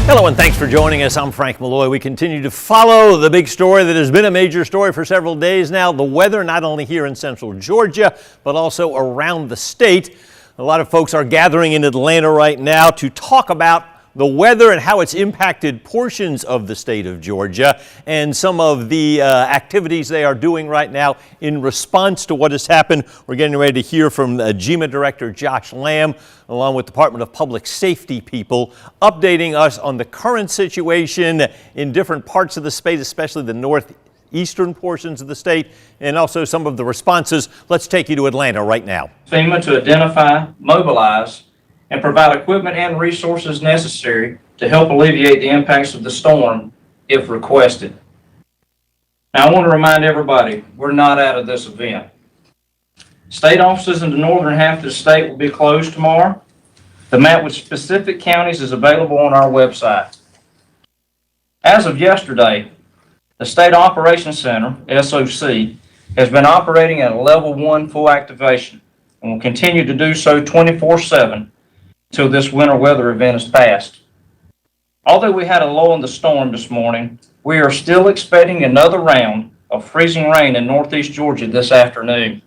Hello and thanks for joining us. I'm Frank Malloy. We continue to follow the big story that has been a major story for several days now. The weather, not only here in central Georgia, but also around the state. A lot of folks are gathering in Atlanta right now to talk about the weather and how it's impacted portions of the state of Georgia and some of the activities they are doing right now in response to what has happened. We're getting ready to hear from GEMA Director Josh Lamb, along with Department of Public Safety people, updating us on the current situation in different parts of the state, especially the northeastern portions of the state, and also some of the responses. Let's take you to Atlanta right now. FEMA to identify, mobilize, and provide equipment and resources necessary to help alleviate the impacts of the storm if requested. Now, I want to remind everybody, we're not out of this event. State offices in the northern half of the state will be closed tomorrow. The map with specific counties is available on our website. As of yesterday, the State Operations Center, SOC, has been operating at a level 1 full activation and will continue to do so 24/7 until this winter weather event is passed. Although we had a lull in the storm this morning, we are still expecting another round of freezing rain in northeast Georgia this afternoon.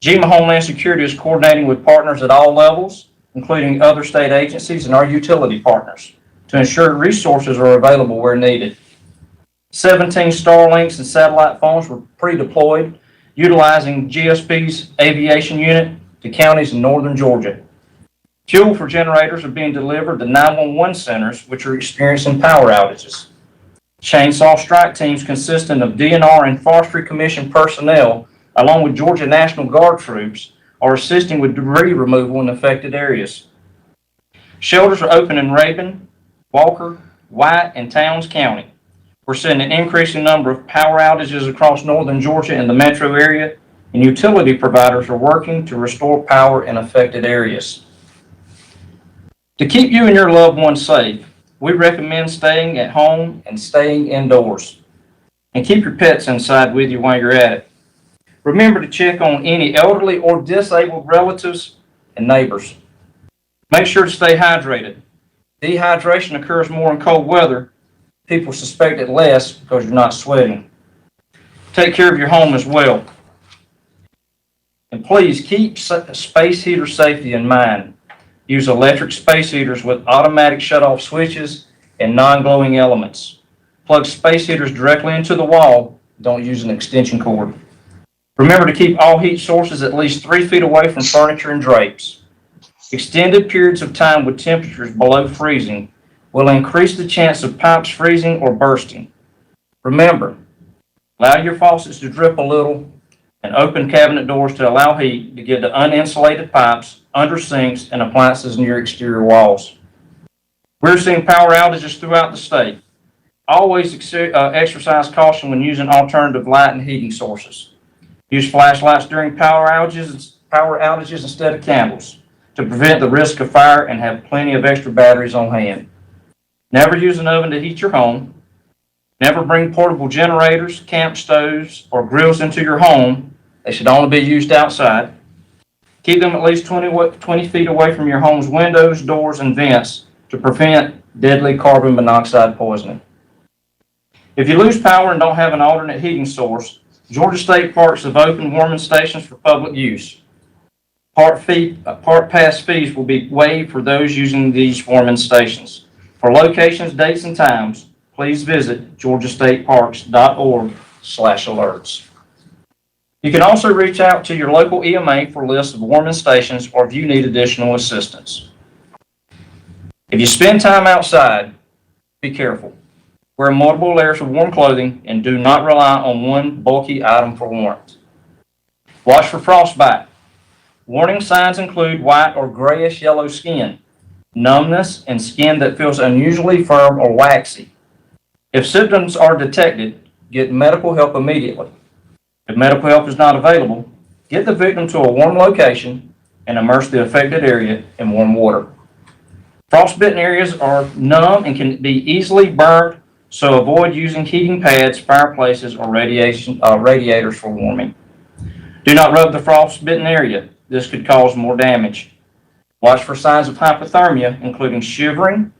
GEMA Homeland Security is coordinating with partners at all levels, including other state agencies and our utility partners, to ensure resources are available where needed. 17 Starlinks and satellite phones were pre-deployed, utilizing GSP's aviation unit to counties in northern Georgia. Fuel for generators are being delivered to 911 centers, which are experiencing power outages. Chainsaw strike teams consisting of DNR and Forestry Commission personnel, along with Georgia National Guard troops, are assisting with debris removal in affected areas. Shelters are open in Rabun, Walker, White, and Towns County. We're seeing an increasing number of power outages across northern Georgia and the metro area, and utility providers are working to restore power in affected areas. To keep you and your loved ones safe, we recommend staying at home and staying indoors. And keep your pets inside with you while you're at it. Remember to check on any elderly or disabled relatives and neighbors. Make sure to stay hydrated. Dehydration occurs more in cold weather. People suspect it less because you're not sweating. Take care of your home as well. And please keep space heater safety in mind. Use electric space heaters with automatic shut-off switches and non-glowing elements. Plug space heaters directly into the wall. Don't use an extension cord. Remember to keep all heat sources at least 3 feet away from furniture and drapes. Extended periods of time with temperatures below freezing will increase the chance of pipes freezing or bursting. Remember, allow your faucets to drip a little and open cabinet doors to allow heat to get to uninsulated pipes, under sinks, and appliances near exterior walls. We're seeing power outages throughout the state. Always exercise caution when using alternative light and heating sources. Use flashlights during power outages instead of candles to prevent the risk of fire and have plenty of extra batteries on hand. Never use an oven to heat your home. Never bring portable generators, camp stoves, or grills into your home. They should only be used outside. Keep them at least 20 feet away from your home's windows, doors, and vents to prevent deadly carbon monoxide poisoning. If you lose power and don't have an alternate heating source, Georgia State Parks have opened warming stations for public use. Park pass fees will be waived for those using these warming stations. For locations, dates, and times, please visit georgiastateparks.org/alerts. You can also reach out to your local EMA for lists of warming stations or if you need additional assistance. If you spend time outside, be careful. Wear multiple layers of warm clothing and do not rely on one bulky item for warmth. Watch for frostbite. Warning signs include white or grayish yellow skin, numbness, and skin that feels unusually firm or waxy. If symptoms are detected, get medical help immediately. If medical help is not available, get the victim to a warm location and immerse the affected area in warm water. Frostbitten areas are numb and can be easily burned, so avoid using heating pads, fireplaces, or radiators for warming. Do not rub the frostbitten area. This could cause more damage. Watch for signs of hypothermia, including shivering,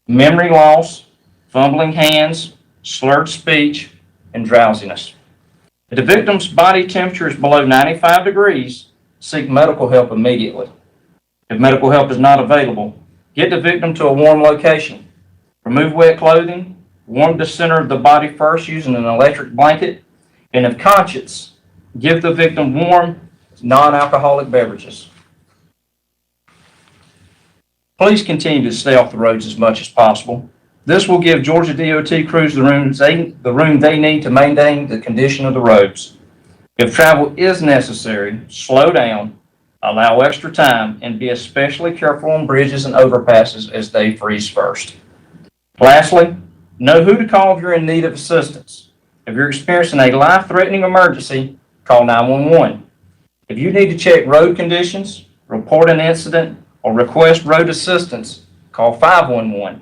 memory loss, fumbling hands, slurred speech, and drowsiness. If the victim's body temperature is below 95 degrees, seek medical help immediately. If medical help is not available, get the victim to a warm location. Remove wet clothing, warm the center of the body first using an electric blanket, and if conscious, give the victim warm, non-alcoholic beverages. Please continue to stay off the roads as much as possible. This will give Georgia DOT crews the room they need to maintain the condition of the roads. If travel is necessary, slow down, allow extra time, and be especially careful on bridges and overpasses as they freeze first. Lastly, know who to call if you're in need of assistance. If you're experiencing a life-threatening emergency, call 911. If you need to check road conditions, report an incident, or request road assistance, call 511.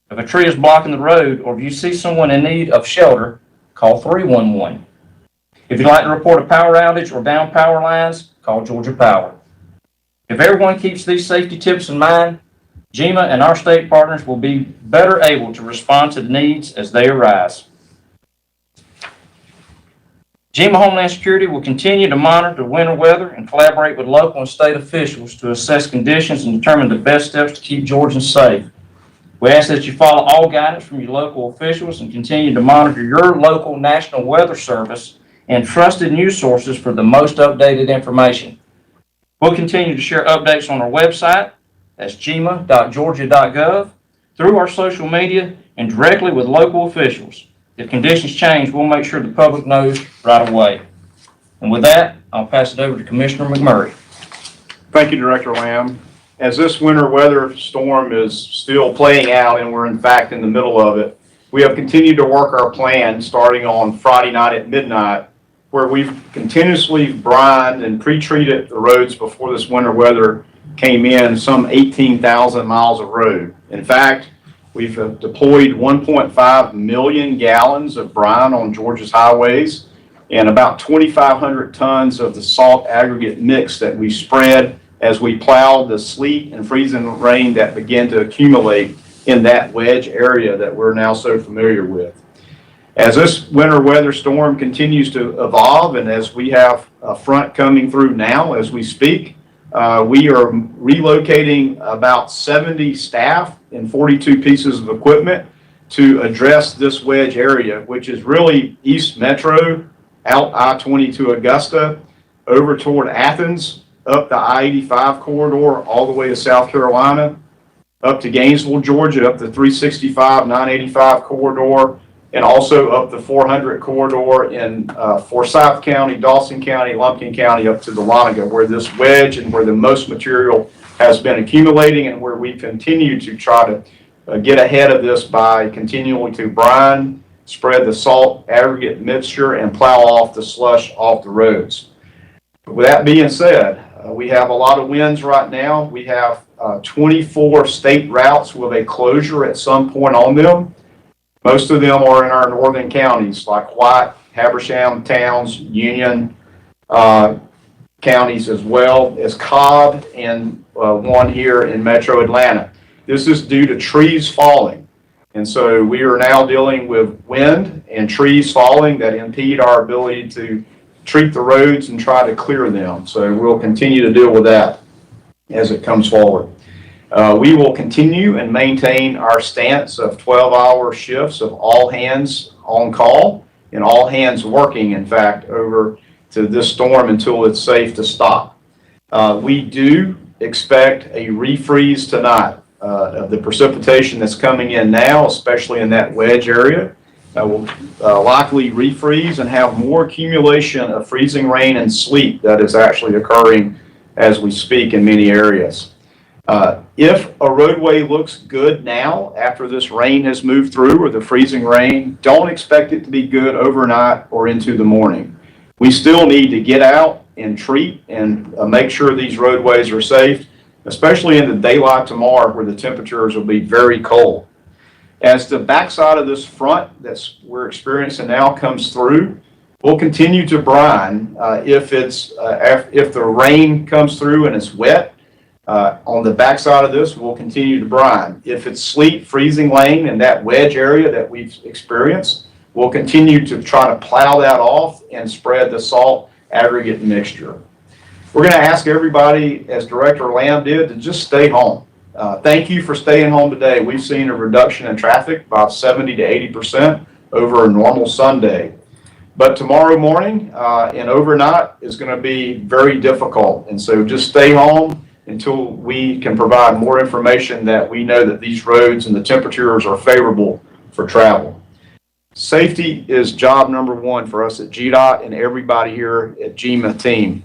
If a tree is blocking the road or if you see someone in need of shelter, call 311. If you'd like to report a power outage or down power lines, call Georgia Power. If everyone keeps these safety tips in mind, GEMA and our state partners will be better able to respond to the needs as they arise. GEMA Homeland Security will continue to monitor the winter weather and collaborate with local and state officials to assess conditions and determine the best steps to keep Georgians safe. We ask that you follow all guidance from your local officials and continue to monitor your local National Weather Service and trusted news sources for the most updated information. We'll continue to share updates on our website, that's gema.georgia.gov, through our social media, and directly with local officials. If conditions change, we'll make sure the public knows right away. And with that, I'll pass it over to Commissioner McMurray. Thank you, Director Lamb. As this winter weather storm is still playing out, and we're in fact in the middle of it, we have continued to work our plan starting on Friday night at midnight, where we've continuously brined and pre-treated the roads before this winter weather came in, some 18,000 miles of road. In fact, we've deployed 1.5 million gallons of brine on Georgia's highways and about 2,500 tons of the salt aggregate mix that we spread as we plowed the sleet and freezing rain that began to accumulate in that wedge area that we're now so familiar with. As this winter weather storm continues to evolve, and as we have a front coming through now as we speak, we are relocating about 70 staff and 42 pieces of equipment to address this wedge area, which is really East Metro, out I-20 to Augusta, over toward Athens, up the I-85 corridor, all the way to South Carolina, up to Gainesville, Georgia, up the 365, 985 corridor, and also up the 400 corridor in Forsyth County, Dawson County, Lumpkin County, up to the Dahlonega, where this wedge and where the most material has been accumulating, and where we continue to try to get ahead of this by continuing to brine, spread the salt aggregate mixture, and plow off the slush off the roads. With that being said, we have a lot of winds right now. We have 24 state routes with a closure at some point on them. Most of them are in our northern counties like White, Habersham, Towns, Union counties, as well as Cobb, and one here in Metro Atlanta. This is due to trees falling. And so we are now dealing with wind and trees falling that impede our ability to treat the roads and try to clear them. So we'll continue to deal with that as it comes forward. We will continue and maintain our stance of 12-hour shifts of all hands on call and all hands working, in fact, over to this storm until it's safe to stop. We do expect a refreeze tonight of the precipitation that's coming in now, especially in that wedge area. Will likely refreeze and have more accumulation of freezing rain and sleet that is actually occurring as we speak in many areas. If a roadway looks good now after this rain has moved through, or the freezing rain, don't expect it to be good overnight or into the morning. We still need to get out and treat and make sure these roadways are safe, especially in the daylight tomorrow where the temperatures will be very cold. As the backside of this front we're experiencing now comes through, we'll continue to brine. If the rain comes through and it's wet, On the backside of this, we'll continue to brine. If it's sleet, freezing lane, and that wedge area that we've experienced, we'll continue to try to plow that off and spread the salt aggregate mixture. We're going to ask everybody, as Director Lamb did, to just stay home. Thank you for staying home today. We've seen a reduction in traffic, about 70 to 80% over a normal Sunday. But tomorrow morning and overnight is going to be very difficult. And so just stay home until we can provide more information that we know that these roads and the temperatures are favorable for travel. Safety is job number one for us at GDOT and everybody here at GMA team.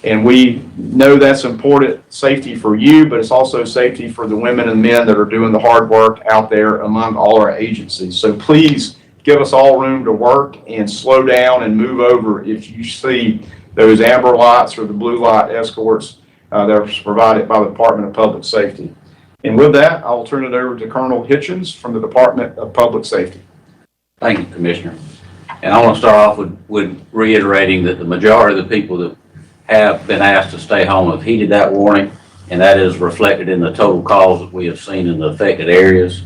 And we know that's important safety for you, but it's also safety for the women and men that are doing the hard work out there among all our agencies. So please give us all room to work and slow down and move over if you see those amber lights or the blue light escorts that are provided by the Department of Public Safety. And with that, I will turn it over to Colonel Hitchens from the Department of Public Safety. Thank you, Commissioner. And I want to start off with reiterating that the majority of the people that have been asked to stay home have heeded that warning, and that is reflected in the total calls that we have seen in the affected areas.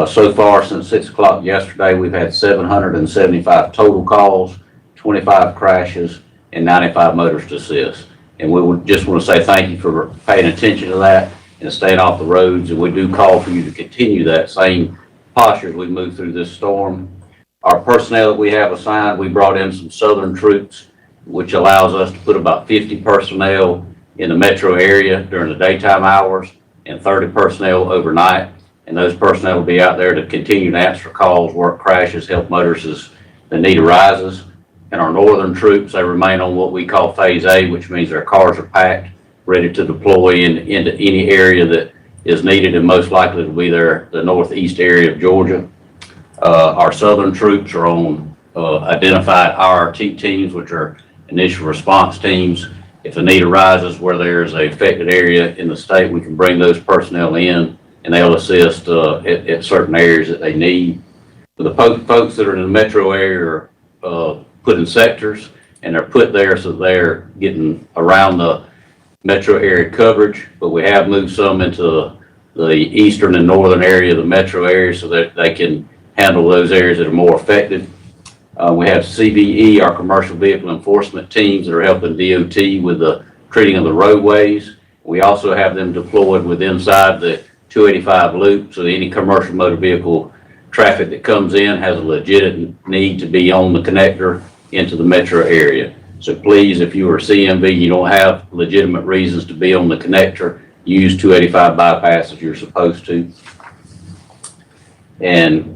So far, since 6 o'clock yesterday, we've had 775 total calls, 25 crashes, and 95 motorist assists. And we would just want to say thank you for paying attention to that and staying off the roads. And we do call for you to continue that same posture as we move through this storm. Our personnel that we have assigned, we brought in some Southern troops, which allows us to put about 50 personnel in the metro area during the daytime hours and 30 personnel overnight. And those personnel will be out there to continue to answer calls, work crashes, help motorists as the need arises. And our northern troops, they remain on what we call Phase A, which means their cars are packed, ready to deploy into any area that is needed, and most likely to be the northeast area of Georgia. Our southern troops are on identified IRT teams, which are initial response teams. If a need arises where there's a affected area in the state, we can bring those personnel in and they'll assist at certain areas that they need. For the folks that are in the metro area are put in sectors, and they're put there so they're getting around the metro area coverage, but we have moved some into the eastern and northern area of the metro area so that they can handle those areas that are more affected. We have CVE, our commercial vehicle enforcement teams that are helping DOT with the treating of the roadways. We also have them deployed with inside the 285 loop, so that any commercial motor vehicle traffic that comes in has a legitimate need to be on the connector into the metro area. So please, if you are CMV, you don't have legitimate reasons to be on the connector, use 285 bypass if you're supposed to. And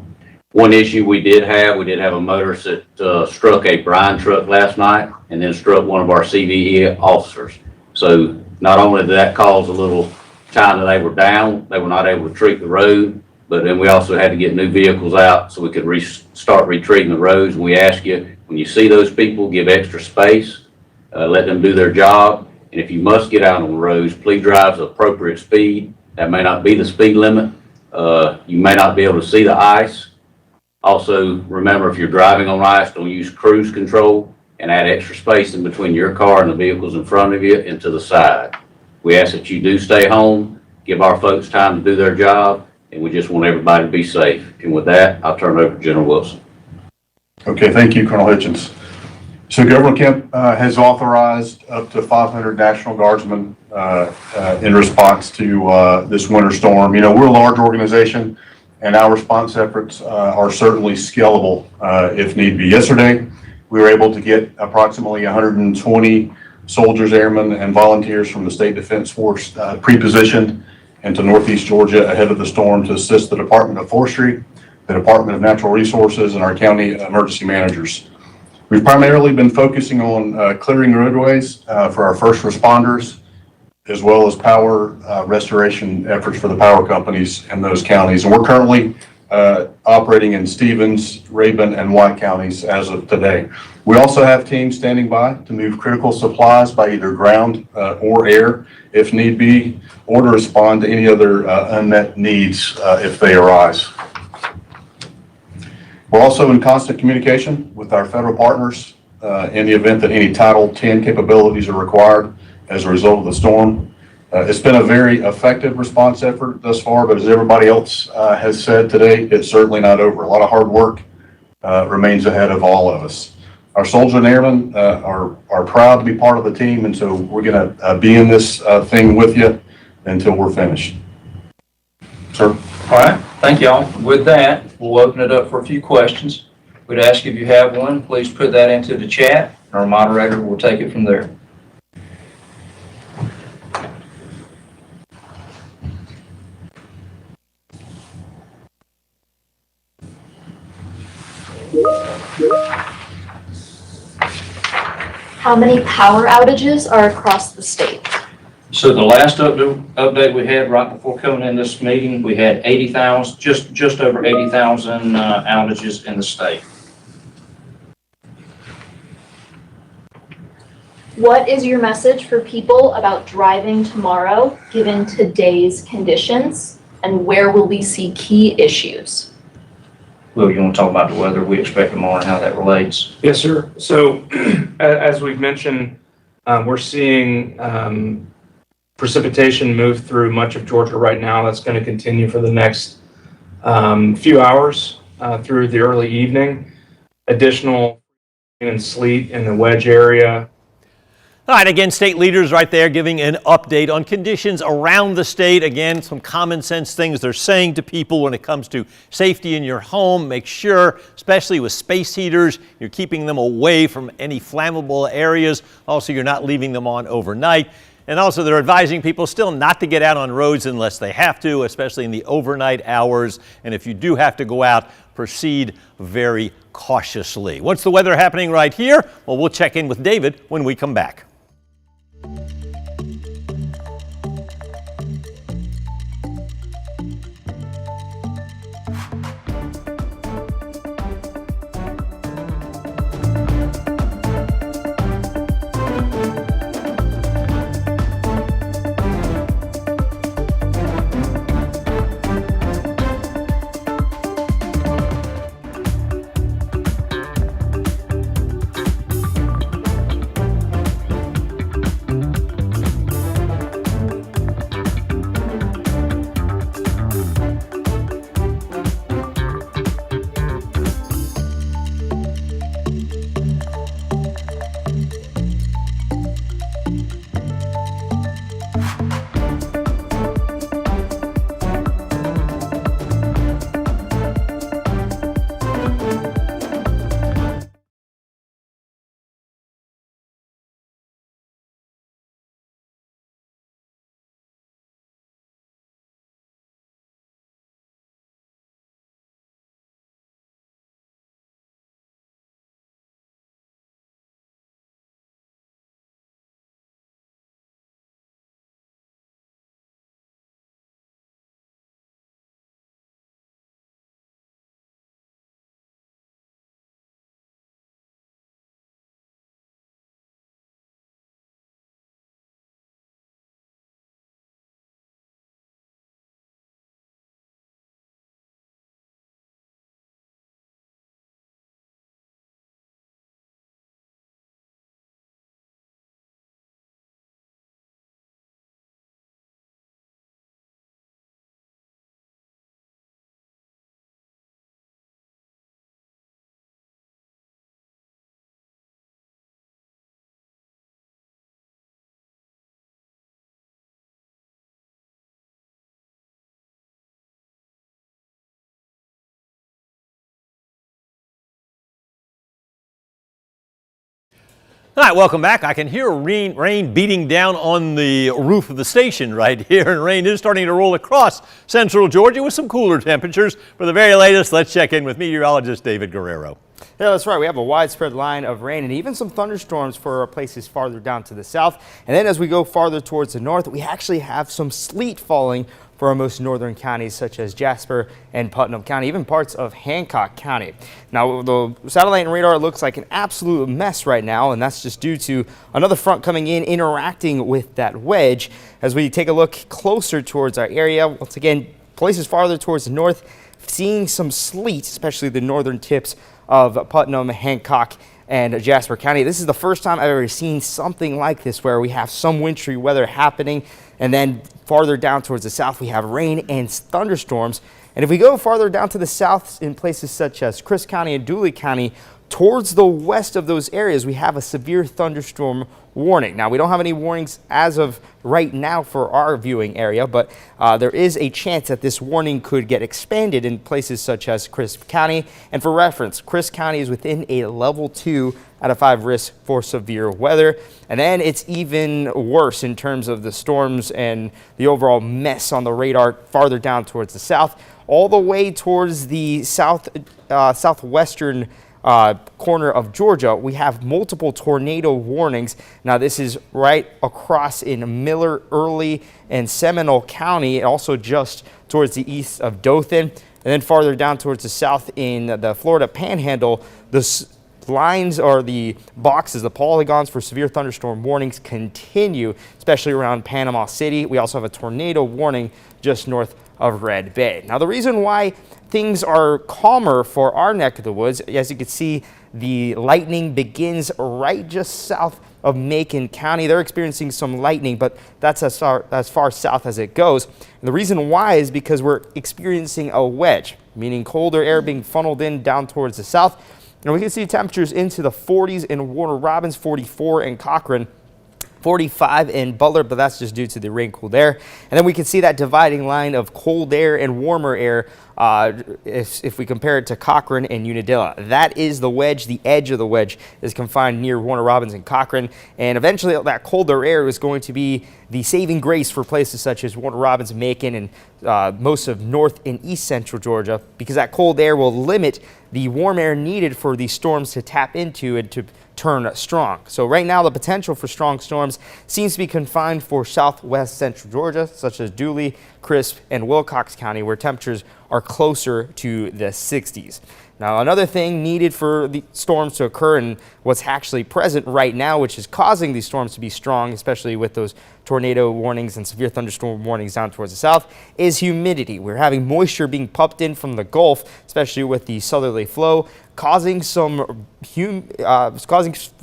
one issue we did have a motorist that struck a brine truck last night and then struck one of our CVE officers. So not only did that cause a little time that they were down, they were not able to treat the road, but then we also had to get new vehicles out so we could start retreating the roads. And we ask you, when you see those people, give extra space, let them do their job. And if you must get out on the roads, please drive at appropriate speed. That may not be the speed limit. You may not be able to see the ice. Also, remember, if you're driving on ice, don't use cruise control and add extra space in between your car and the vehicles in front of you and to the side. We ask that you do stay home, give our folks time to do their job, and we just want everybody to be safe. And with that, I'll turn it over to General Wilson. Okay, thank you, Colonel Hitchens. So Governor Kemp has authorized up to 500 National Guardsmen in response to this winter storm. You know, we're a large organization, and our response efforts are certainly scalable if need be. Yesterday, we were able to get approximately 120 soldiers, airmen, and volunteers from the State Defense Force pre-positioned into Northeast Georgia ahead of the storm to assist the Department of Forestry, the Department of Natural Resources, and our county emergency managers. We've primarily been focusing on clearing roadways for our first responders, as well as power restoration efforts for the power companies in those counties. And we're currently operating in Stevens, Rabun, and White counties as of today. We also have teams standing by to move critical supplies by either ground or air if need be, or to respond to any other unmet needs if they arise. We're also in constant communication with our federal partners in the event that any Title 10 capabilities are required as a result of the storm. It's been a very effective response effort thus far, but as everybody else has said today, it's certainly not over. A lot of hard work remains ahead of all of us. Our soldiers and airmen are proud to be part of the team, and so we're going to be in this thing with you until we're finished. Sir? All right, thank y'all. With that, we'll open it up for a few questions. We'd ask if you have one, please put that into the chat. Our moderator will take it from there. How many power outages are across the state? So the last update we had right before coming in this meeting, we had 80,000, just over 80,000 outages in the state. What is your message for people about driving tomorrow, given today's conditions, and where will we see key issues? Will, you want to talk about the weather we expect tomorrow and how that relates? Yes, sir. So as we've mentioned, we're seeing precipitation move through much of Georgia right now. That's going to continue for the next few hours through the early evening. Additional and sleet in the wedge area. All right, again, state leaders right there giving an update on conditions around the state. Again, some common sense things they're saying to people when it comes to safety in your home. Make sure, especially with space heaters, you're keeping them away from any flammable areas. Also, you're not leaving them on overnight. And also, they're advising people still not to get out on roads unless they have to, especially in the overnight hours. And if you do have to go out, proceed very cautiously. What's the weather happening right here? Well, we'll check in with David when we come back. All right, welcome back. I can hear rain beating down on the roof of the station right here, and rain is starting to roll across central Georgia with some cooler temperatures. For the very latest, let's check in with meteorologist David Guerrero. Yeah, that's right. We have a widespread line of rain and even some thunderstorms for places farther down to the south. And then as we go farther towards the north, we actually have some sleet falling for our most northern counties such as Jasper and Putnam County, even parts of Hancock County. Now, the satellite and radar looks like an absolute mess right now, and that's just due to another front coming in, interacting with that wedge. As we take a look closer towards our area, once again, places farther towards the north, seeing some sleet, especially the northern tips of Putnam, Hancock, and Jasper County. This is the first time I've ever seen something like this where we have some wintry weather happening, And then farther down towards the south, we have rain and thunderstorms. And if we go farther down to the south in places such as Crisp County and Dooley County, towards the west of those areas, we have a severe thunderstorm warning. Now, we don't have any warnings as of right now for our viewing area, but there is a chance that this warning could get expanded in places such as Crisp County. And for reference, Crisp County is within a level 2 out of 5 risk for severe weather. And then it's even worse in terms of the storms and the overall mess on the radar farther down towards the south, all the way towards the southwestern corner of Georgia. We have multiple tornado warnings. Now, this is right across in Miller, Early, and Seminole County, and also just towards the east of Dothan. And then farther down towards the south in the Florida Panhandle, the lines or the boxes, the polygons for severe thunderstorm warnings continue, especially around Panama City. We also have a tornado warning just north of Red Bay. Now, the reason why things are calmer for our neck of the woods, as you can see, the lightning begins right just south of Macon County. They're experiencing some lightning, but that's as far south as it goes. And the reason why is because we're experiencing a wedge, meaning colder air being funneled in down towards the south. And we can see temperatures into the 40s in Warner Robins, 44 in Cochrane, 45 in Butler, but that's just due to the rain cooled air. And then we can see that dividing line of cold air and warmer air if we compare it to Cochrane and Unadilla. That is the wedge. The edge of the wedge is confined near Warner Robins and Cochrane. And eventually that colder air is going to be the saving grace for places such as Warner Robins, Macon, and most of north and east central Georgia, because that cold air will limit the warm air needed for these storms to tap into and to turn strong. So right now, the potential for strong storms seems to be confined for southwest central Georgia, such as Dooley, Crisp, and Wilcox County, where temperatures are closer to the 60s. Now, another thing needed for the storms to occur and what's actually present right now, which is causing these storms to be strong, especially with those tornado warnings and severe thunderstorm warnings down towards the south, is humidity. We're having moisture being pumped in from the Gulf, especially with the southerly flow, causing for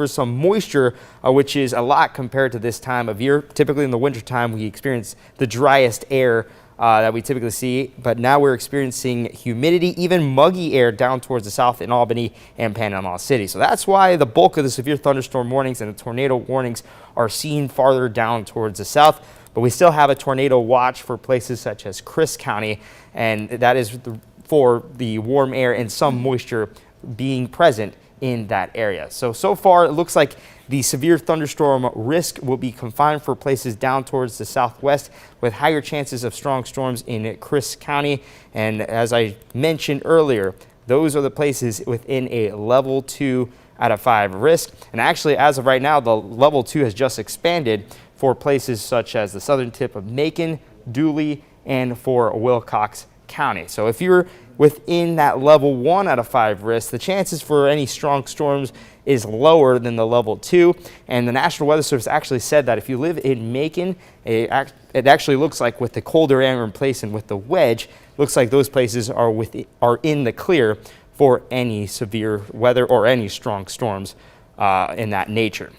some moisture, which is a lot compared to this time of year. Typically in the wintertime, we experience the driest air that we typically see, but now we're experiencing humidity, even muggy air down towards the south in Albany and Panama City. So that's why the bulk of the severe thunderstorm warnings and the tornado warnings are seen farther down towards the south. But we still have a tornado watch for places such as Crisp County, and that is for the warm air and some moisture being present in that area. So far it looks like the severe thunderstorm risk will be confined for places down towards the southwest, with higher chances of strong storms in Crisp County. And as I mentioned earlier, those are the places within a level 2 out of 5 risk. And actually, as of right now, the level 2 has just expanded for places such as the southern tip of Macon, Dooley, and for Wilcox County. So if you're within that level 1 out of 5 risk, the chances for any strong storms is lower than the level 2. And the National Weather Service actually said that if you live in Macon, it actually looks like with the colder air in place and with the wedge, looks like those places are in the clear for any severe weather or any strong storms in that nature.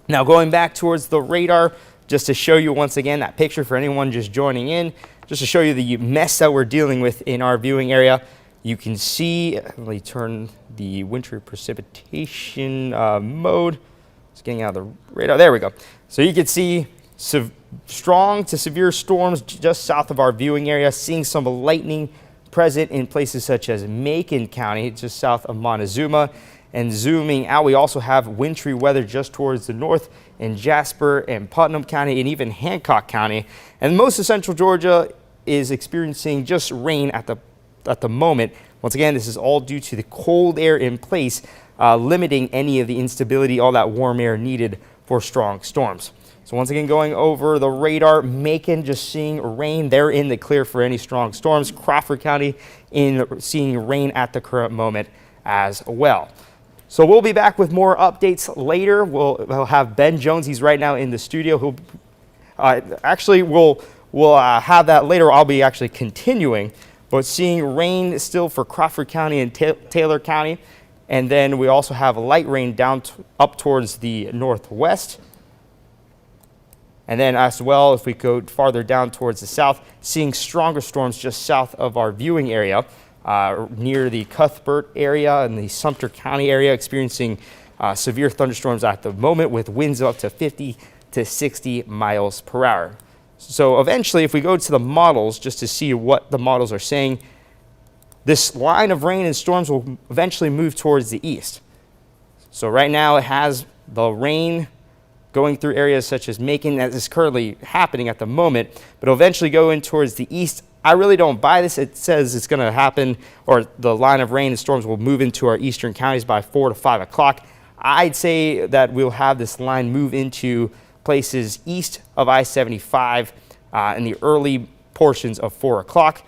Now, going back towards the radar, just to show you once again that picture for anyone just joining in, just to show you the mess that we're dealing with in our viewing area. You can see, let me turn the wintry precipitation mode. It's getting out of the radar. There we go. So you can see strong to severe storms just south of our viewing area, seeing some lightning present in places such as Macon County, just south of Montezuma. And zooming out, we also have wintry weather just towards the north in Jasper and Putnam County and even Hancock County. And most of central Georgia is experiencing just rain at the moment. Once again, this is all due to the cold air in place, limiting any of the instability, all that warm air needed for strong storms. So once again, going over the radar, Macon just seeing rain. They're in the clear for any strong storms. Crawford County seeing rain at the current moment as well. So we'll be back with more updates later. We'll have Ben Jones. He's right now in the studio. We'll have that later. I'll be actually continuing, but seeing rain still for Crawford County and Taylor County. And then we also have light rain down up towards the northwest. And then as well, if we go farther down towards the south, seeing stronger storms just south of our viewing area, near the Cuthbert area and the Sumter County area, experiencing severe thunderstorms at the moment with winds up to 50 to 60 miles per hour. So eventually, if we go to the models just to see what the models are saying, this line of rain and storms will eventually move towards the east. So right now it has the rain going through areas such as Macon, that is currently happening at the moment, but it'll eventually go in towards the east. I really don't buy this. It says it's going to happen, or the line of rain and storms will move into our eastern counties by 4 to 5 o'clock. I'd say that we'll have this line move into places east of I-75 in the early portions of 4 o'clock.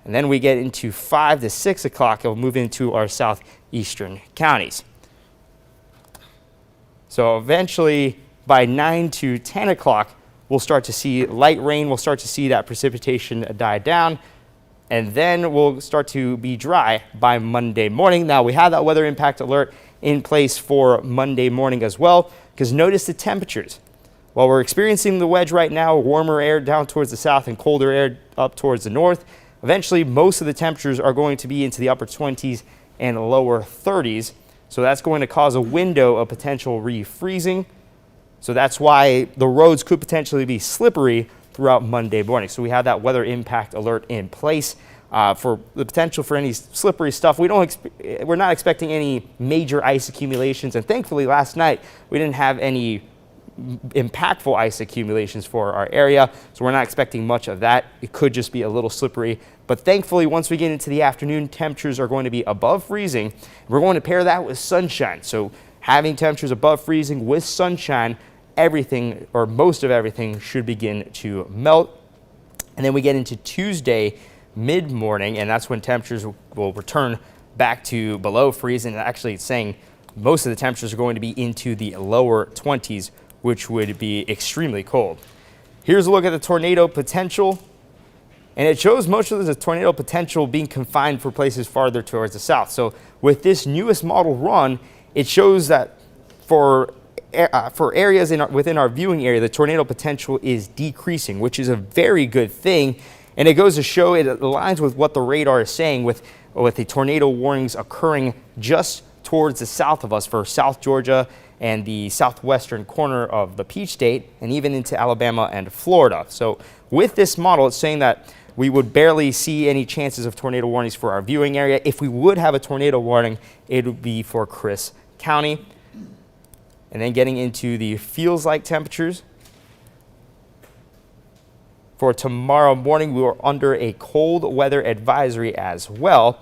And then we get into 5 to 6 o'clock, it'll move into our southeastern counties. So eventually, by 9 to 10 o'clock, we'll start to see light rain. We'll start to see that precipitation die down, and then we'll start to be dry by Monday morning. Now, we have that weather impact alert in place for Monday morning as well, because notice the temperatures. While we're experiencing the wedge right now, warmer air down towards the south and colder air up towards the north, eventually most of the temperatures are going to be into the upper 20s and lower 30s. So that's going to cause a window of potential refreezing. So that's why the roads could potentially be slippery throughout Monday morning. So we have that weather impact alert in place for the potential for any slippery stuff. We're not expecting any major ice accumulations, and thankfully last night we didn't have any impactful ice accumulations for our area, so we're not expecting much of that. It could just be a little slippery, but thankfully once we get into the afternoon, temperatures are going to be above freezing. We're going to pair that with sunshine. So having temperatures above freezing with sunshine, everything or most of everything should begin to melt. And then we get into Tuesday mid-morning, and that's when temperatures will return back to below freezing. Actually, it's saying most of the temperatures are going to be into the lower 20s, which would be extremely cold. Here's a look at the tornado potential, and it shows most of the tornado potential being confined for places farther towards the south. So with this newest model run, it shows that for areas within our viewing area, the tornado potential is decreasing, which is a very good thing. And it goes to show it aligns with what the radar is saying with the tornado warnings occurring just towards the south of us for South Georgia and the southwestern corner of the Peach State, and even into Alabama and Florida. So with this model, it's saying that we would barely see any chances of tornado warnings for our viewing area. If we would have a tornado warning, it would be for Chris County. And then getting into the feels like temperatures. For tomorrow morning, we are under a cold weather advisory as well.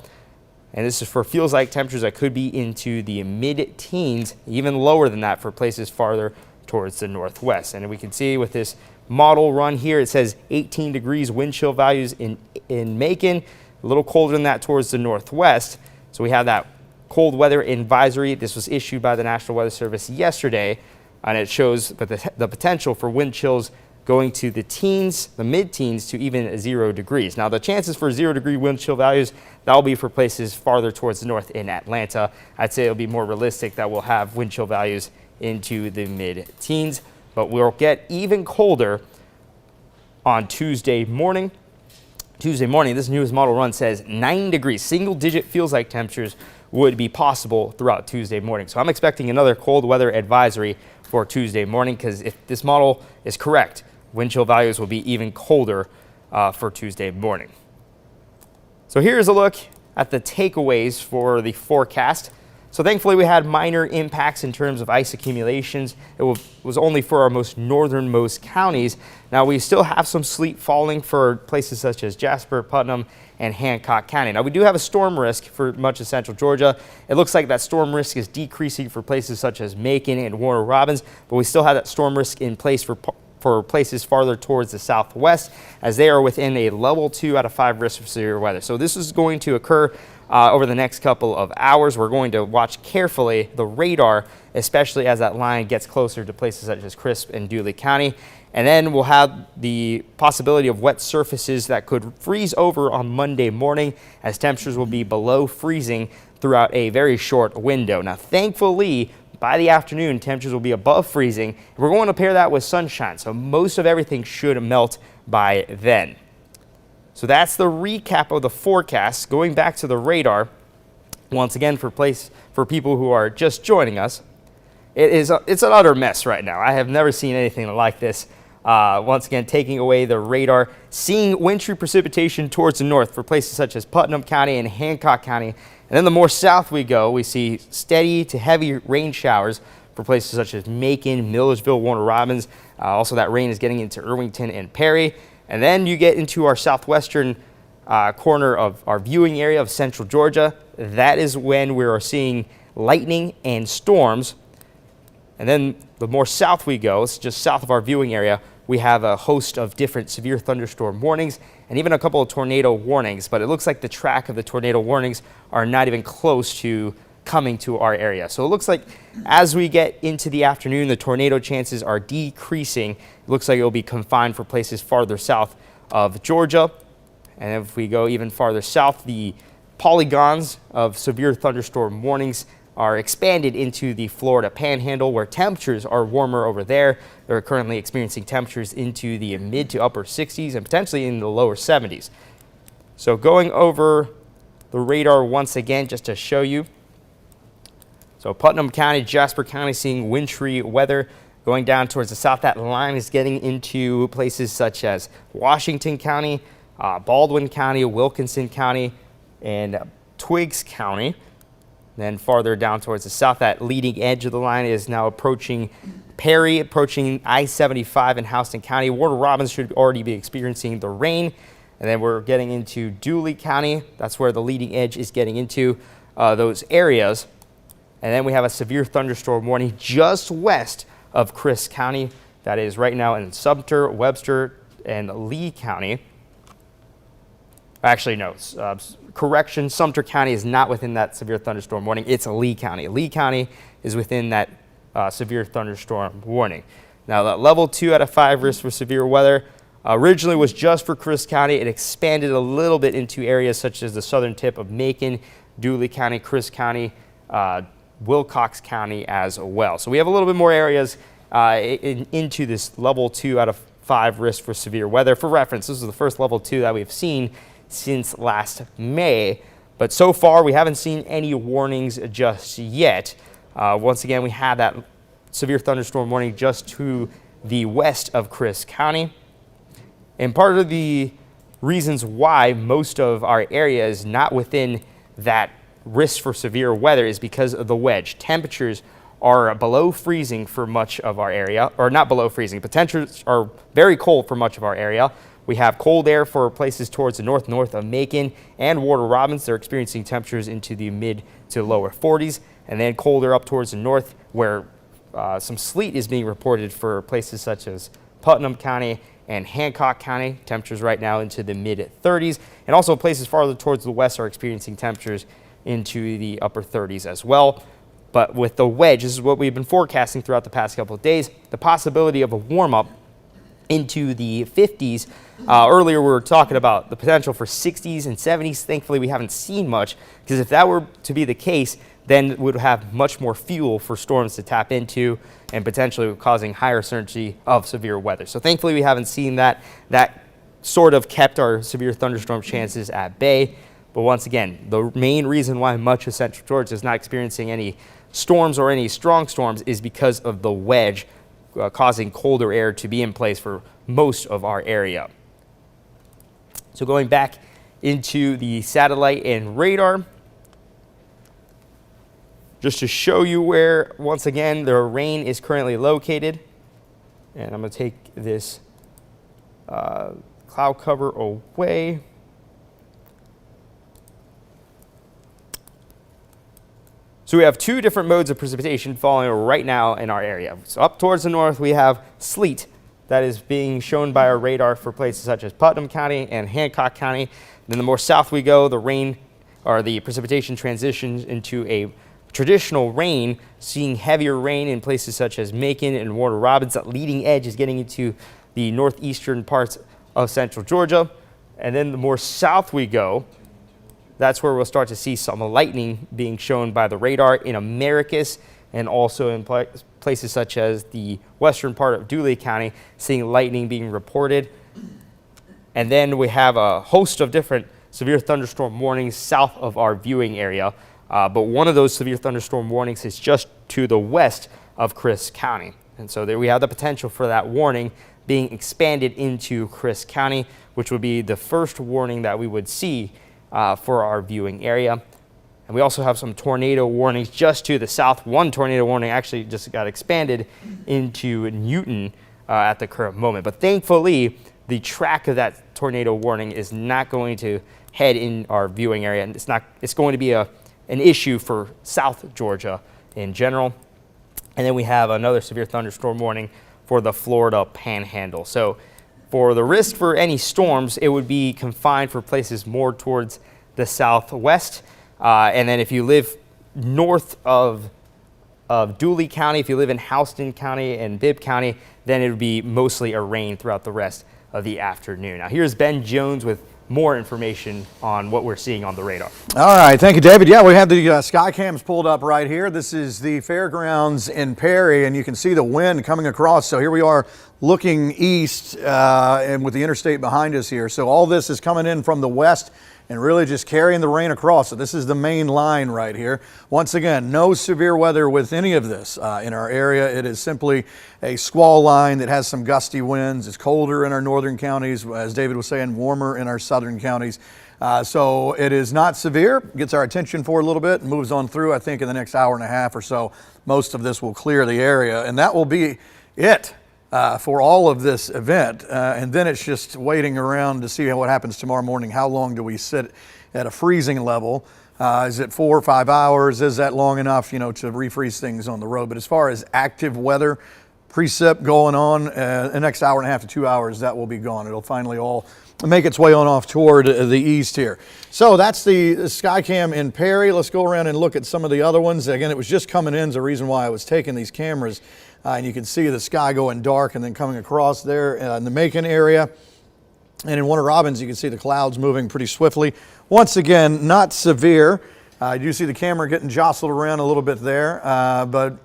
And this is for feels like temperatures that could be into the mid-teens, even lower than that for places farther towards the northwest. And we can see with this model run here, it says 18 degrees wind chill values in Macon, a little colder than that towards the northwest. So we have that cold weather advisory. This was issued by the National Weather Service yesterday, and it shows the potential for wind chills going to the teens, the mid-teens, to even 0 degrees. Now, the chances for 0 degree wind chill values, that will be for places farther towards the north in Atlanta. I'd say it'll be more realistic that we'll have wind chill values into the mid-teens, but we'll get even colder on Tuesday morning. Tuesday morning, this newest model run says 9 degrees, single-digit feels like temperatures would be possible throughout Tuesday morning. So I'm expecting another cold weather advisory for Tuesday morning, because if this model is correct, wind chill values will be even colder for Tuesday morning. So here's a look at the takeaways for the forecast. So thankfully we had minor impacts in terms of ice accumulations. It was only for our most northernmost counties. Now we still have some sleet falling for places such as Jasper, Putnam, and Hancock County. Now we do have a storm risk for much of central Georgia. It looks like that storm risk is decreasing for places such as Macon and Warner Robins, but we still have that storm risk in place for places farther towards the southwest, as they are within a level 2 out of 5 risk for severe weather. So this is going to occur over the next couple of hours. We're going to watch carefully the radar, especially as that line gets closer to places such as Crisp and Dooley County. And then we'll have the possibility of wet surfaces that could freeze over on Monday morning, as temperatures will be below freezing throughout a very short window. Now, thankfully, by the afternoon, temperatures will be above freezing. We're going to pair that with sunshine, so most of everything should melt by then. So that's the recap of the forecast. Going back to the radar, once again for people who are just joining us, it's an utter mess right now. I have never seen anything like this. Once again, taking away the radar, seeing wintry precipitation towards the north for places such as Putnam County and Hancock County. And then the more south we go, we see steady to heavy rain showers for places such as Macon, Millersville, Warner Robins. Also, that rain is getting into Irvington and Perry. And then you get into our southwestern corner of our viewing area of central Georgia. That is when we are seeing lightning and storms. And then the more south we go, it's just south of our viewing area, we have a host of different severe thunderstorm warnings and even a couple of tornado warnings. But it looks like the track of the tornado warnings are not even close to coming to our area. So it looks like as we get into the afternoon, the tornado chances are decreasing. It looks like it will be confined for places farther south of Georgia. And if we go even farther south, the polygons of severe thunderstorm warnings are expanded into the Florida Panhandle, where temperatures are warmer over there. They're currently experiencing temperatures into the mid to upper 60s and potentially in the lower 70s. So going over the radar once again, just to show you. So Putnam County, Jasper County seeing wintry weather. Going down towards the south, that line is getting into places such as Washington County, Baldwin County, Wilkinson County, and Twiggs County. Then farther down towards the south, that leading edge of the line is now approaching Perry, approaching I-75 in Houston County. Warner Robins should already be experiencing the rain. And then we're getting into Dooley County. That's where the leading edge is getting into those areas. And then we have a severe thunderstorm warning just west of Chris County. That is right now in Sumter, Webster, and Lee County. Actually, no, correction, Sumter County is not within that severe thunderstorm warning. It's Lee County. Lee County is within that severe thunderstorm warning. Now, that level 2 out of 5 risk for severe weather originally was just for Chris County. It expanded a little bit into areas such as the southern tip of Macon, Dooley County, Chris County, Wilcox County as well. So we have a little bit more areas into this level 2 out of 5 risk for severe weather. For reference, this is the first level 2 that we've seen since last May, but so far we haven't seen any warnings just yet. Once again, we have that severe thunderstorm warning just to the west of Chris County. And part of the reasons why most of our area is not within that risk for severe weather is because of the wedge. Temperatures are below freezing for much of our area, or not below freezing, but temperatures are very cold for much of our area. We have cold air for places towards the north of Macon and Warner Robins. They're experiencing temperatures into the mid to lower 40s. And then colder up towards the north, where some sleet is being reported for places such as Putnam County and Hancock County. Temperatures right now into the mid 30s. And also places farther towards the west are experiencing temperatures into the upper 30s as well. But with the wedge, this is what we've been forecasting throughout the past couple of days, the possibility of a warm-up into the 50s. Earlier we were talking about the potential for 60s and 70s. Thankfully we haven't seen much, because if that were to be the case, then we would have much more fuel for storms to tap into and potentially causing higher certainty of severe weather. So thankfully we haven't seen that. That sort of kept our severe thunderstorm chances at bay. But once again, the main reason why much of central Georgia is not experiencing any storms or any strong storms is because of the wedge causing colder air to be in place for most of our area. So going back into the satellite and radar, just to show you where, once again, the rain is currently located. And I'm going to take this cloud cover away. So we have two different modes of precipitation falling right now in our area. So up towards the north, we have sleet that is being shown by our radar for places such as Putnam County and Hancock County. Then the more south we go, the rain or the precipitation transitions into a traditional rain, seeing heavier rain in places such as Macon and Warner Robins. That leading edge is getting into the northeastern parts of central Georgia. And then the more south we go, that's where we'll start to see some lightning being shown by the radar in Americus and also in places such as the western part of Dooley County, seeing lightning being reported. And then we have a host of different severe thunderstorm warnings south of our viewing area. But one of those severe thunderstorm warnings is just to the west of Chris County. And so there we have the potential for that warning being expanded into Chris County, which would be the first warning that we would see for our viewing area. And we also have some tornado warnings just to the south. One tornado warning actually just got expanded into Newton at the current moment. But thankfully, the track of that tornado warning is not going to head in our viewing area, and it's going to be an issue for South Georgia in general. And then we have another severe thunderstorm warning for the Florida Panhandle. So for the risk for any storms, it would be confined for places more towards the southwest. And then if you live north of Dooley County, if you live in Houston County and Bibb County, then it would be mostly a rain throughout the rest of the afternoon. Now here's Ben Jones with more information on what we're seeing on the radar. All right, thank you, David. Yeah, we have the sky cams pulled up right here. This is the fairgrounds in Perry, and you can see the wind coming across. So here we are looking east and with the interstate behind us here. So all this is coming in from the west and really just carrying the rain across. So this is the main line right here. Once again, no severe weather with any of this in our area. It is simply a squall line that has some gusty winds. It's colder in our northern counties, as David was saying, warmer in our southern counties. So it is not severe, gets our attention for a little bit and moves on through. I think in the next hour and a half or so, most of this will clear the area, and that will be it for all of this event. And then it's just waiting around to see what happens tomorrow morning. How long do we sit at a freezing level? Is it 4 or 5 hours? Is that long enough, to refreeze things on the road? But as far as active weather, precip going on, the next hour and a half to 2 hours, that will be gone. It'll finally all make its way on off toward the east here. So that's the Skycam in Perry. Let's go around and look at some of the other ones. Again, it was just coming in is the reason why I was taking these cameras. And you can see the sky going dark and then coming across there in the Macon area. And in Warner Robins, you can see the clouds moving pretty swiftly. Once again, not severe. I do see the camera getting jostled around a little bit there, but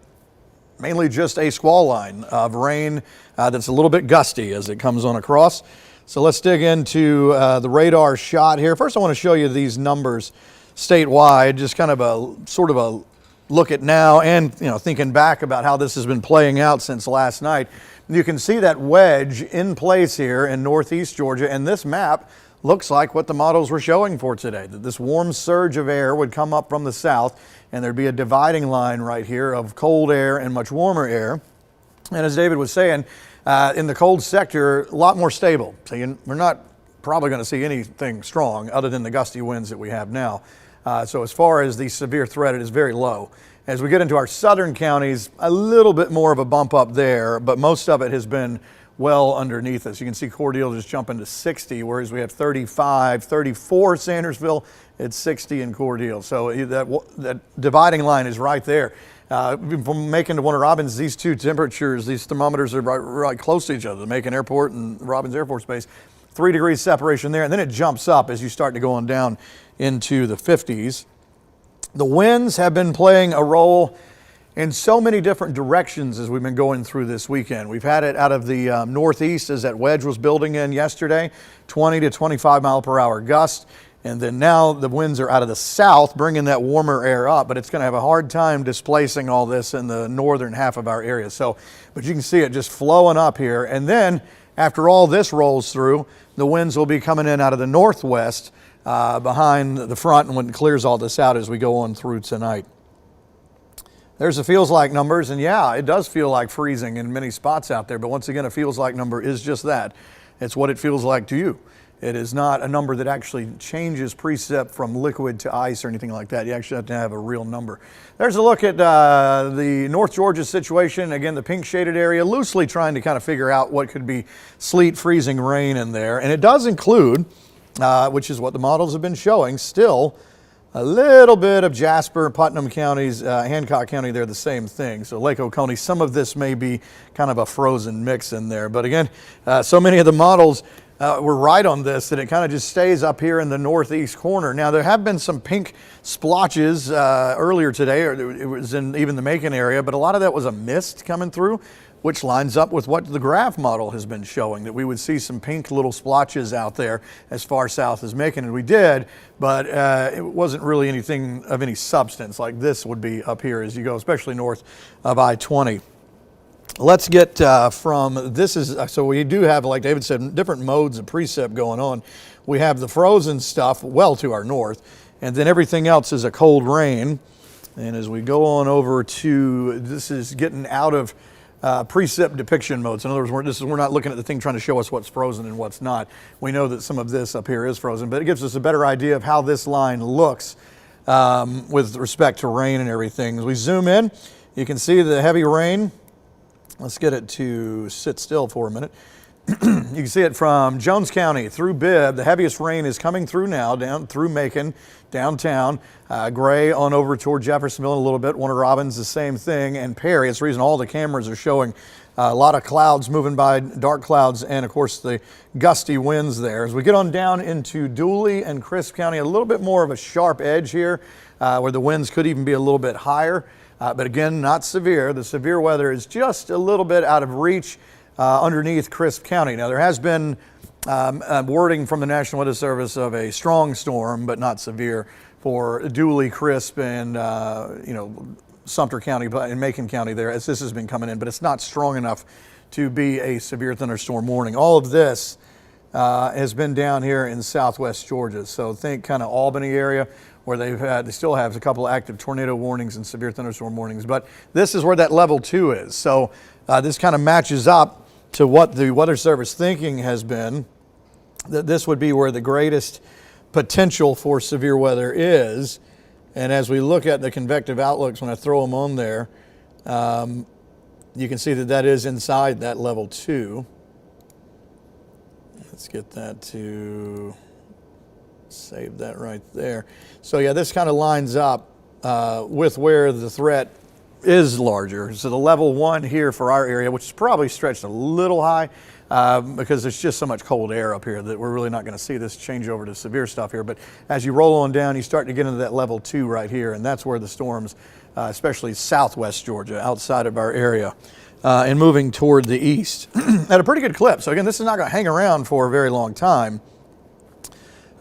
mainly just a squall line of rain that's a little bit gusty as it comes on across. So let's dig into the radar shot here. First, I want to show you these numbers statewide, just kind of a look at now and thinking back about how this has been playing out since last night. You can see that wedge in place here in northeast Georgia, and this map looks like what the models were showing for today, that this warm surge of air would come up from the south and there'd be a dividing line right here of cold air and much warmer air. And as David was saying, in the cold sector, a lot more stable. So we're not probably going to see anything strong other than the gusty winds that we have now. So as far as the severe threat, it is very low. As we get into our southern counties, a little bit more of a bump up there, but most of it has been well underneath us. You can see Cordele just jumping to 60, whereas we have 35, 34 Sandersville, it's 60 in Cordele. So that dividing line is right there. From Macon to Warner Robins, these two temperatures, these thermometers are right close to each other, the Macon Airport and Robins Air Force Base. 3 degrees separation there, and then it jumps up as you start to go on down into the 50s. The winds have been playing a role in so many different directions as we've been going through this weekend. We've had it out of the northeast as that wedge was building in yesterday, 20 to 25 mile per hour gust. And then now the winds are out of the south, bringing that warmer air up, but it's going to have a hard time displacing all this in the northern half of our area. But you can see it just flowing up here. And then after all this rolls through, the winds will be coming in out of the northwest behind the front and when it clears all this out as we go on through tonight. There's the feels like numbers, and yeah, it does feel like freezing in many spots out there, but once again, a feels like number is just that. It's what it feels like to you. It is not a number that actually changes precip from liquid to ice or anything like that. You actually have to have a real number. There's a look at the North Georgia situation. Again, the pink shaded area, loosely trying to kind of figure out what could be sleet, freezing rain in there. And it does include, which is what the models have been showing, still a little bit of Jasper, Putnam counties, Hancock County, they're the same thing. So Lake Oconee, some of this may be kind of a frozen mix in there. But again, so many of the models we're right on this, that it kind of just stays up here in the northeast corner. Now, there have been some pink splotches earlier today, or it was in even the Macon area, but a lot of that was a mist coming through, which lines up with what the graph model has been showing, that we would see some pink little splotches out there as far south as Macon, and we did, but it wasn't really anything of any substance like this would be up here as you go, especially north of I-20. Let's get from this is, so we do have, like David said, different modes of precip going on. We have the frozen stuff well to our north, and then everything else is a cold rain. And as we go on over to, this is getting out of precip depiction mode. So in other words, we're not looking at the thing trying to show us what's frozen and what's not. We know that some of this up here is frozen, but it gives us a better idea of how this line looks with respect to rain and everything. As we zoom in, you can see the heavy rain. Let's get it to sit still for a minute. You can see it from Jones County through Bibb. The heaviest rain is coming through now, down through Macon, downtown. Gray on over toward Jeffersonville a little bit. Warner Robins, the same thing. And Perry, it's the reason all the cameras are showing a lot of clouds moving by, dark clouds, and of course the gusty winds there. As we get on down into Dooley and Crisp County, a little bit more of a sharp edge here where the winds could even be a little bit higher. But again, not severe. The severe weather is just a little bit out of reach underneath Crisp County. Now, there has been wording from the National Weather Service of a strong storm, but not severe, for Dooley, Crisp, and Sumter County and Macon County there, as this has been coming in. But it's not strong enough to be a severe thunderstorm warning. All of this has been down here in southwest Georgia. So think kind of Albany area, where they still have a couple of active tornado warnings and severe thunderstorm warnings. But this is where that level 2 is. So this kind of matches up to what the Weather Service thinking has been, that this would be where the greatest potential for severe weather is. And as we look at the convective outlooks, when I throw them on there, you can see that that is inside that level 2. Let's get that to save that right there. So yeah, this kind of lines up with where the threat is larger. So the level 1 here for our area, which is probably stretched a little high because there's just so much cold air up here that we're really not going to see this change over to severe stuff here. But as you roll on down, you start to get into that level 2 right here, and that's where the storms, especially southwest Georgia, outside of our area, and moving toward the east at a pretty good clip. So again, this is not going to hang around for a very long time.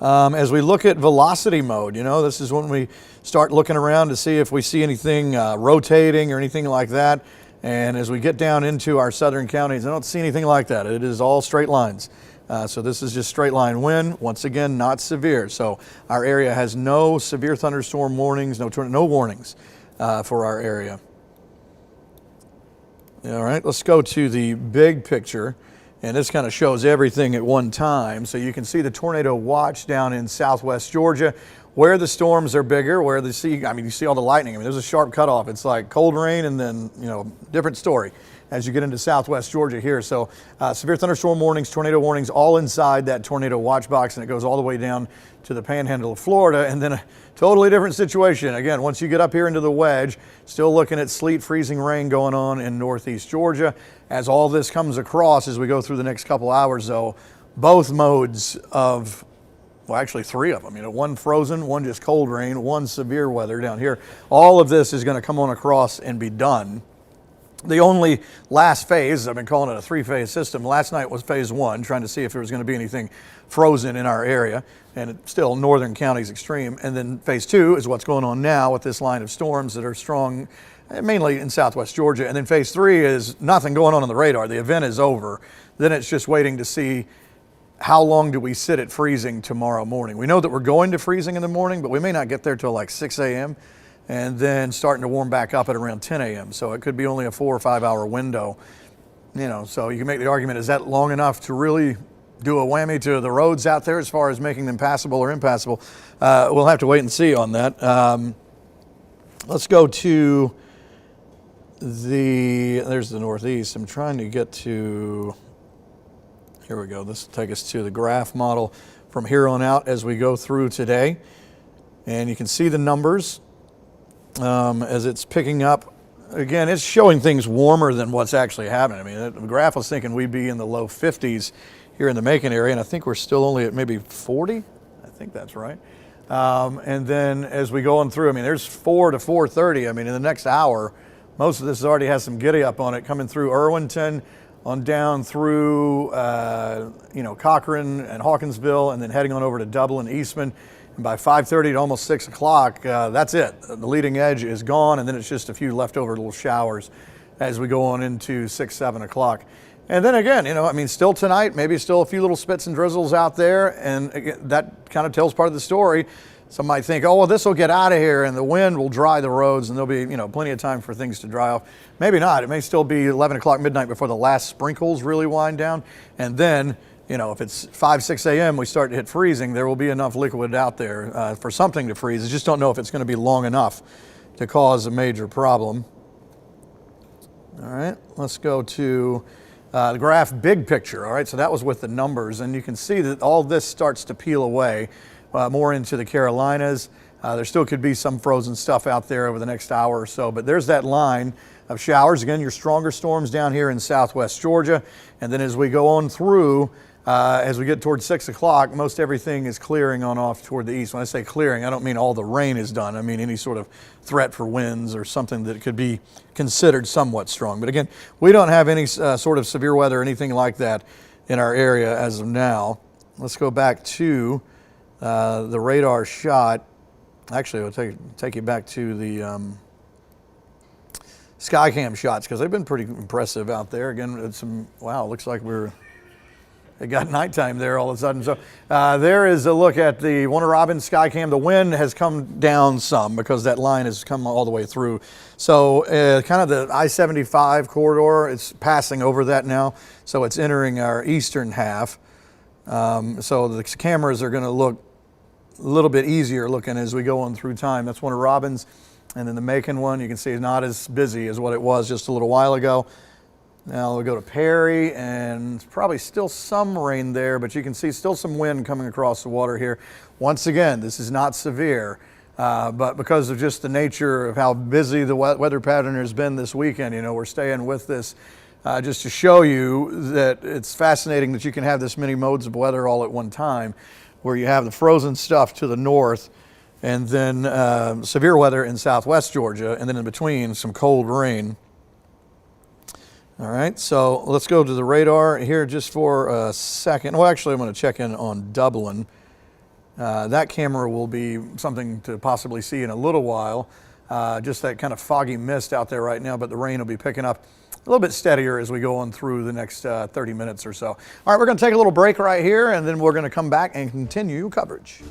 As we look at velocity mode, this is when we start looking around to see if we see anything rotating or anything like that. And as we get down into our southern counties, I don't see anything like that. It is all straight lines. So this is just straight line wind. Once again, not severe. So our area has no severe thunderstorm warnings, no warnings for our area. All right, let's go to the big picture. And this kind of shows everything at one time. So you can see the tornado watch down in southwest Georgia, where the storms are bigger, where you see all the lightning. There's a sharp cutoff. It's like cold rain and then, different story as you get into southwest Georgia here. So severe thunderstorm warnings, tornado warnings, all inside that tornado watch box, and it goes all the way down to the panhandle of Florida, and then a totally different situation. Again, once you get up here into the wedge, still looking at sleet, freezing rain going on in northeast Georgia. As all this comes across as we go through the next couple hours, though, both modes of, well, actually 3 of them, one frozen, one just cold rain, one severe weather down here. All of this is going to come on across and be done. The only last phase, I've been calling it a 3-phase system. Last night was phase 1, trying to see if there was going to be anything frozen in our area, and it's still northern counties extreme. And then phase 2 is what's going on now with this line of storms that are strong, mainly in southwest Georgia. And then phase 3 is nothing going on the radar. The event is over. Then it's just waiting to see how long do we sit at freezing tomorrow morning. We know that we're going to freezing in the morning, but we may not get there till like 6 a.m. and then starting to warm back up at around 10 a.m. So it could be only a 4 or 5 hour window. So you can make the argument, is that long enough to really do a whammy to the roads out there as far as making them passable or impassable? We'll have to wait and see on that. Let's go to there's the northeast. I'm trying to get to, here we go. This will take us to the graph model from here on out as we go through today. And you can see the numbers as it's picking up. Again, it's showing things warmer than what's actually happening. The graph was thinking we'd be in the low 50s here in the Macon area, and I think we're still only at maybe 40. I think that's right. And then as we go on through, I mean, there's 4 to 4:30. I mean, in the next hour, most of this already has some giddy up on it, coming through Irwinton, on down through, Cochrane and Hawkinsville, and then heading on over to Dublin, Eastman. And by 5:30 to almost 6 o'clock, that's it. The leading edge is gone, and then it's just a few leftover little showers as we go on into 6, 7 o'clock. And then again, still tonight, maybe still a few little spits and drizzles out there, and again, that kind of tells part of the story. Some might think, oh, well, this will get out of here and the wind will dry the roads and there'll be, plenty of time for things to dry off. Maybe not. It may still be 11 o'clock midnight before the last sprinkles really wind down. And then, if it's 5, 6 a.m., we start to hit freezing, there will be enough liquid out there for something to freeze. I just don't know if it's going to be long enough to cause a major problem. All right, let's go to the graph big picture. All right, so that was with the numbers, and you can see that all this starts to peel away more into the Carolinas. There still could be some frozen stuff out there over the next hour or so, but there's that line of showers. Again, your stronger storms down here in southwest Georgia, and then as we go on through, as we get towards 6 o'clock, most everything is clearing on off toward the east. When I say clearing, I don't mean all the rain is done. I mean any sort of threat for winds or something that could be considered somewhat strong. But again, we don't have any sort of severe weather or anything like that in our area as of now. Let's go back to the radar shot. Actually, I'll take you back to the skycam shots, because they've been pretty impressive out there. Again, it's wow, it looks like it got nighttime there all of a sudden. So there is a look at the Warner Robins skycam. The wind has come down some because that line has come all the way through. So kind of the I-75 corridor, it's passing over that now. So it's entering our eastern half. So the cameras are going to look a little bit easier looking as we go on through time. That's Warner Robins. And then the Macon one, you can see, is not as busy as what it was just a little while ago. Now we'll go to Perry, and it's probably still some rain there, but you can see still some wind coming across the water here. Once again, this is not severe, but because of just the nature of how busy the weather pattern has been this weekend, we're staying with this just to show you that it's fascinating that you can have this many modes of weather all at one time, where you have the frozen stuff to the north, and then severe weather in southwest Georgia, and then in between some cold rain. All right, so let's go to the radar here just for a second. Well, actually, I'm going to check in on Dublin. That camera will be something to possibly see in a little while. Just that kind of foggy mist out there right now, but the rain will be picking up a little bit steadier as we go on through the next 30 minutes or so. All right, we're going to take a little break right here, and then we're going to come back and continue coverage.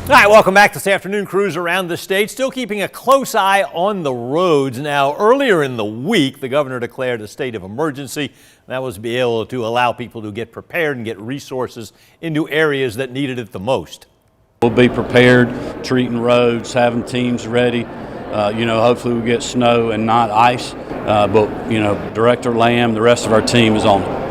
All right, welcome back this afternoon. Crews around the state still keeping a close eye on the roads. Now, earlier in the week, the governor declared a state of emergency. That was to be able to allow people to get prepared and get resources into areas that needed it the most. We'll be prepared, treating roads, having teams ready. Hopefully we get snow and not ice. But Director Lamb, the rest of our team is on it.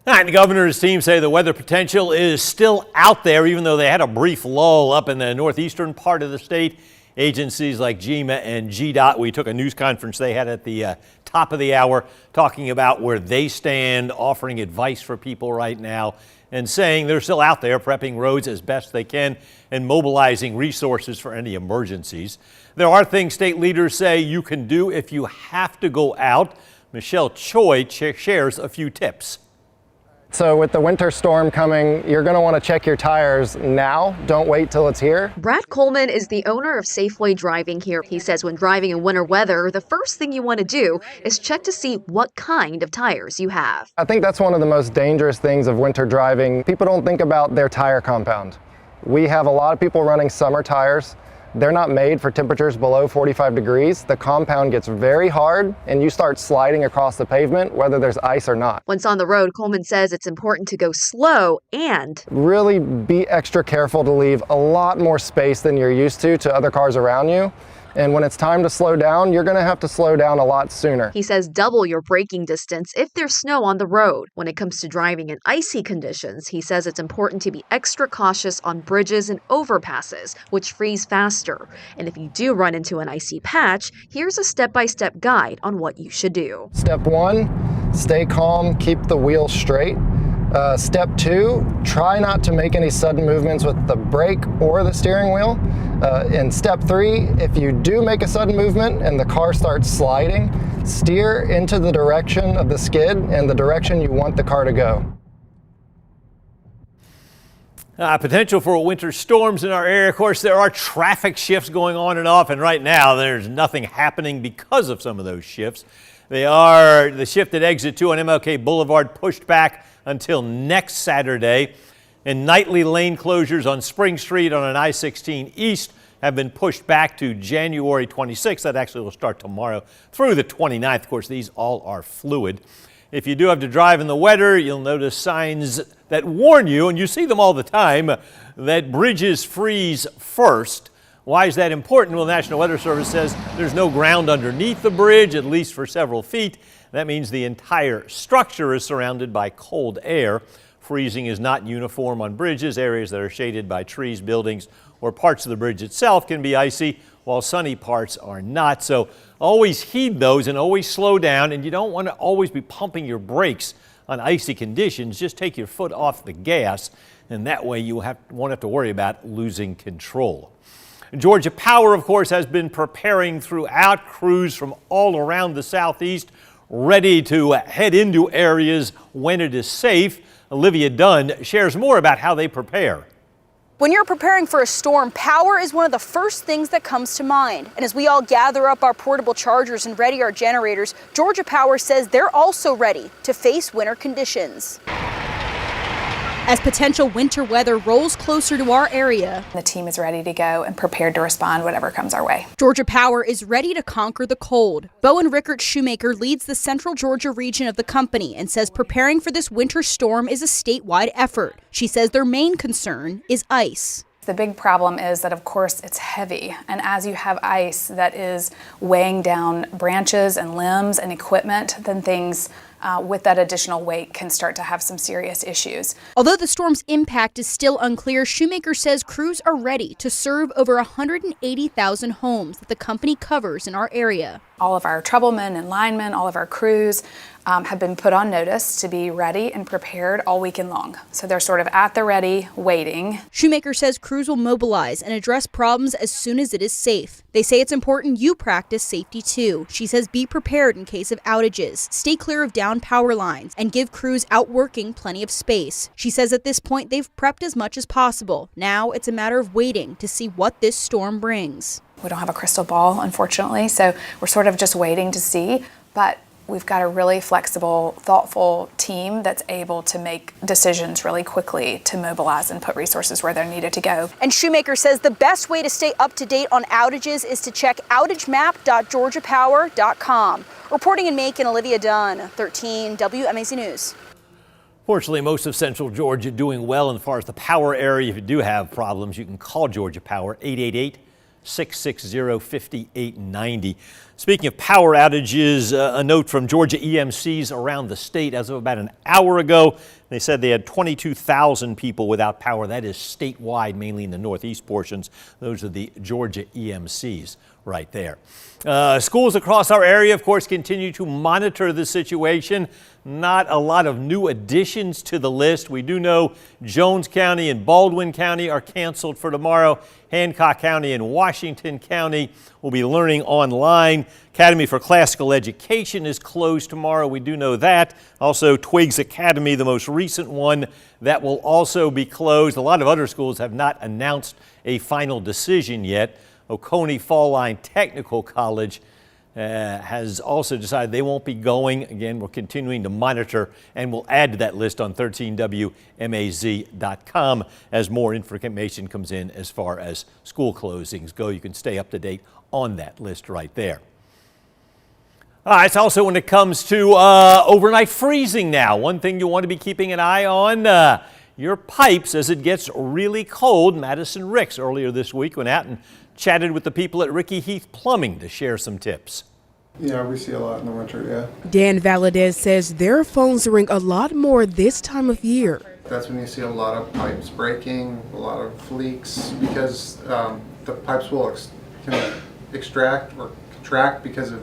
All right, the governor's team say the weather potential is still out there, even though they had a brief lull up in the northeastern part of the state. Agencies like GMA and GDOT, we took a news conference they had at the top of the hour talking about where they stand, offering advice for people right now, and saying they're still out there prepping roads as best they can and mobilizing resources for any emergencies. There are things state leaders say you can do if you have to go out. Michelle Choi shares a few tips. So with the winter storm coming, you're going to want to check your tires now. Don't wait till it's here. Brad Coleman is the owner of Safeway Driving here. He says when driving in winter weather, the first thing you want to do is check to see what kind of tires you have. I think that's one of the most dangerous things of winter driving. People don't think about their tire compound. We have a lot of people running summer tires. They're not made for temperatures below 45 degrees. The compound gets very hard and you start sliding across the pavement, whether there's ice or not. Once on the road, Coleman says it's important to go slow and really be extra careful to leave a lot more space than you're used to other cars around you. And when it's time to slow down, you're going to have to slow down a lot sooner. He says double your braking distance if there's snow on the road. When it comes to driving in icy conditions, he says it's important to be extra cautious on bridges and overpasses, which freeze faster. And if you do run into an icy patch, here's a step-by-step guide on what you should do. Step 1, stay calm, keep the wheel straight. Step 2, try not to make any sudden movements with the brake or the steering wheel. And step 3, if you do make a sudden movement and the car starts sliding, steer into the direction of the skid and the direction you want the car to go. Potential for winter storms in our area. Of course, there are traffic shifts going on and off, and right now there's nothing happening because of some of those shifts. The shift at exit 2 on MLK Boulevard pushed back until next Saturday, and nightly lane closures on Spring Street on an I-16 East have been pushed back to January 26th. That actually will start tomorrow through the 29th. Of course, these all are fluid. If you do have to drive in the weather, you'll notice signs that warn you, and you see them all the time, that bridges freeze first. Why is that important? Well, the National Weather Service says there's no ground underneath the bridge, at least for several feet. That means the entire structure is surrounded by cold air. Freezing is not uniform on bridges. Areas that are shaded by trees, buildings, or parts of the bridge itself can be icy, while sunny parts are not. So always heed those and always slow down. And you don't want to always be pumping your brakes on icy conditions. Just take your foot off the gas, and that way you won't have to worry about losing control. Georgia Power, of course, has been preparing throughout. Crews from all around the southeast ready to head into areas when it is safe. Olivia Dunn shares more about how they prepare. When you're preparing for a storm, power is one of the first things that comes to mind. And as we all gather up our portable chargers and ready our generators, Georgia Power says they're also ready to face winter conditions. As potential winter weather rolls closer to our area, the team is ready to go and prepared to respond whatever comes our way. Georgia Power is ready to conquer the cold. Bowen Rickert Shoemaker leads the Central Georgia region of the company and says preparing for this winter storm is a statewide effort. She says their main concern is ice. The big problem is that, of course, it's heavy. And as you have ice that is weighing down branches and limbs and equipment, then things with that additional weight can start to have some serious issues. Although the storm's impact is still unclear, Shoemaker says crews are ready to serve over 180,000 homes that the company covers in our area. All of our troublemen and linemen, all of our crews have been put on notice to be ready and prepared all weekend long. So they're sort of at the ready, waiting. Shoemaker says crews will mobilize and address problems as soon as it is safe. They say it's important you practice safety too. She says be prepared in case of outages, stay clear of down power lines, and give crews out working plenty of space. She says at this point they've prepped as much as possible. Now it's a matter of waiting to see what this storm brings. We don't have a crystal ball, unfortunately, so we're sort of just waiting to see. But we've got a really flexible, thoughtful team that's able to make decisions really quickly to mobilize and put resources where they're needed to go. And Shoemaker says the best way to stay up to date on outages is to check outagemap.georgiapower.com. Reporting in Macon, Olivia Dunn, 13 WMAZ News. Fortunately, most of central Georgia doing well. And as far as the power area, if you do have problems, you can call Georgia Power, 888-660-5890. Speaking of power outages, a note from Georgia EMCs around the state. As of about an hour ago, they said they had 22,000 people without power. That is statewide, mainly in the northeast portions. Those are the Georgia EMCs right there. Schools across our area, of course, continue to monitor the situation. Not a lot of new additions to the list. We do know Jones County and Baldwin County are canceled for tomorrow. Hancock County and Washington County will be learning online. Academy for Classical Education is closed tomorrow. We do know that. Also, Twiggs Academy, the most recent one, that will also be closed. A lot of other schools have not announced a final decision yet. Oconee Fall Line Technical College has also decided they won't be going. Again, we're continuing to monitor, and we'll add to that list on 13WMAZ.com as more information comes in as far as school closings go. You can stay up to date on that list right there. It's also when it comes to overnight freezing now. One thing you want to be keeping an eye on, your pipes as it gets really cold. Madison Ricks earlier this week went out and chatted with the people at Ricky Heath Plumbing to share some tips. Yeah, we see a lot in the winter, yeah. Dan Valadez says their phones ring a lot more this time of year. That's when you see a lot of pipes breaking, a lot of leaks, because the pipes will extract or contract because of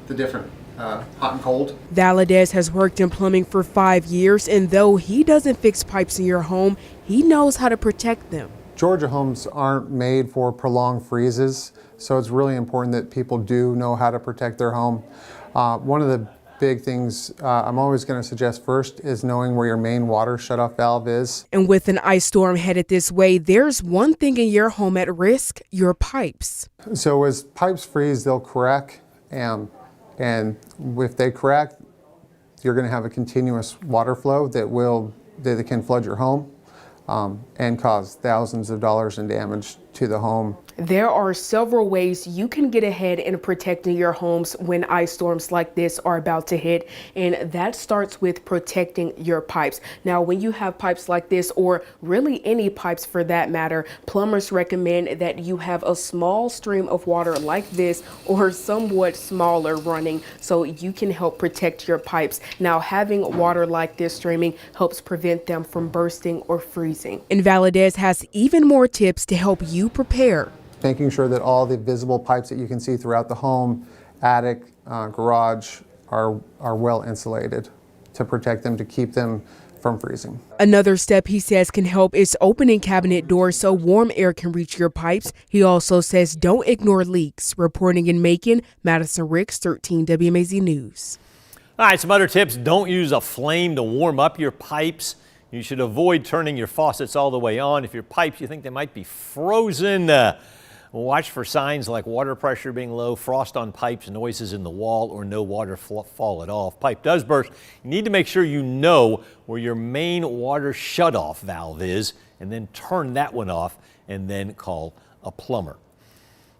the different hot and cold. Valadez has worked in plumbing for 5 years, and though he doesn't fix pipes in your home, he knows how to protect them. Georgia homes aren't made for prolonged freezes, so it's really important that people do know how to protect their home. One of the big things I'm always going to suggest first is knowing where your main water shutoff valve is. And with an ice storm headed this way, there's one thing in your home at risk: your pipes. So as pipes freeze, they'll crack, and if they crack, you're going to have a continuous water flow that can flood your home. And cause thousands of dollars in damage to the home. There are several ways you can get ahead in protecting your homes when ice storms like this are about to hit, and that starts with protecting your pipes. Now, when you have pipes like this, or really any pipes for that matter, plumbers recommend that you have a small stream of water like this or somewhat smaller running so you can help protect your pipes. Now, having water like this streaming helps prevent them from bursting or freezing. And Valadez has even more tips to help you prepare. Making sure that all the visible pipes that you can see throughout the home, attic, garage are well insulated to protect them, to keep them from freezing. Another step he says can help is opening cabinet doors so warm air can reach your pipes. He also says don't ignore leaks. Reporting in Macon, Madison Ricks, 13 WMAZ News. All right, some other tips. Don't use a flame to warm up your pipes. You should avoid turning your faucets all the way on. If your pipes, you think they might be frozen, watch for signs like water pressure being low, frost on pipes, noises in the wall, or no water fall at all. If pipe does burst, you need to make sure you know where your main water shutoff valve is, and then turn that one off, and then call a plumber.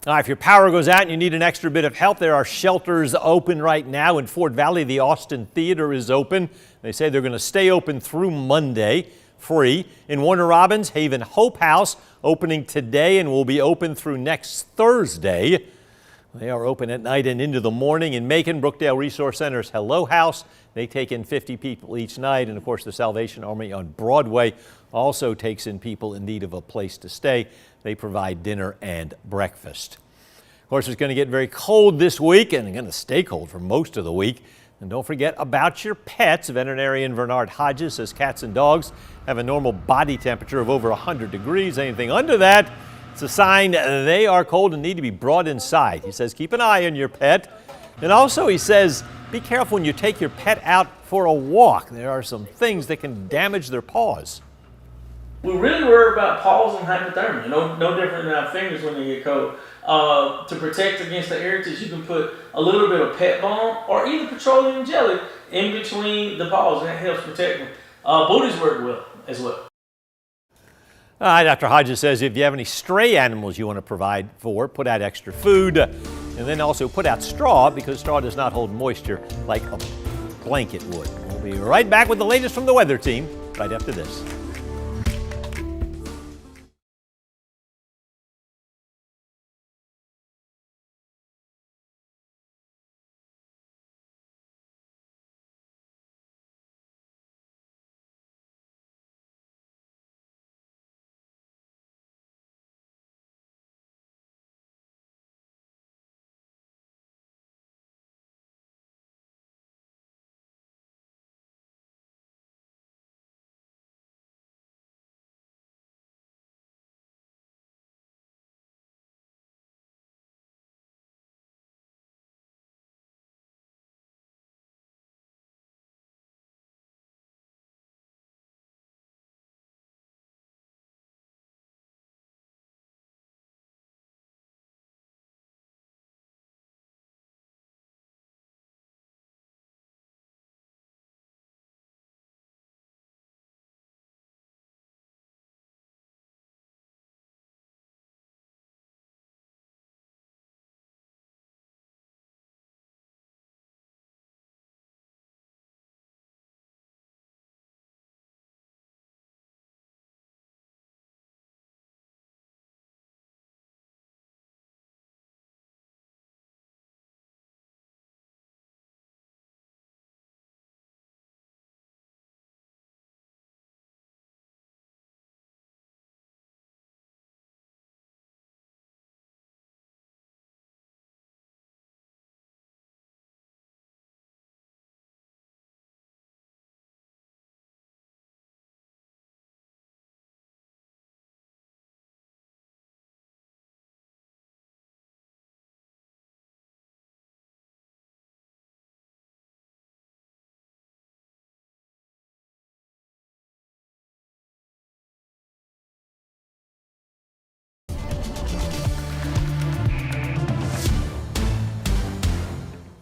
If your power goes out and you need an extra bit of help, there are shelters open right now. In Fort Valley, the Austin Theater is open. They say they're going to stay open through Monday, free. In Warner Robins, Haven Hope House opening today and will be open through next Thursday. They are open at night and into the morning. In Macon, Brookdale Resource Center's Hello House. They take in 50 people each night. And of course, the Salvation Army on Broadway also takes in people in need of a place to stay. They provide dinner and breakfast. Of course, it's going to get very cold this week and going to stay cold for most of the week. And don't forget about your pets. Veterinarian Bernard Hodges says cats and dogs have a normal body temperature of over 100 degrees. Anything under that, it's a sign they are cold and need to be brought inside. He says keep an eye on your pet. And also he says be careful when you take your pet out for a walk. There are some things that can damage their paws. We really worry about paws and hypothermia, no different than our fingers when they get cold. To protect against the irritants, you can put a little bit of pet balm or either petroleum jelly in between the paws, and that helps protect them. Booties work well as well. All right, Dr. Hodges says if you have any stray animals you want to provide for, put out extra food, and then also put out straw, because straw does not hold moisture like a blanket would. We'll be right back with the latest from the weather team right after this.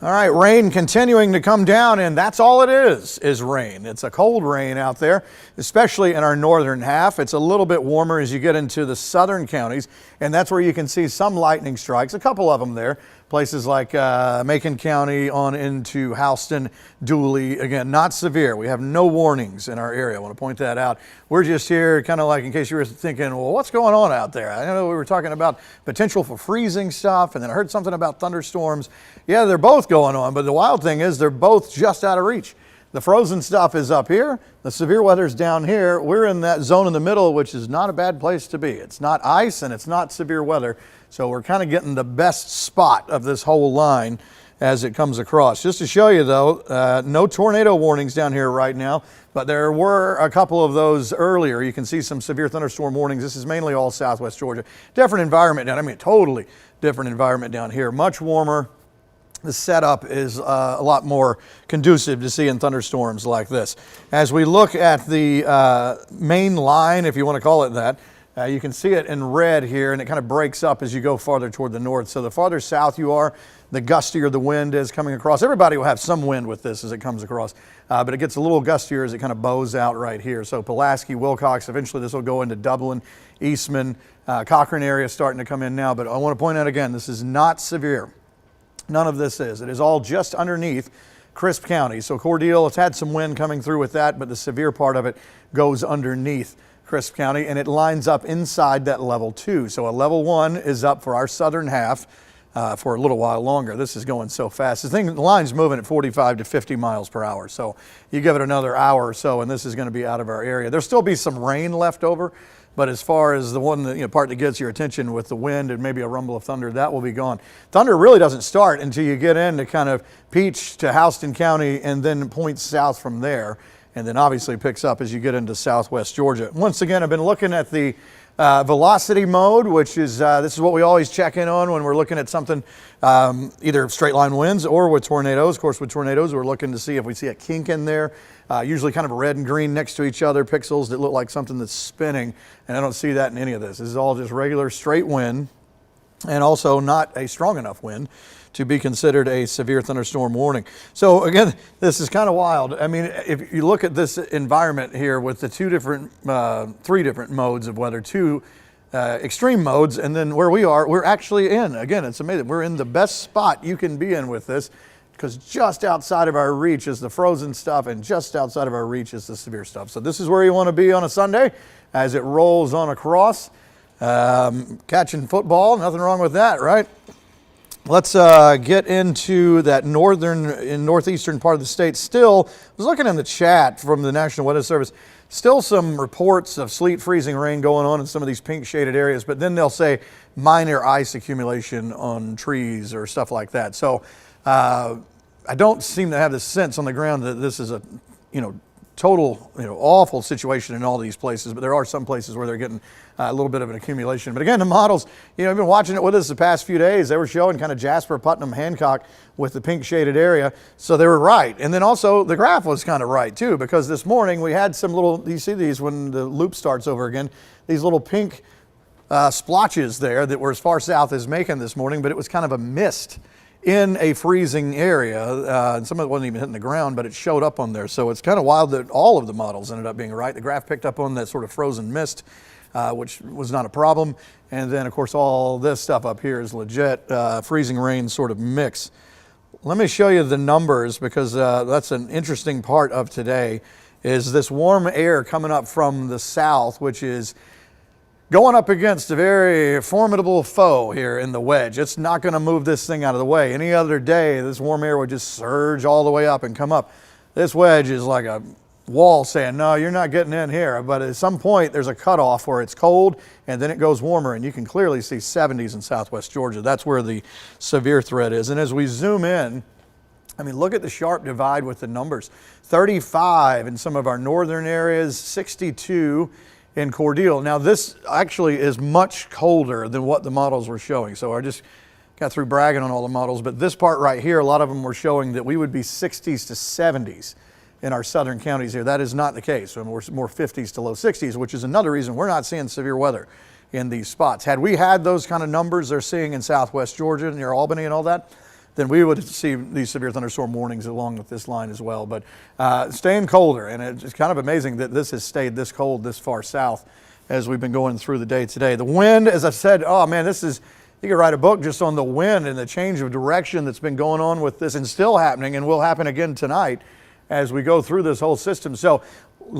All right, rain continuing to come down, and that's all it is rain. It's a cold rain out there, especially in our northern half. It's a little bit warmer as you get into the southern counties, and that's where you can see some lightning strikes, a couple of them there. Places like Macon County on into Houston, Dooley. Again, not severe. We have no warnings in our area. I want to point that out. We're just here kind of like in case you were thinking, well, what's going on out there? I know we were talking about potential for freezing stuff, and then I heard something about thunderstorms. Yeah, they're both going on, but the wild thing is they're both just out of reach. The frozen stuff is up here. The severe weather's down here. We're in that zone in the middle, which is not a bad place to be. It's not ice and it's not severe weather. So we're kind of getting the best spot of this whole line as it comes across. Just to show you though, no tornado warnings down here right now, but there were a couple of those earlier. You can see some severe thunderstorm warnings. This is mainly all southwest Georgia. Different environment down, I mean, totally different environment down here. Much warmer. The setup is a lot more conducive to seeing thunderstorms like this. As we look at the main line, if you want to call it that, you can see it in red here, and it kind of breaks up as you go farther toward the north. So the farther south you are, the gustier the wind is coming across. Everybody will have some wind with this as it comes across, but it gets a little gustier as it kind of bows out right here. So Pulaski, Wilcox, eventually this will go into Dublin, Eastman, Cochrane area starting to come in now. But I want to point out again, this is not severe. None of this is. It is all just underneath Crisp County. So Cordele, it's had some wind coming through with that, but the severe part of it goes underneath Crisp County, and it lines up inside that level 2. So a level 1 is up for our southern half for a little while longer. This is going so fast. The line's moving at 45 to 50 miles per hour. So you give it another hour or so, and this is going to be out of our area. There'll still be some rain left over, but as far as the one that, part that gets your attention with the wind and maybe a rumble of thunder, that will be gone. Thunder really doesn't start until you get into kind of Peach to Houston County and then points south from there, and then obviously picks up as you get into southwest Georgia. Once again, I've been looking at the velocity mode, which is this is what we always check in on when we're looking at something, either straight line winds or with tornadoes. Of course, with tornadoes, we're looking to see if we see a kink in there. usually kind of red and green next to each other, pixels that look like something that's spinning, and I don't see that in any of this. This is all just regular straight wind, and also not a strong enough wind to be considered a severe thunderstorm warning. So again, this is kind of wild. I mean, if you look at this environment here with the three different modes of weather, two extreme modes, and then where we are, we're actually in, again, it's amazing, we're in the best spot you can be in with this, because just outside of our reach is the frozen stuff, and just outside of our reach is the severe stuff. So this is where you want to be on a Sunday as it rolls on across. Catching football, nothing wrong with that, right? Let's get into that northern and northeastern part of the state. Still, I was looking in the chat from the National Weather Service, still some reports of sleet, freezing rain going on in some of these pink shaded areas, but then they'll say minor ice accumulation on trees or stuff like that. So I don't seem to have the sense on the ground that this is a, total, awful situation in all these places, but there are some places where they're getting a little bit of an accumulation. But again, the models, I've been watching it with us the past few days. They were showing kind of Jasper, Putnam, Hancock with the pink shaded area. So they were right. And then also the graph was kind of right too, because this morning we had some little, you see these when the loop starts over again, these little pink splotches there that were as far south as Macon this morning, but it was kind of a mist in a freezing area. And some of it wasn't even hitting the ground, but it showed up on there. So it's kind of wild that all of the models ended up being right. The graph picked up on that sort of frozen mist, which was not a problem. And then, of course, all this stuff up here is legit freezing rain sort of mix. Let me show you the numbers, because that's an interesting part of today, is this warm air coming up from the south, which is going up against a very formidable foe here in the wedge. It's not going to move this thing out of the way. Any other day, this warm air would just surge all the way up and come up. This wedge is like a wall saying, no, you're not getting in here. But at some point, there's a cutoff where it's cold, and then it goes warmer, and you can clearly see 70s in southwest Georgia. That's where the severe threat is. And as we zoom in, look at the sharp divide with the numbers. 35 in some of our northern areas, 62 in Cordele. Now this actually is much colder than what the models were showing. So I just got through bragging on all the models, but this part right here, a lot of them were showing that we would be 60s to 70s in our southern counties here. That is not the case. We're more 50s to low 60s, which is another reason we're not seeing severe weather in these spots. Had we had those kind of numbers they're seeing in southwest Georgia, near Albany and all that, then we would see these severe thunderstorm warnings along with this line as well. But staying colder, and it's kind of amazing that this has stayed this cold this far south as we've been going through the day today. The wind, as I said, oh man, you could write a book just on the wind and the change of direction that's been going on with this, and still happening, and will happen again tonight as we go through this whole system. So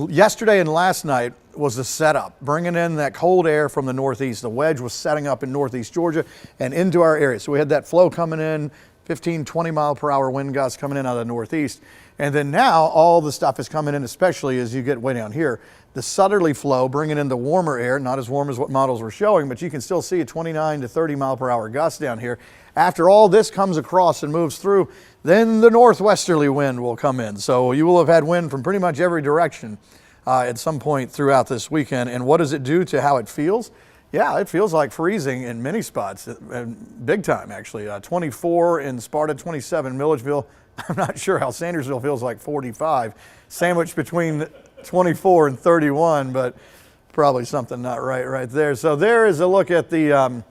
yesterday and last night was the setup, bringing in that cold air from the northeast. The wedge was setting up in northeast Georgia and into our area. So we had that flow coming in, 15, 20 mile per hour wind gusts coming in out of the northeast. And then now all the stuff is coming in, especially as you get way down here. The southerly flow bringing in the warmer air, not as warm as what models were showing, but you can still see a 29 to 30 mile per hour gust down here. After all this comes across and moves through, then the northwesterly wind will come in. So you will have had wind from pretty much every direction at some point throughout this weekend. And what does it do to how it feels? Yeah, it feels like freezing in many spots, big time actually. 24 in Sparta, 27 in Milledgeville. I'm not sure how Sandersville feels like 45. Sandwiched between 24 and 31, but probably something not right there. So there is a look at the,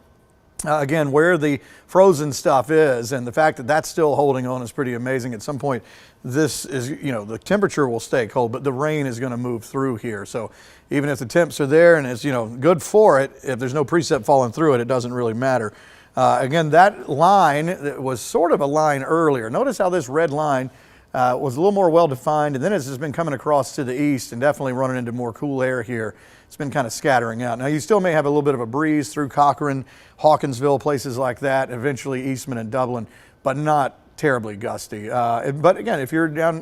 again, where the frozen stuff is, and the fact that that's still holding on is pretty amazing. At some point, this is, the temperature will stay cold, but the rain is going to move through here. So even if the temps are there and it's, good for it, if there's no precip falling through it, it doesn't really matter. Again, that line was sort of a line earlier. Notice how this red line was a little more well-defined, and then it's just been coming across to the east and definitely running into more cool air here. It's been kind of scattering out. Now, you still may have a little bit of a breeze through Cochrane, Hawkinsville, places like that, eventually Eastman and Dublin, but not terribly gusty. But again, if you're down,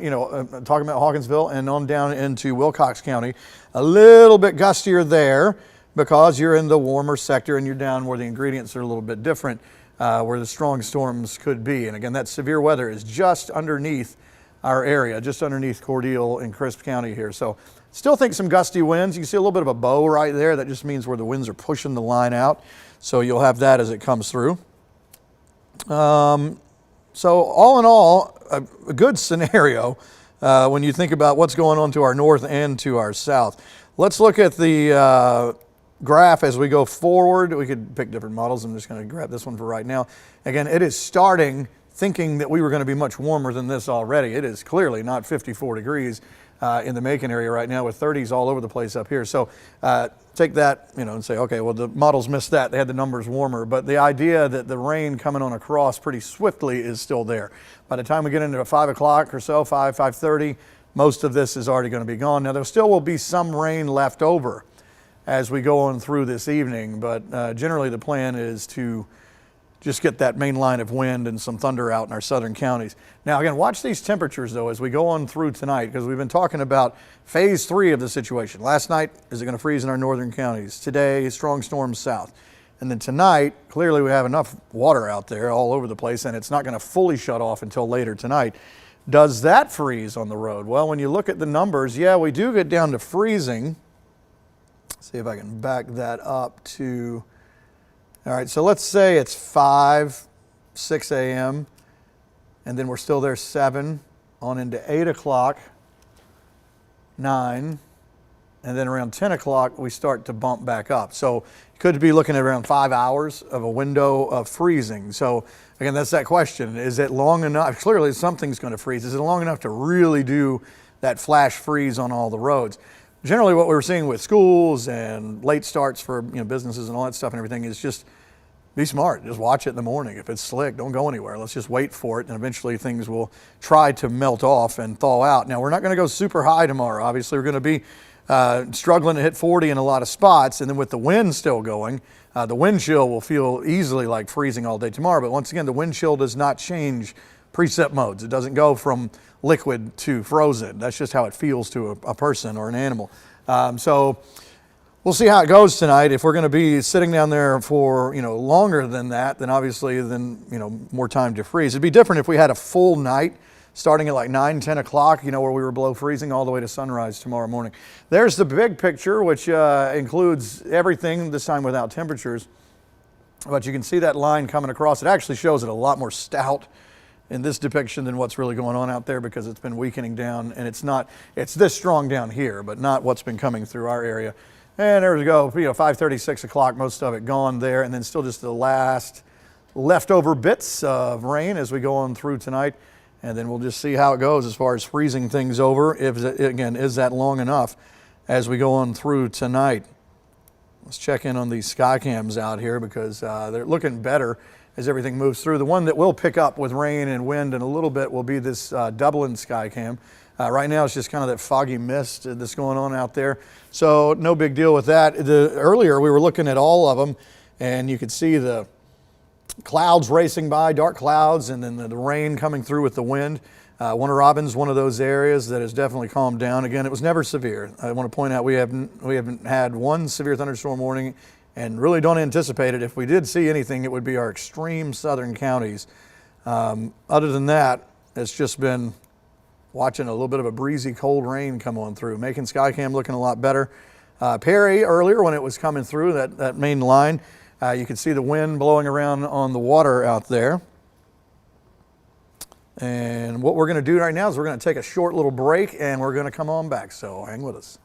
talking about Hawkinsville and on down into Wilcox County, a little bit gustier there because you're in the warmer sector and you're down where the ingredients are a little bit different, where the strong storms could be. And again, that severe weather is just underneath our area, just underneath Cordele and Crisp County here. So still think some gusty winds. You can see a little bit of a bow right there. That just means where the winds are pushing the line out. So you'll have that as it comes through. So all in all, a good scenario when you think about what's going on to our north and to our south. Let's look at the graph as we go forward. We could pick different models. I'm just going to grab this one for right now. Again, it is starting thinking that we were going to be much warmer than this already. It is clearly not 54 degrees in the Macon area right now, with 30s all over the place up here. So take that, and say, okay, well, the models missed that. They had the numbers warmer. But the idea that the rain coming on across pretty swiftly is still there. By the time we get into 5 o'clock or so, 5:30, most of this is already going to be gone. Now, there still will be some rain left over as we go on through this evening, but generally the plan is to just get that main line of wind and some thunder out in our southern counties. Now, again, watch these temperatures, though, as we go on through tonight, because we've been talking about phase 3 of the situation. Last night, is it going to freeze in our northern counties? Today, strong storms south. And then tonight, clearly we have enough water out there all over the place, and it's not going to fully shut off until later tonight. Does that freeze on the road? Well, when you look at the numbers, yeah, we do get down to freezing. Let's see if I can back that up to... All right, so let's say it's 6 a.m., and then we're still there 7, on into 8 o'clock, 9, and then around 10 o'clock, we start to bump back up. So you could be looking at around 5 hours of a window of freezing. So again, that's that question. Is it long enough? Clearly, something's going to freeze. Is it long enough to really do that flash freeze on all the roads? Generally, what we were seeing with schools and late starts for businesses and all that stuff and everything is just be smart. Just watch it in the morning. If it's slick, don't go anywhere. Let's just wait for it, and eventually things will try to melt off and thaw out. Now, we're not going to go super high tomorrow. Obviously, we're going to be struggling to hit 40 in a lot of spots, and then with the wind still going, the wind chill will feel easily like freezing all day tomorrow. But once again, the wind chill does not change preset modes. It doesn't go from liquid to frozen. That's just how it feels to a person or an animal. So we'll see how it goes tonight. If we're going to be sitting down there for longer than that, then obviously more time to freeze. It'd be different if we had a full night starting at like 9, 10 o'clock, where we were below freezing all the way to sunrise tomorrow morning. There's the big picture, which includes everything, this time without temperatures. But you can see that line coming across. It actually shows it a lot more stout in this depiction than what's really going on out there, because it's been weakening down, and it's this strong down here, but not what's been coming through our area. And there we go, 5:30, 6 o'clock, most of it gone there, and then still just the last leftover bits of rain as we go on through tonight. And then we'll just see how it goes as far as freezing things over. If, again, is that long enough as we go on through tonight? Let's check in on these sky cams out here, because they're looking better as everything moves through. The one that will pick up with rain and wind in a little bit will be this Dublin sky cam. Right now it's just kind of that foggy mist that's going on out there. So no big deal with that. Earlier we were looking at all of them, and you could see the clouds racing by, dark clouds, and then the rain coming through with the wind. Warner Robins, one of those areas that has definitely calmed down. Again, it was never severe. I want to point out we haven't had one severe thunderstorm warning, and really don't anticipate it. If we did see anything, it would be our extreme southern counties. Other than that, it's just been watching a little bit of a breezy, cold rain come on through. Macon Skycam looking a lot better. Perry, earlier when it was coming through that main line, you could see the wind blowing around on the water out there. And what we're going to do right now is we're going to take a short little break, and we're going to come on back. So hang with us.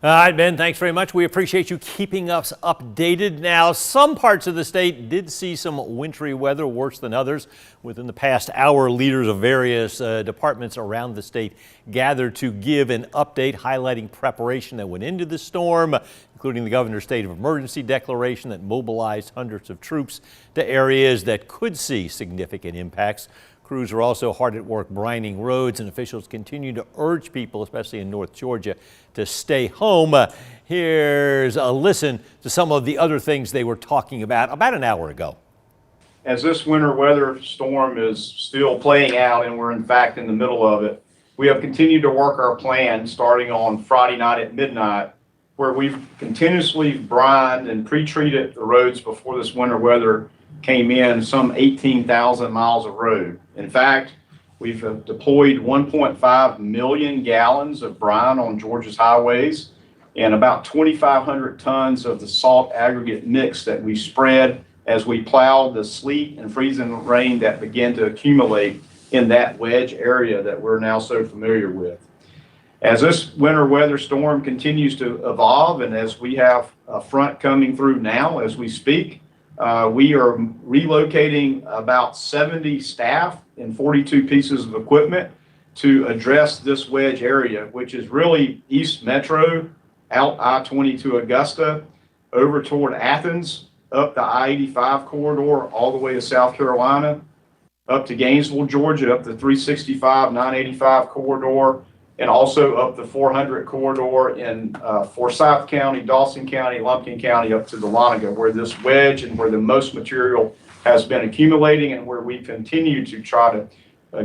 All right, Ben, thanks very much. We appreciate you keeping us updated. Now, some parts of the state did see some wintry weather, worse than others. Within the past hour, leaders of various departments around the state gathered to give an update highlighting preparation that went into the storm, including the governor's state of emergency declaration that mobilized hundreds of troops to areas that could see significant impacts. Crews are also hard at work brining roads, and officials continue to urge people, especially in North Georgia, to stay home. Here's a listen to some of the other things they were talking about an hour ago. As this winter weather storm is still playing out, and we're in fact in the middle of it, we have continued to work our plan starting on Friday night at midnight, where we've continuously brined and pre-treated the roads before this winter weather came in, some 18,000 miles of road. In fact, we've deployed 1.5 million gallons of brine on Georgia's highways, and about 2,500 tons of the salt aggregate mix that we spread as we plow the sleet and freezing rain that begin to accumulate in that wedge area that we're now so familiar with. As this winter weather storm continues to evolve, and as we have a front coming through now as we speak, we are relocating about 70 staff and 42 pieces of equipment to address this wedge area, which is really East Metro, out I-20 to Augusta, over toward Athens, up the I-85 corridor, all the way to South Carolina, up to Gainesville, Georgia, up the 365, 985 corridor, and also up the 400 corridor in Forsyth County, Dawson County, Lumpkin County, up to Dahlonega, where this wedge and where the most material has been accumulating, and where we continue to try to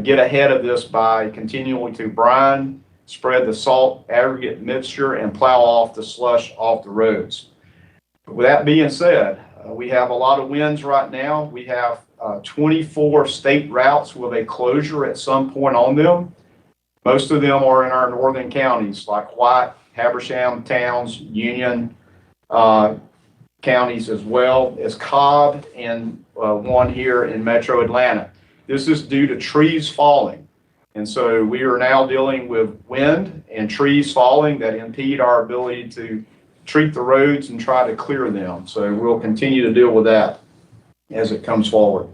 get ahead of this by continuing to brine, spread the salt aggregate mixture, and plow off the slush off the roads. With that being said, we have a lot of winds right now. We have 24 state routes with a closure at some point on them. Most of them are in our northern counties like White, Habersham, Towns, Union counties, as well as Cobb, and one here in Metro Atlanta. This is due to trees falling. And so we are now dealing with wind and trees falling that impede our ability to treat the roads and try to clear them. So we'll continue to deal with that as it comes forward.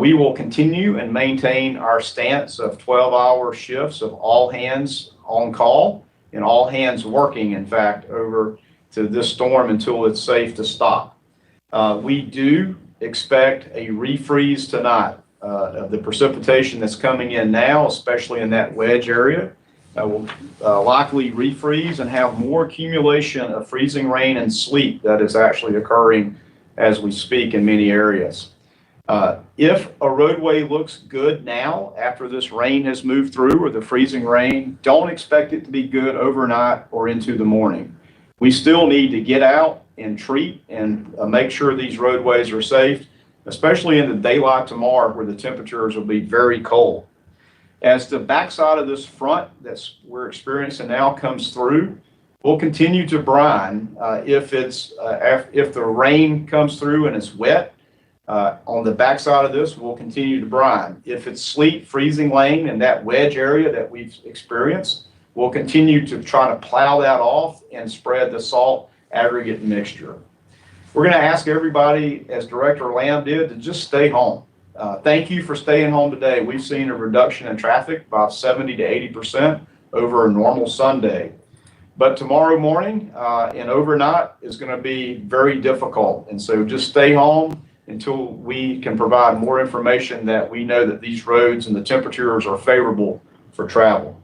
We will continue and maintain our stance of 12-hour shifts of all hands on call and all hands working, in fact, over to this storm until it's safe to stop. We do expect a refreeze tonight of the precipitation that's coming in now, especially in that wedge area. Will likely refreeze and have more accumulation of freezing rain and sleet that is actually occurring as we speak in many areas. If a roadway looks good now after this rain has moved through, or the freezing rain, don't expect it to be good overnight or into the morning. We still need to get out and treat and make sure these roadways are safe, especially in the daylight tomorrow where the temperatures will be very cold. As the backside of this front we're experiencing now comes through, we'll continue to brine if the rain comes through and it's wet. On the backside of this, we'll continue to brine. If it's sleet, freezing rain in that wedge area that we've experienced, we'll continue to try to plow that off and spread the salt aggregate mixture. We're going to ask everybody, as Director Lamb did, to just stay home. Thank you for staying home today. We've seen a reduction in traffic by 70 to 80% over a normal Sunday. But tomorrow morning and overnight is going to be very difficult. And so just stay home until we can provide more information that we know that these roads and the temperatures are favorable for travel.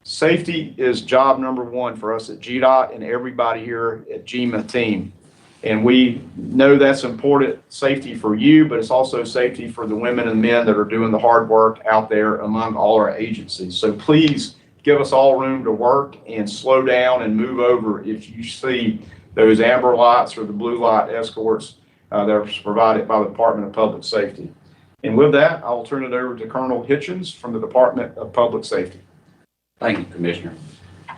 Safety is job number one for us at GDOT and everybody here at GMA team. And we know that's important safety for you, but it's also safety for the women and men that are doing the hard work out there among all our agencies. So please give us all room to work and slow down and move over if you see those amber lights or the blue light escorts that are provided by the Department of Public Safety. And with that, I will turn it over to Colonel Hitchens from the Department of Public Safety. Thank you, Commissioner.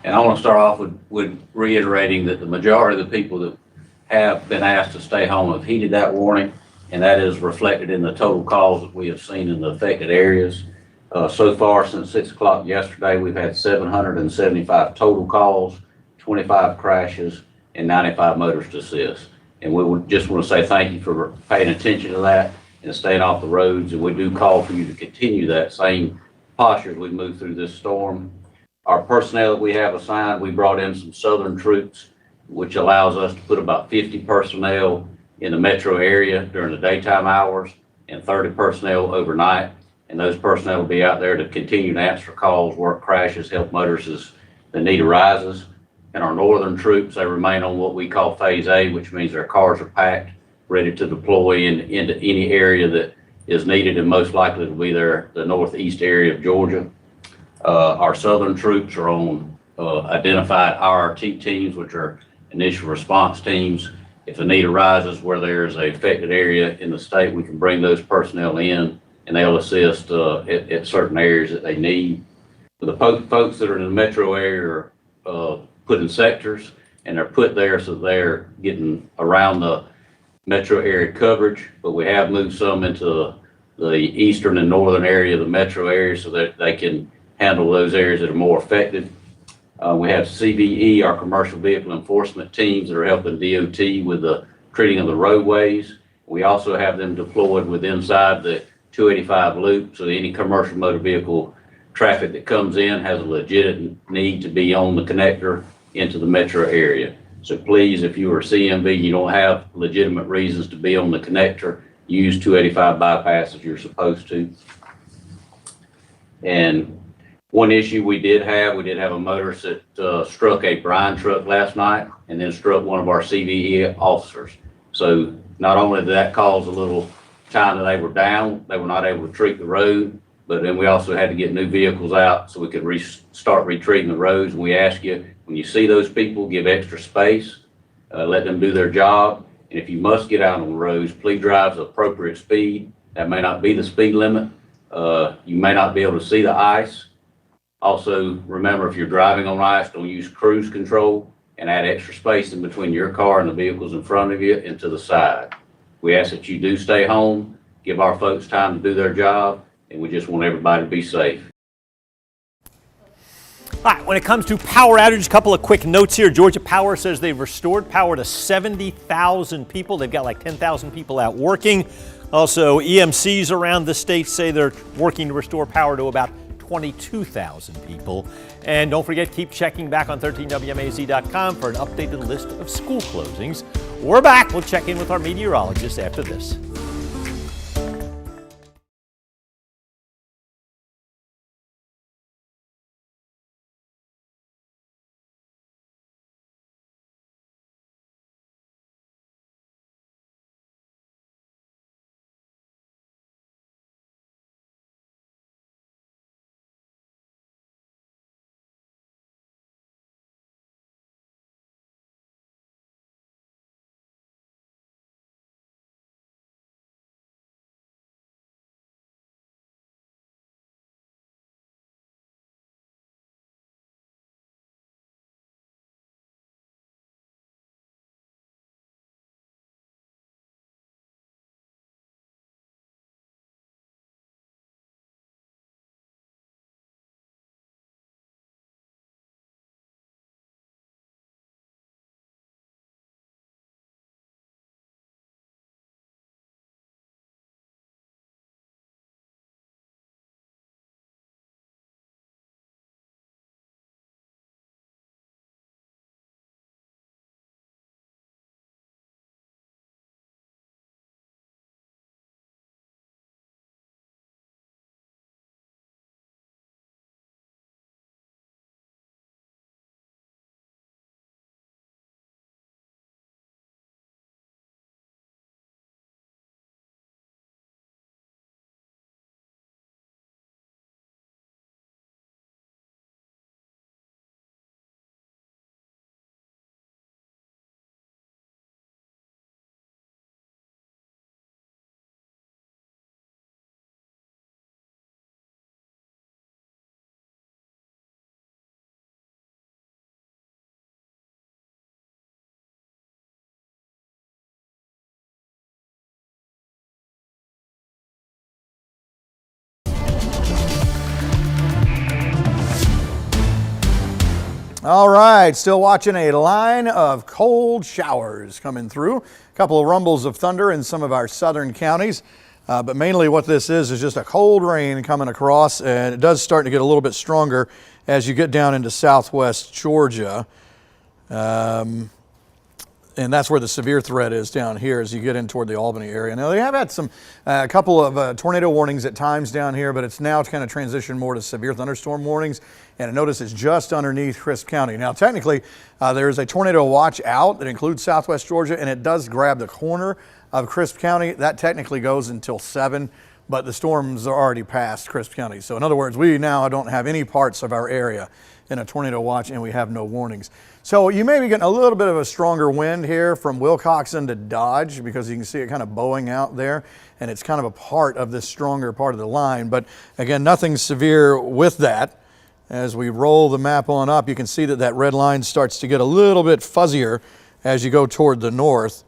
And I want to start off with reiterating that the majority of the people that have been asked to stay home have heeded that warning, and that is reflected in the total calls that we have seen in the affected areas. So far, since 6 o'clock yesterday, we've had 775 total calls, 25 crashes, and 95 motorist assists. And we would just want to say thank you for paying attention to that and staying off the roads. And we do call for you to continue that same posture as we move through this storm. Our personnel that we have assigned, we brought in some Southern troops, which allows us to put about 50 personnel in the metro area during the daytime hours and 30 personnel overnight. And those personnel will be out there to continue to answer calls, work crashes, help motorists as the need arises. And our northern troops, they remain on what we call Phase A, which means their cars are packed, ready to deploy into any area that is needed, and most likely to be the northeast area of Georgia. Our southern troops are on identified IRT teams, which are initial response teams. If the need arises where there's a affected area in the state, we can bring those personnel in and they'll assist at certain areas that they need. For the folks that are in the metro area are put in sectors, and they're put there so they're getting around the metro area coverage, but we have moved some into the eastern and northern area of the metro area so that they can handle those areas that are more affected. We have CVE, our commercial vehicle enforcement teams that are helping DOT with the treating of the roadways. We also have them deployed with inside the 285 loop, so that any commercial motor vehicle traffic that comes in has a legitimate need to be on the connector into the metro area. So please, if you are CMV, you don't have legitimate reasons to be on the connector, use 285 bypass as you're supposed to. And one issue we did have a motorist that struck a brine truck last night and then struck one of our CVE officers. So not only did that cause a little time that they were down, they were not able to treat the road, but then we also had to get new vehicles out so we could start retreating the roads. And we ask you, when you see those people, give extra space, let them do their job. And if you must get out on the roads, please drive the appropriate speed. That may not be the speed limit. You may not be able to see the ice. Also, remember, if you're driving on ice, don't use cruise control and add extra space in between your car and the vehicles in front of you and to the side. We ask that you do stay home, give our folks time to do their job, and we just want everybody to be safe. All right, when it comes to power outage, a couple of quick notes here. Georgia Power says they've restored power to 70,000 people. They've got like 10,000 people out working. Also, EMCs around the state say they're working to restore power to about 22,000 people. And don't forget, keep checking back on 13WMAZ.com for an updated list of school closings. We're back. We'll check in with our meteorologist after this. All right, still watching a line of cold showers coming through. A couple of rumbles of thunder in some of our southern counties, but mainly what this is just a cold rain coming across, and it does start to get a little bit stronger as you get down into southwest Georgia. And that's where the severe threat is down here as you get in toward the Albany area. Now, they have had a couple of tornado warnings at times down here, but it's now kind of transitioned more to severe thunderstorm warnings. And notice it's just underneath Crisp County. Now, technically, there is a tornado watch out that includes southwest Georgia, and it does grab the corner of Crisp County. That technically goes until 7, but the storms are already past Crisp County. So in other words, we now don't have any parts of our area in a tornado watch, and we have no warnings. So you may be getting a little bit of a stronger wind here from Wilcoxon to Dodge, because you can see it kind of bowing out there, and it's kind of a part of this stronger part of the line. But again, nothing severe with that. As we roll the map on up, you can see that that red line starts to get a little bit fuzzier as you go toward the north.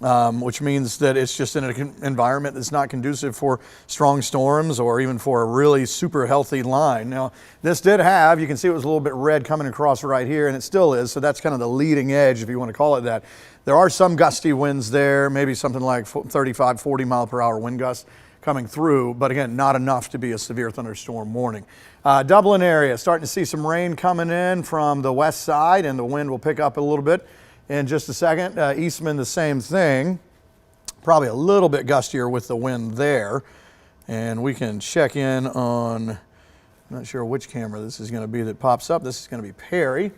which means that it's just in an environment that's not conducive for strong storms or even for a really super healthy line. Now, this did have, you can see it was a little bit red coming across right here, and it still is, so that's kind of the leading edge, if you want to call it that. There are some gusty winds there, maybe something like 35, 40 mile per hour wind gusts coming through, but again, not enough to be a severe thunderstorm warning. Dublin area, starting to see some rain coming in from the west side, and the wind will pick up a little bit in just a second. Eastman, the same thing. Probably a little bit gustier with the wind there. And we can check in on, I'm not sure which camera this is going to be that pops up. This is going to be Perry.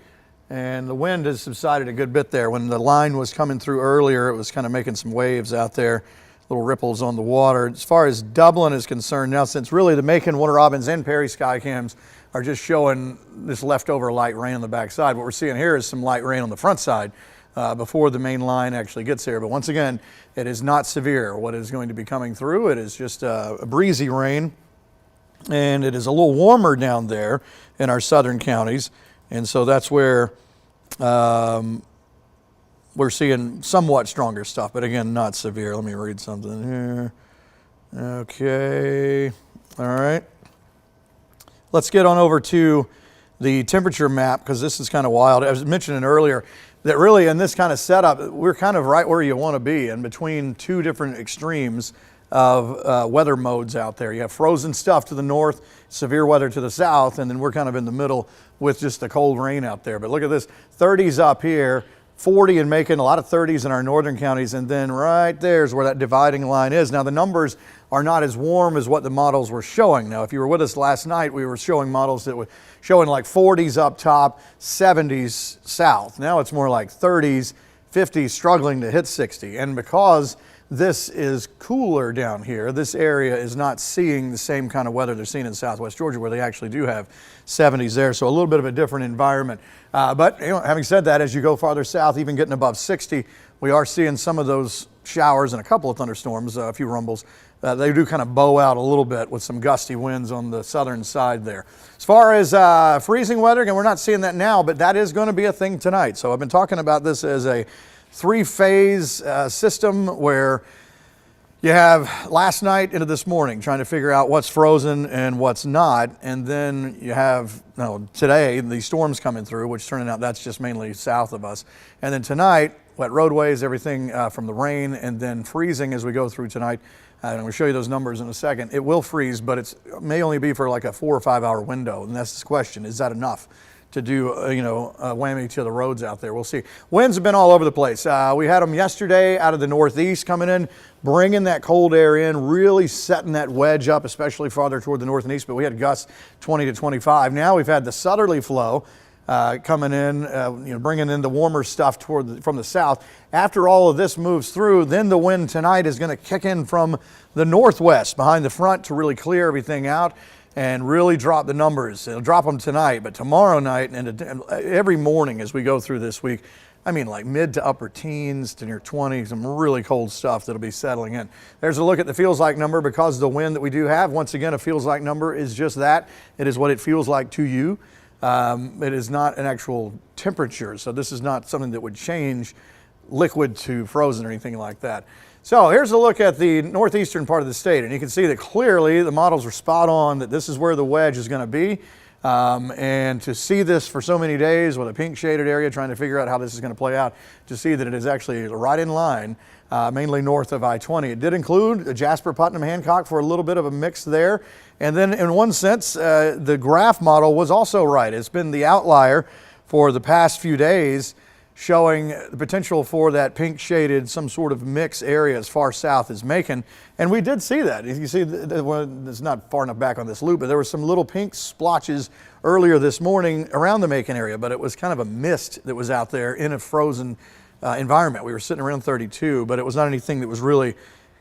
And the wind has subsided a good bit there. When the line was coming through earlier, it was kind of making some waves out there, little ripples on the water. As far as Dublin is concerned now, since really the Macon, Warner Robins, and Perry skycams are just showing this leftover light rain on the back side, what we're seeing here is some light rain on the front side before the main line actually gets here. But once again, it is not severe. What is going to be coming through, it is just a breezy rain, and it is a little warmer down there in our southern counties. And so that's where we're seeing somewhat stronger stuff, but again, not severe. Let me read something here. Okay, all right. Let's get on over to the temperature map, because this is kind of wild. I was mentioning earlier that really in this kind of setup, we're kind of right where you want to be, in between two different extremes of weather modes out there. You have frozen stuff to the north, severe weather to the south, and then we're kind of in the middle with just the cold rain out there. But look at this, 30s up here, 40 in Macon, a lot of 30s in our northern counties, and then right there's where that dividing line is. Now the numbers are not as warm as what the models were showing. Now if you were with us last night, we were showing models that were showing like 40s up top, 70s south. Now it's more like 30s, 50s, struggling to hit 60. And because this is cooler down here, this area is not seeing the same kind of weather they're seeing in southwest Georgia, where they actually do have 70s there. So a little bit of a different environment. But you know, having said that, as you go farther south, even getting above 60, we are seeing some of those showers and a couple of thunderstorms, a few rumbles. They do kind of bow out a little bit with some gusty winds on the southern side there. As far as freezing weather, again, we're not seeing that now, but that is going to be a thing tonight. So I've been talking about this as a three-phase system where you have last night into this morning trying to figure out what's frozen and what's not, and then you have today the storms coming through, which turning out that's just mainly south of us, and then tonight wet roadways, everything from the rain, and then freezing as we go through tonight. I'm going to show you those numbers in a second. It will freeze, but it may only be for like a 4 or 5 hour window, and that's the question: is that enough to do, a whammy to the roads out there? We'll see. Winds have been all over the place. We had them yesterday out of the northeast coming in, bringing that cold air in, really setting that wedge up, especially farther toward the north and east, but we had gusts 20 to 25. Now we've had the southerly flow coming in, bringing in the warmer stuff from the south. After all of this moves through, then the wind tonight is going to kick in from the northwest behind the front to really clear everything out and really drop the numbers. It'll drop them tonight, but tomorrow night and every morning as we go through this week, I mean like mid to upper teens to near 20, some really cold stuff that'll be settling in. There's a look at the feels like number because of the wind that we do have. Once again, a feels like number is just that. It is what it feels like to you. It is not an actual temperature, so this is not something that would change liquid to frozen or anything like that. So here's a look at the northeastern part of the state, and you can see that clearly the models are spot on that this is where the wedge is going to be. And to see this for so many days with a pink shaded area, trying to figure out how this is going to play out, to see that it is actually right in line, mainly north of I-20. It did include Jasper, Putnam, Hancock for a little bit of a mix there. And then in one sense, the graph model was also right. It's been the outlier for the past few days, showing the potential for that pink shaded, some sort of mix area as far south as Macon. And we did see that. You see, it's not far enough back on this loop, but there were some little pink splotches earlier this morning around the Macon area, but it was kind of a mist that was out there in a frozen environment. We were sitting around 32, but it was not anything that was really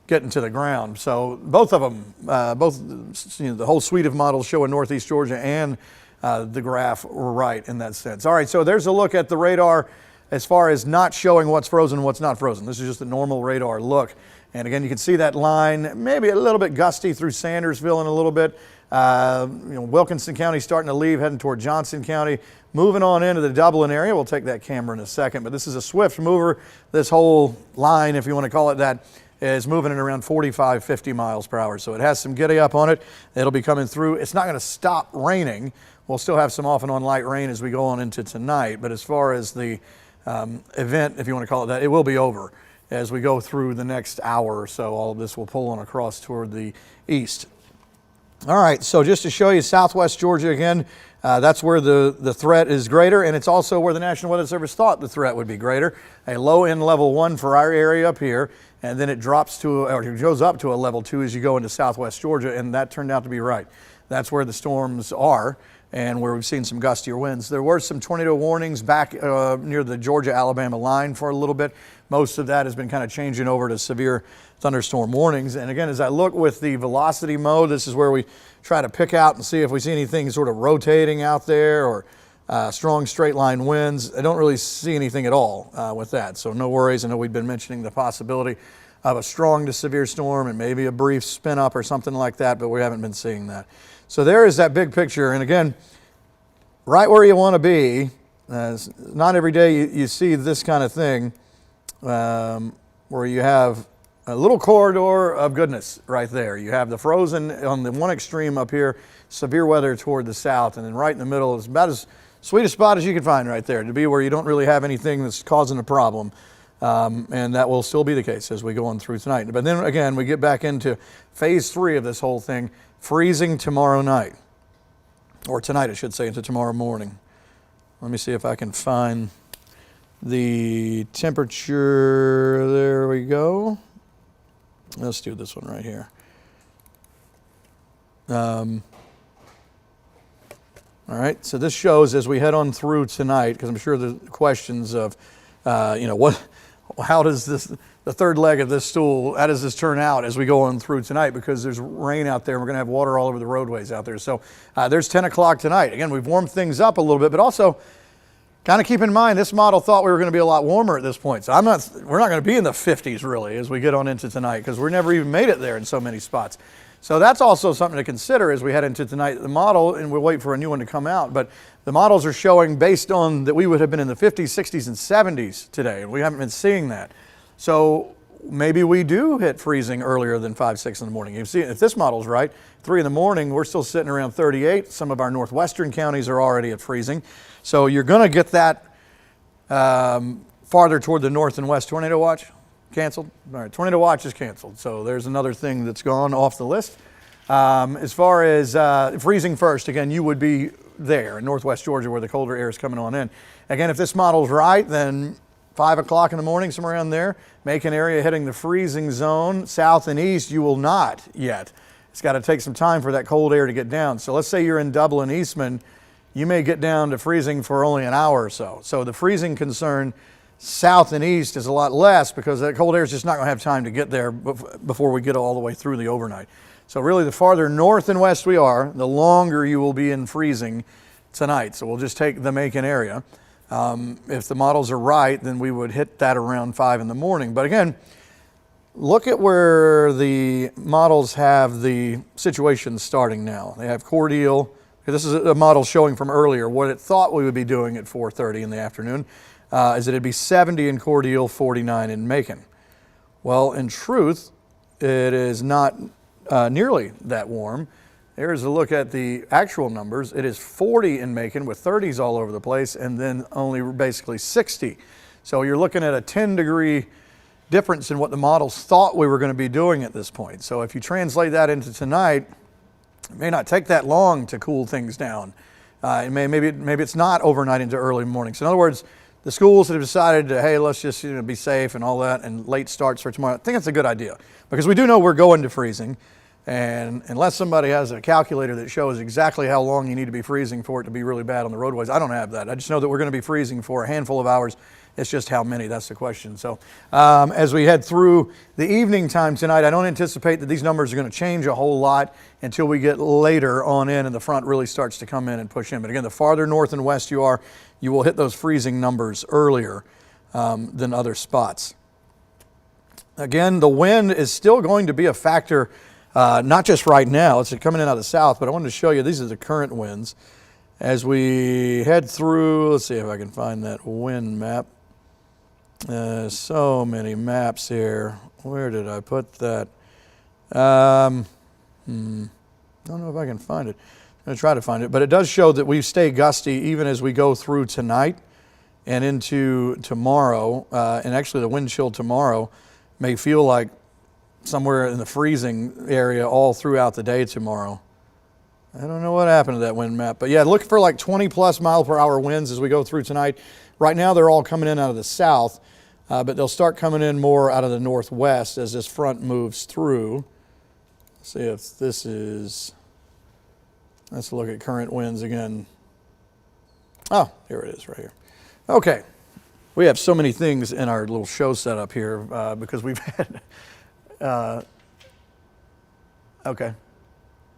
getting to the ground. So both of them, the whole suite of models showing northeast Georgia and the graph were right in that sense. All right, so there's a look at the radar as far as not showing what's frozen and what's not frozen. This is just a normal radar look. And again, you can see that line, maybe a little bit gusty through Sandersville in a little bit. Wilkinson County starting to leave, heading toward Johnson County. moving on into the Dublin area. We'll take that camera in a second, but this is a swift mover. This whole line, if you want to call it that, is moving at around 45, 50 miles per hour. So it has some giddy up on it. It'll be coming through. It's not going to stop raining. We'll still have some off and on light rain as we go on into tonight, but as far as the event, if you want to call it that, it will be over as we go through the next hour or so. All of this will pull on across toward the east. All right, so just to show you southwest Georgia again, that's where the threat is greater, and it's also where the National Weather Service thought the threat would be greater. A low end level 1 for our area up here, and then it drops to, or it goes up to a level 2 as you go into southwest Georgia, and that turned out to be right. That's where the storms are and where we've seen some gustier winds. There were some tornado warnings back near the Georgia-Alabama line for a little bit. Most of that has been kind of changing over to severe thunderstorm warnings. And again, as I look with the velocity mode, this is where we try to pick out and see if we see anything sort of rotating out there or strong straight line winds. I don't really see anything at all with that, so no worries. I know we've been mentioning the possibility of a strong to severe storm and maybe a brief spin up or something like that, but we haven't been seeing that. So there is that big picture, and again, right where you want to be. Not every day you see this kind of thing where you have a little corridor of goodness right there. You have the frozen on the one extreme up here, severe weather toward the south, and then right in the middle is about as sweet a spot as you can find right there to be where you don't really have anything that's causing a problem. And that will still be the case as we go on through tonight. But then again, we get back into phase 3 of this whole thing, freezing tomorrow night, or tonight I should say, into tomorrow morning. Let me see if I can find the temperature. There we go. Let's do this one right here. All right, so this shows as we head on through tonight, because I'm sure the questions of, how does the third leg of this stool, how does this turn out as we go on through tonight? Because there's rain out there, and we're going to have water all over the roadways out there. So there's 10 o'clock tonight. Again, we've warmed things up a little bit, but also kind of keep in mind, this model thought we were going to be a lot warmer at this point. So we're not going to be in the 50s really as we get on into tonight, because we never even made it there in so many spots. So that's also something to consider as we head into tonight. The model, and we'll wait for a new one to come out, but the models are showing based on that we would have been in the 50s, 60s, and 70s today, and we haven't been seeing that. So maybe we do hit freezing earlier than 5, 6 in the morning. You see, if this model's right, 3 in the morning, we're still sitting around 38. Some of our northwestern counties are already at freezing. So you're going to get that farther toward the north and west. Tornado watch canceled. All right, tornado watch is canceled. So there's another thing that's gone off the list. As far as freezing first, again, you would be there in northwest Georgia where the colder air is coming on in. Again, if this model's right, then 5 o'clock in the morning, somewhere around there, make an area hitting the freezing zone. South and east, you will not yet. It's got to take some time for that cold air to get down. So let's say you're in Dublin, Eastman, you may get down to freezing for only an hour or so. So the freezing concern south and east is a lot less because that cold air is just not going to have time to get there before we get all the way through the overnight. So really the farther north and west we are, the longer you will be in freezing tonight. So we'll just take the Macon area. If the models are right, then we would hit that around 5 in the morning. But again, look at where the models have the situation starting now. They have Cordele. This is a model showing from earlier. What it thought we would be doing at 4:30 in the afternoon is that it'd be 70 in Cordele, 49 in Macon. Well, in truth, it is not nearly that warm. Here's a look at the actual numbers. It is 40 in Macon with 30s all over the place, and then only basically 60. So you're looking at a 10-degree difference in what the models thought we were going to be doing at this point. So if you translate that into tonight, it may not take that long to cool things down. Maybe it's not overnight into early morning. So in other words, the schools that have decided to, hey, let's just be safe and all that, and late starts for tomorrow, I think that's a good idea because we do know we're going to freezing. And unless somebody has a calculator that shows exactly how long you need to be freezing for it to be really bad on the roadways, I don't have that. I just know that we're going to be freezing for a handful of hours. It's just how many, that's the question. So as we head through the evening time tonight, I don't anticipate that these numbers are going to change a whole lot until we get later on in and the front really starts to come in and push in. But again, the farther north and west you are, you will hit those freezing numbers earlier than other spots. Again, the wind is still going to be a factor. Not just right now, it's coming in out of the south, but I wanted to show you, these are the current winds. As we head through, let's see if I can find that wind map. So many maps here. Where did I put that? Don't know if I can find it. I'm going to try to find it, but it does show that we stay gusty even as we go through tonight and into tomorrow. And actually the wind chill tomorrow may feel like somewhere in the freezing area all throughout the day tomorrow. I don't know what happened to that wind map, but yeah, look for like 20 plus mile per hour winds as we go through tonight. Right now they're all coming in out of the south, but they'll start coming in more out of the northwest as this front moves through. Let's see if this is, let's look at current winds again. Oh, here it is right here. Okay, we have so many things in our little show setup here because we've had,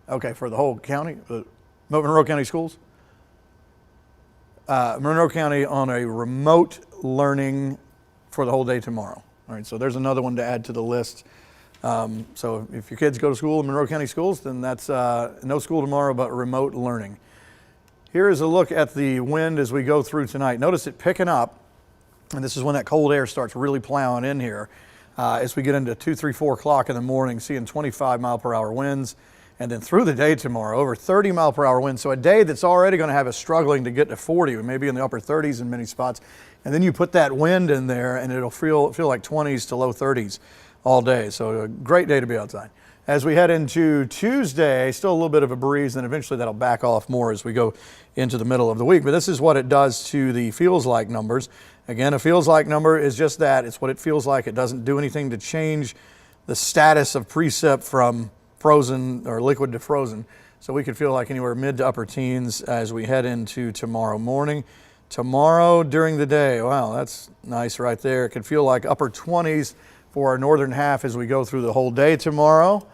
okay, for the whole county, Monroe County Schools. Monroe County on a remote learning for the whole day tomorrow. All right, so there's another one to add to the list. So if your kids go to school in Monroe County Schools, then that's no school tomorrow, but remote learning. Here is a look at the wind as we go through tonight. Notice it picking up, and this is when that cold air starts really plowing in here. As we get into 2, 3, 4 o'clock in the morning, seeing 25 mile per hour winds. And then through the day tomorrow, over 30 mile per hour winds. So a day that's already going to have us struggling to get to 40, maybe in the upper 30s in many spots. And then you put that wind in there and it'll feel like 20s to low 30s all day. So a great day to be outside. As we head into Tuesday, still a little bit of a breeze, and eventually that'll back off more as we go into the middle of the week. But this is what it does to the feels like numbers. Again, a feels like number is just that. It's what it feels like. It doesn't do anything to change the status of precip from frozen or liquid to frozen. So we could feel like anywhere mid to upper teens as we head into tomorrow morning. Tomorrow during the day, wow, that's nice right there. It could feel like upper 20s for our northern half as we go through the whole day tomorrow.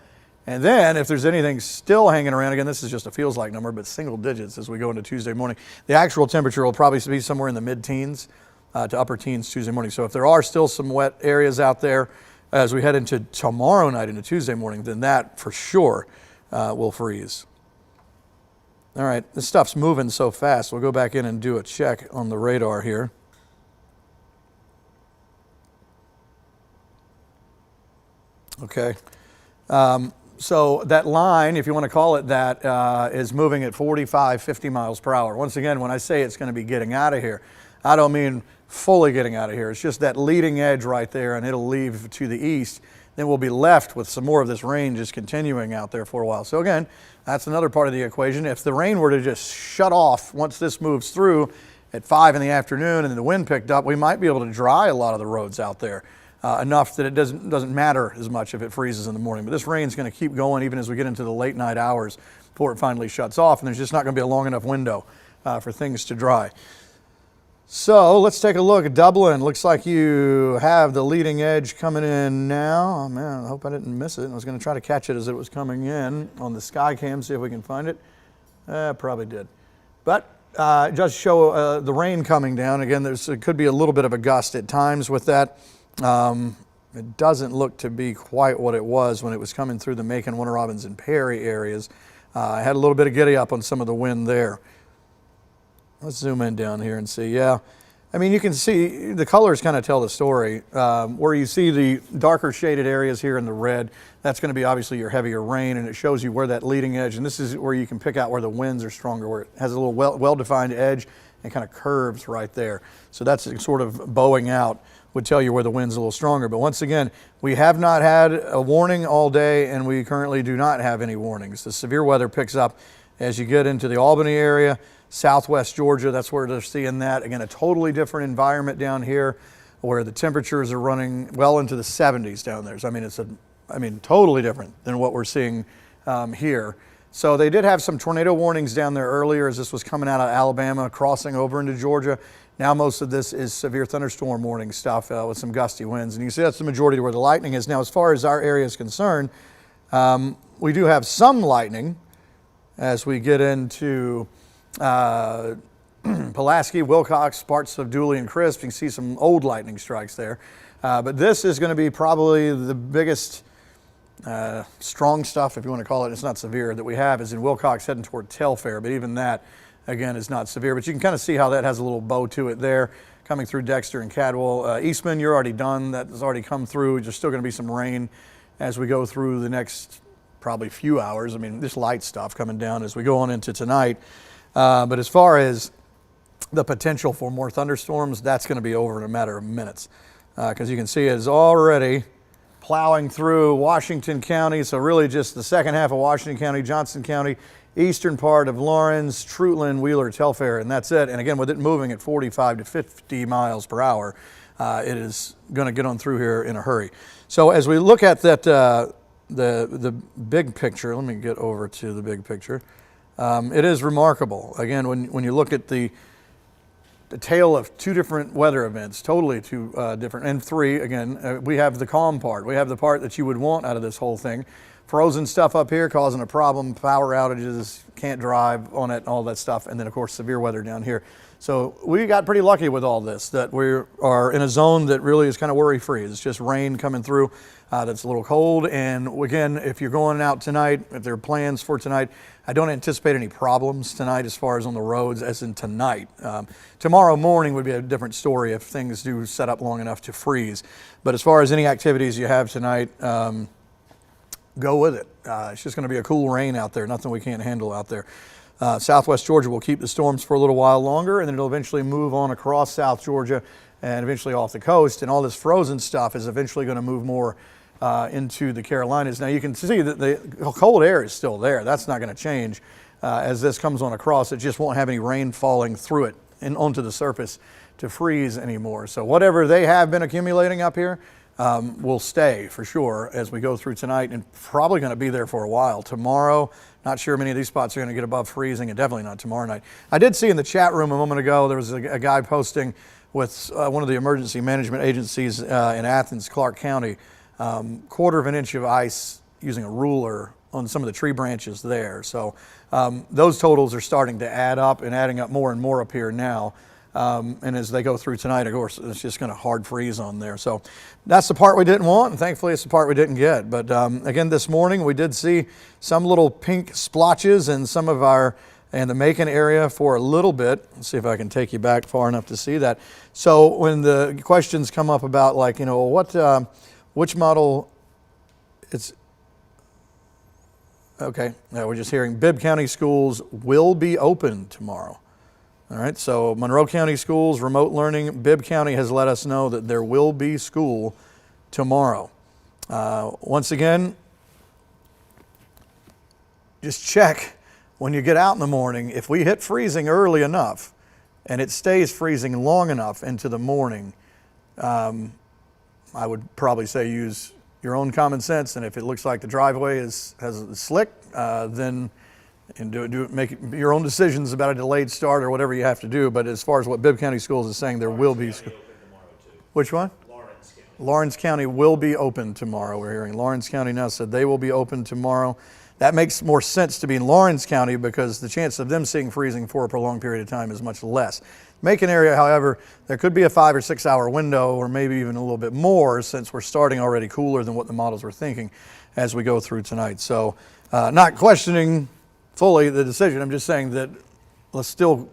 And then if there's anything still hanging around, again, this is just a feels like number, but single digits as we go into Tuesday morning. The actual temperature will probably be somewhere in the mid-teens to upper teens Tuesday morning. So if there are still some wet areas out there as we head into tomorrow night into Tuesday morning, then that for sure will freeze. All right, this stuff's moving so fast. We'll go back in and do a check on the radar here. Okay. So that line, if you want to call it that, is moving at 45, 50 miles per hour. Once again, when I say it's going to be getting out of here, I don't mean fully getting out of here. It's just that leading edge right there, and it'll leave to the east. Then we'll be left with some more of this rain just continuing out there for a while. So again, that's another part of the equation. If the rain were to just shut off once this moves through at 5 in the afternoon and then the wind picked up, we might be able to dry a lot of the roads out there. Enough that it doesn't matter as much if it freezes in the morning. But this rain's going to keep going even as we get into the late night hours before it finally shuts off, and there's just not going to be a long enough window for things to dry. So let's take a look at Dublin. Looks like you have the leading edge coming in now. Oh man, I hope I didn't miss it. I was going to try to catch it as it was coming in on the skycam, see if we can find it. Probably did. But it does show the rain coming down. Again, there could be a little bit of a gust at times with that. It doesn't look to be quite what it was when it was coming through the Macon, Warner Robins, and Perry areas. I had a little bit of giddy up on some of the wind there. Let's zoom in down here and see. Yeah, I mean, you can see the colors kind of tell the story. Where you see the darker shaded areas here in the red, that's going to be obviously your heavier rain, and it shows you where that leading edge, and this is where you can pick out where the winds are stronger, where it has a little well-defined edge and kind of curves right there. So that's sort of bowing out would tell you where the wind's a little stronger. But once again, we have not had a warning all day, and we currently do not have any warnings. The severe weather picks up as you get into the Albany area, southwest Georgia. That's where they're seeing that. Again, a totally different environment down here where the temperatures are running well into the 70s down there. So, I mean, totally different than what we're seeing here. So they did have some tornado warnings down there earlier as this was coming out of Alabama, crossing over into Georgia. Now most of this is severe thunderstorm warning stuff with some gusty winds. And you can see that's the majority where the lightning is. Now, as far as our area is concerned, we do have some lightning as we get into Pulaski, Wilcox, parts of Dooley and Crisp. You can see some old lightning strikes there. But this is going to be probably the biggest strong stuff, if you want to call it. It's not severe, that we have is in Wilcox heading toward Telfair. But even that, again, is not severe. But you can kind of see how that has a little bow to it there, coming through Dexter and Cadwell. Eastman, you're already done. That has already come through. There's still going to be some rain as we go through the next probably few hours. I mean, this light stuff coming down as we go on into tonight. But as far as the potential for more thunderstorms, that's going to be over in a matter of minutes. Because you can see it is already plowing through Washington County. So really just the second half of Washington County, Johnson County, eastern part of Lawrence, Trutland, Wheeler, Telfair, and that's it. And again, with it moving at 45 to 50 miles per hour, it is going to get on through here in a hurry. So as we look at that, the big picture, let me get over to the big picture. It is remarkable. Again, when you look at the tale of two different weather events, totally two different, and three, again, we have the calm part. We have the part that you would want out of this whole thing. Frozen stuff up here causing a problem, power outages, can't drive on it, all that stuff, and then of course severe weather down here. So we got pretty lucky with all this, that we are in a zone that really is kind of worry-free. It's just rain coming through that's a little cold, and again, if you're going out tonight, if there are plans for tonight, I don't anticipate any problems tonight as far as on the roads as in tonight. Tomorrow morning would be a different story if things do set up long enough to freeze. But as far as any activities you have tonight, go with it. It's just going to be a cool rain out there, nothing we can't handle out there. Southwest Georgia will keep the storms for a little while longer, and then it'll eventually move on across South Georgia and eventually off the coast. And all this frozen stuff is eventually going to move more into the Carolinas. Now you can see that the cold air is still there. That's not going to change as this comes on across. It just won't have any rain falling through it and onto the surface to freeze anymore. So whatever they have been accumulating up here will stay for sure as we go through tonight, and probably going to be there for a while. Tomorrow, not sure many of these spots are going to get above freezing, and definitely not tomorrow night. I did see in the chat room a moment ago, there was a guy posting with one of the emergency management agencies in Athens, Clark County, 1/4 of an inch of ice using a ruler on some of the tree branches there. So those totals are starting to add up and adding up more and more up here now. And as they go through tonight, of course, it's just going to hard freeze on there. So that's the part we didn't want, and thankfully it's the part we didn't get. But again, this morning we did see some little pink splotches in some of in the Macon area for a little bit. Let's see if I can take you back far enough to see that. So when the questions come up about, like, you know, which model, it's, okay, now we're just hearing Bibb County schools will be open tomorrow. All right, so Monroe County schools, remote learning, Bibb County has let us know that there will be school tomorrow. Once again, just check when you get out in the morning. If we hit freezing early enough and it stays freezing long enough into the morning, I would probably say use your own common sense, and if it looks like the driveway has slick, then make your own decisions about a delayed start or whatever you have to do. But as far as what Bibb County Schools is saying, there will be. Which one? Lawrence County. Lawrence County will be open tomorrow. We're hearing Lawrence County now said they will be open tomorrow. That makes more sense to be in Lawrence County because the chance of them seeing freezing for a prolonged period of time is much less. Macon area, however, there could be a 5 or 6 hour window, or maybe even a little bit more, since we're starting already cooler than what the models were thinking as we go through tonight. So not questioning fully the decision. I'm just saying that let's still,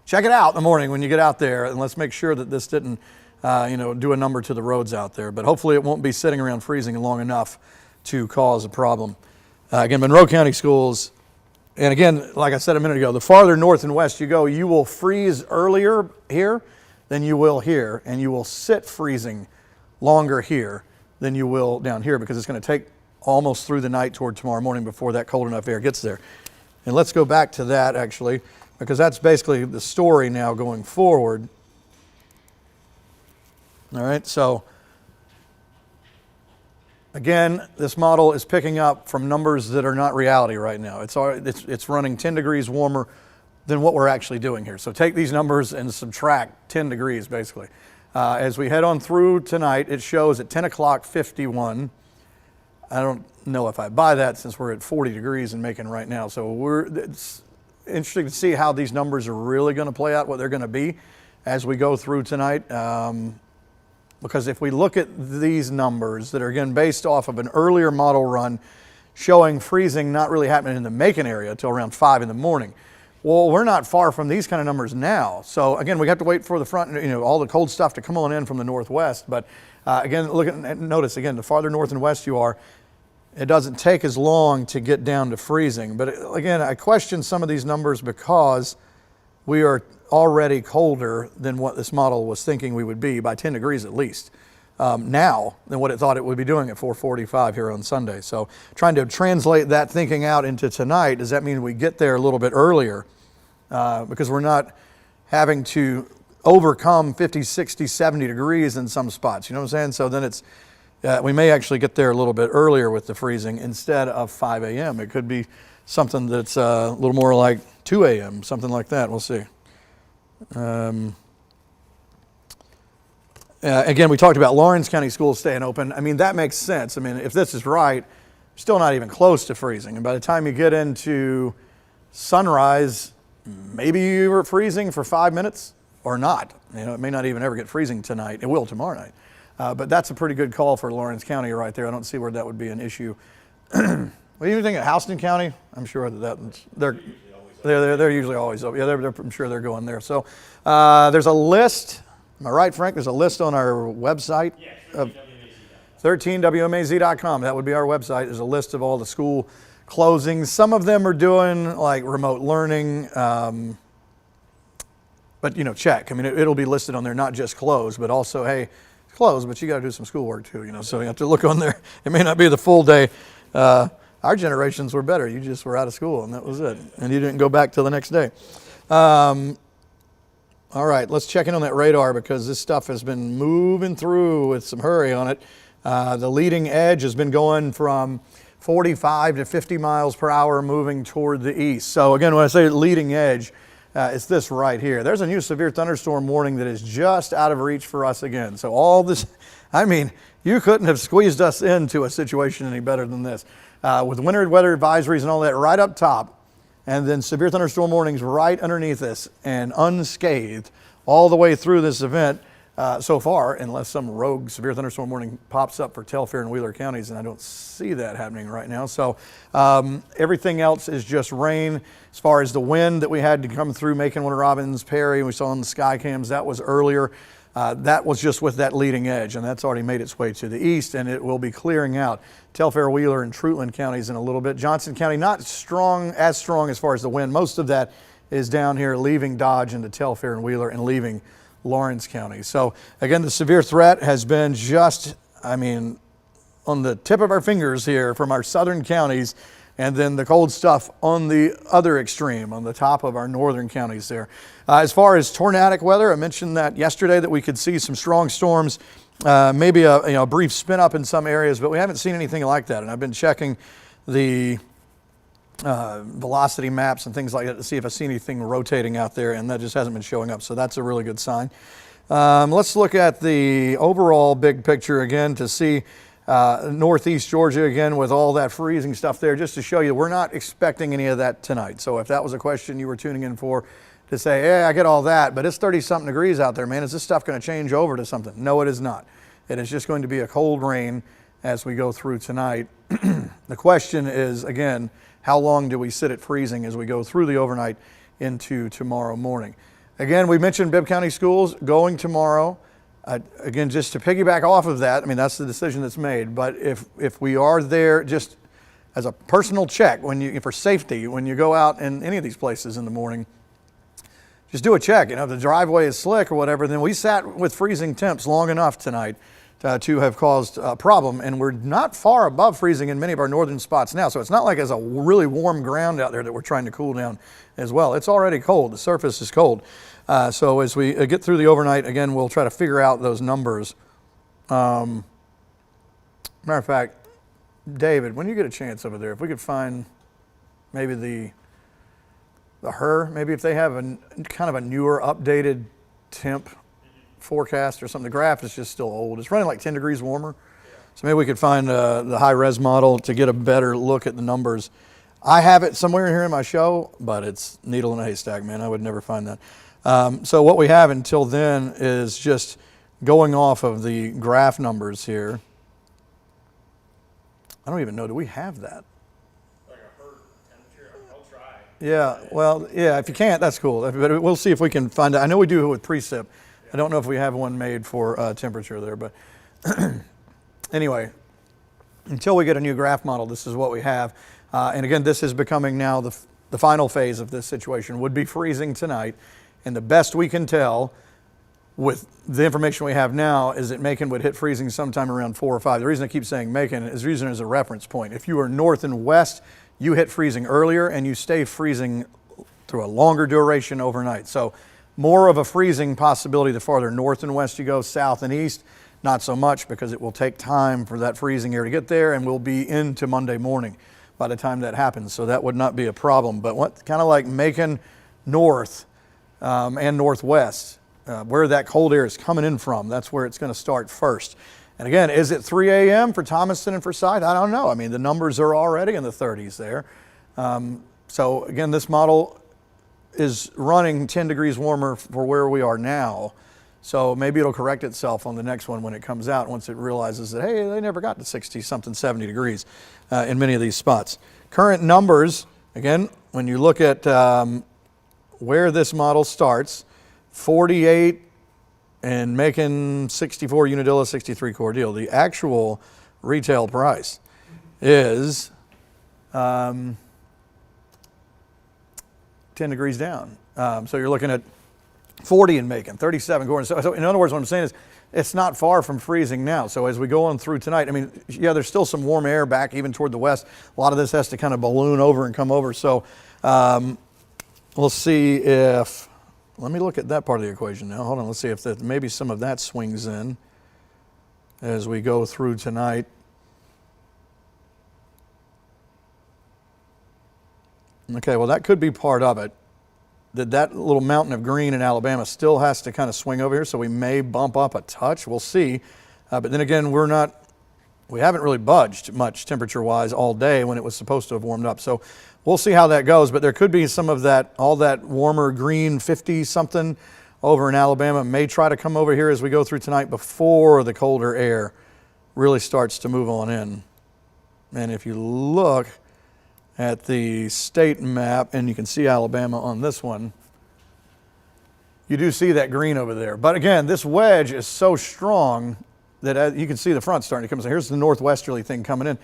check it out in the morning when you get out there, and let's make sure that this didn't, do a number to the roads out there. But hopefully it won't be sitting around freezing long enough to cause a problem. Again, Monroe County schools, and again, like I said a minute ago, the farther north and west you go, you will freeze earlier here than you will here, and you will sit freezing longer here than you will down here, because it's going to take almost through the night toward tomorrow morning before that cold enough air gets there. And let's go back to that, actually, because that's basically the story now going forward. All right, so again, this model is picking up from numbers that are not reality right now. It's running 10 degrees warmer than what we're actually doing here. So take these numbers and subtract 10 degrees, basically. As we head on through tonight, it shows at 10 o'clock 51. I don't know if I buy that since we're at 40 degrees in Macon right now. So it's interesting to see how these numbers are really going to play out, what they're going to be as we go through tonight. Because if we look at these numbers that are, again, based off of an earlier model run showing freezing not really happening in the Macon area until around 5 in the morning. Well, we're not far from these kind of numbers now. So again, we have to wait for the front, all the cold stuff to come on in from the northwest. But again, notice again, the farther north and west you are, it doesn't take as long to get down to freezing. But again, I question some of these numbers because we are already colder than what this model was thinking we would be by 10 degrees at least now than what it thought it would be doing at 4:45 here on Sunday. So trying to translate that thinking out into tonight, does that mean we get there a little bit earlier? Because we're not having to overcome 50, 60, 70 degrees in some spots. You know what I'm saying? So then it's, we may actually get there a little bit earlier with the freezing instead of 5 a.m. It could be something that's a little more like 2 a.m., something like that. We'll see. Again, we talked about Lawrence County schools staying open. I mean, that makes sense. I mean, if this is right, still not even close to freezing. And by the time you get into sunrise, maybe you were freezing for 5 minutes or not. It may not even ever get freezing tonight. It will tomorrow night. But that's a pretty good call for Lawrence County right there. I don't see where that would be an issue. What do you think of Houston County? I'm sure they're usually always open. Yeah, I'm sure they're going there. So there's a list. Am I right, Frank? There's a list on our website of 13wmaz.com. That would be our website. There's a list of all the school closings. Some of them are doing like remote learning, but check. I mean, it'll be listed on there, not just closed, but also, hey, it's closed, but you got to do some schoolwork too. So you have to look on there. It may not be the full day. Our generations were better. You just were out of school and that was it, and you didn't go back till the next day. All right, let's check in on that radar because this stuff has been moving through with some hurry on it. The leading edge has been going from 45 to 50 miles per hour moving toward the east. So again, when I say leading edge, it's this right here. There's a new severe thunderstorm warning that is just out of reach for us again. So all this, I mean, you couldn't have squeezed us into a situation any better than this. With winter weather advisories and all that right up top, and then severe thunderstorm warnings right underneath us and unscathed all the way through this event so far, unless some rogue severe thunderstorm warning pops up for Telfair and Wheeler counties, and I don't see that happening right now. So everything else is just rain. As far as the wind that we had to come through Macon, Warner Robins, Perry, we saw on the sky cams, that was earlier. That was just with that leading edge, and that's already made its way to the east, and it will be clearing out Telfair, Wheeler, and Treutlen counties in a little bit. Johnson County, not as strong as far as the wind. Most of that is down here, leaving Dodge into Telfair and Wheeler and leaving Lawrence County. So again, the severe threat has been just, I mean, on the tip of our fingers here from our southern counties, and then the cold stuff on the other extreme, on the top of our northern counties there. As far as tornadic weather, I mentioned that yesterday that we could see some strong storms, maybe a brief spin up in some areas, but we haven't seen anything like that. And I've been checking the velocity maps and things like that to see if I see anything rotating out there, and that just hasn't been showing up. So that's a really good sign. Let's look at the overall big picture again to see northeast Georgia again with all that freezing stuff there, just to show you we're not expecting any of that tonight. So if that was a question you were tuning in for, to say, hey, I get all that, but it's 30-something degrees out there, man. Is this stuff going to change over to something? No, it is not. It is just going to be a cold rain as we go through tonight. The question is, again, how long do we sit at freezing as we go through the overnight into tomorrow morning? Again, we mentioned Bibb County schools going tomorrow. Again, just to piggyback off of that, I mean, that's the decision that's made. But if we are there just as a personal check, for safety, when you go out in any of these places in the morning, just do a check. If the driveway is slick or whatever, then we sat with freezing temps long enough tonight to have caused a problem. And we're not far above freezing in many of our northern spots now. So it's not like it's a really warm ground out there that we're trying to cool down as well. It's already cold. The surface is cold. So as we get through the overnight, again, we'll try to figure out those numbers. Matter of fact, David, when you get a chance over there, if we could find maybe the maybe if they have a kind of a newer updated temp forecast or something. The graph is just still old. It's running like 10 degrees warmer. So maybe we could find the high res model to get a better look at the numbers. I have it somewhere here in my show, but it's needle in a haystack, man. I would never find that. So what we have until then is just going off of the graph numbers here. I don't even know, do we have that? Like a herd temperature, I'll try. Yeah, well, yeah, if you can't, that's cool. But we'll see if we can find out. I know we do it with precip. I don't know if we have one made for temperature there, but anyway, until we get a new graph model, this is what we have. And again, this is becoming now the final phase of this situation. Would be freezing tonight, and the best we can tell with the information we have now is that Macon would hit freezing sometime around 4 or 5. The reason I keep saying Macon is using it as a reference point. If you are north and west, you hit freezing earlier and you stay freezing through a longer duration overnight. So more of a freezing possibility the farther north and west you go. South and east, not so much, because it will take time for that freezing air to get there, and we'll be into Monday morning by the time that happens. So that would not be a problem. But what kind of like Macon north and northwest, where that cold air is coming in from, that's where it's going to start first. And again, is it 3 a.m. for Thomaston and Forsyth? I don't know. I mean, the numbers are already in the 30s there. So again, this model is running 10 degrees warmer for where we are now. So maybe it'll correct itself on the next one when it comes out, once it realizes that, hey, they never got to 60-something, 70 degrees in many of these spots. Current numbers, again, when you look at where this model starts, 48 and Macon 64 Unadilla 63 Cordele. The actual retail price is 10 degrees down. So you're looking at 40 in Macon, 37 Gordon. So in other words, what I'm saying is it's not far from freezing now. So as we go on through tonight, I mean, yeah, there's still some warm air back even toward the west. A lot of this has to kind of balloon over and come over. So we'll see if, let me look at that part of the equation now. Hold on, let's see if maybe some of that swings in as we go through tonight. Okay, well, that could be part of it. That little mountain of green in Alabama still has to kind of swing over here, so we may bump up a touch. We'll see. But then again, we haven't really budged much temperature-wise all day when it was supposed to have warmed up. So we'll see how that goes. But there could be some of that, all that warmer green 50-something over in Alabama may try to come over here as we go through tonight before the colder air really starts to move on in. And if you look at the state map, and you can see Alabama on this one, you do see that green over there. But again, this wedge is so strong that you can see the front starting to come. So here's the northwesterly thing coming in.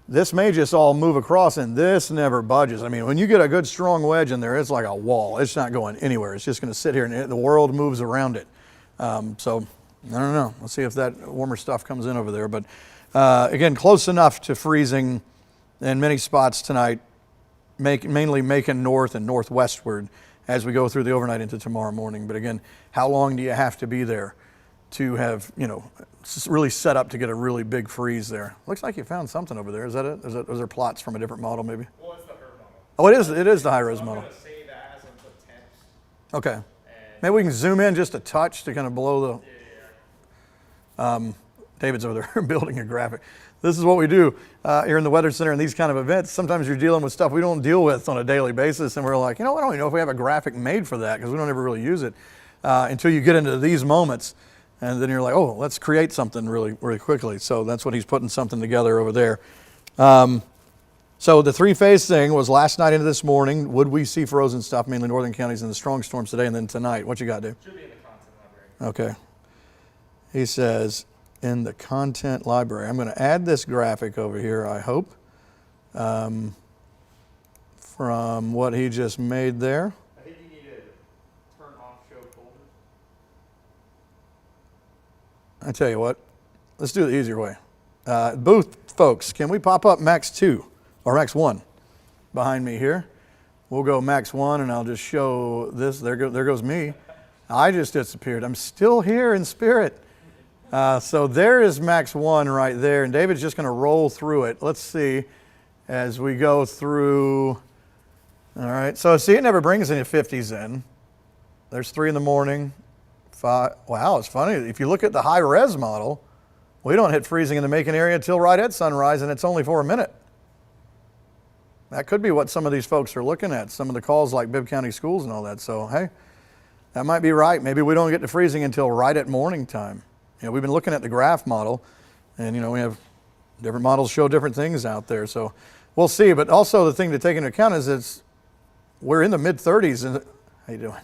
This may just all move across, and this never budges. I mean, when you get a good strong wedge in there, it's like a wall. It's not going anywhere. It's just going to sit here, and the world moves around it. So I don't know. Let's see if that warmer stuff comes in over there. But again, close enough to freezing in many spots tonight, mainly Macon north and northwestward as we go through the overnight into tomorrow morning. But again, how long do you have to be there to have, really set up to get a really big freeze there? Looks like you found something over there. Is that it? Is there plots from a different model maybe? Well, it's the HER model. Oh, it is the high-res model. I'm going to save as and put temps. Okay. Maybe we can zoom in just a touch to kind of blow the... David's over there building a graphic. This is what we do here in the Weather Center in these kind of events. Sometimes you're dealing with stuff we don't deal with on a daily basis, and we're like, I don't even know if we have a graphic made for that because we don't ever really use it until you get into these moments, and then you're like, oh, let's create something really, really quickly. So that's what he's putting something together over there. So the three-phase thing was last night into this morning. Would we see frozen stuff, mainly northern counties, in the strong storms today, and then tonight? What you got to do? Should be in the content library. Okay. He says, in the content library. I'm going to add this graphic over here, I hope, from what he just made there. I think you need to turn off show folders. I tell you what, let's do it the easier way. Booth folks, can we pop up Max 2 or Max 1 behind me here? We'll go Max 1 and I'll just show this. There goes me. I just disappeared. I'm still here in spirit. So there is Max 1 right there, and David's just going to roll through it. Let's see as we go through. All right, so see, it never brings any 50s in. There's 3 in the morning, 5. Wow, it's funny. If you look at the high-res model, we don't hit freezing in the Macon area until right at sunrise, and it's only for a minute. That could be what some of these folks are looking at, some of the calls like Bibb County Schools and all that. So, hey, that might be right. Maybe we don't get to freezing until right at morning time. We've been looking at the graph model, and we have different models show different things out there. So we'll see. But also the thing to take into account is we're in the mid-30s. How you doing?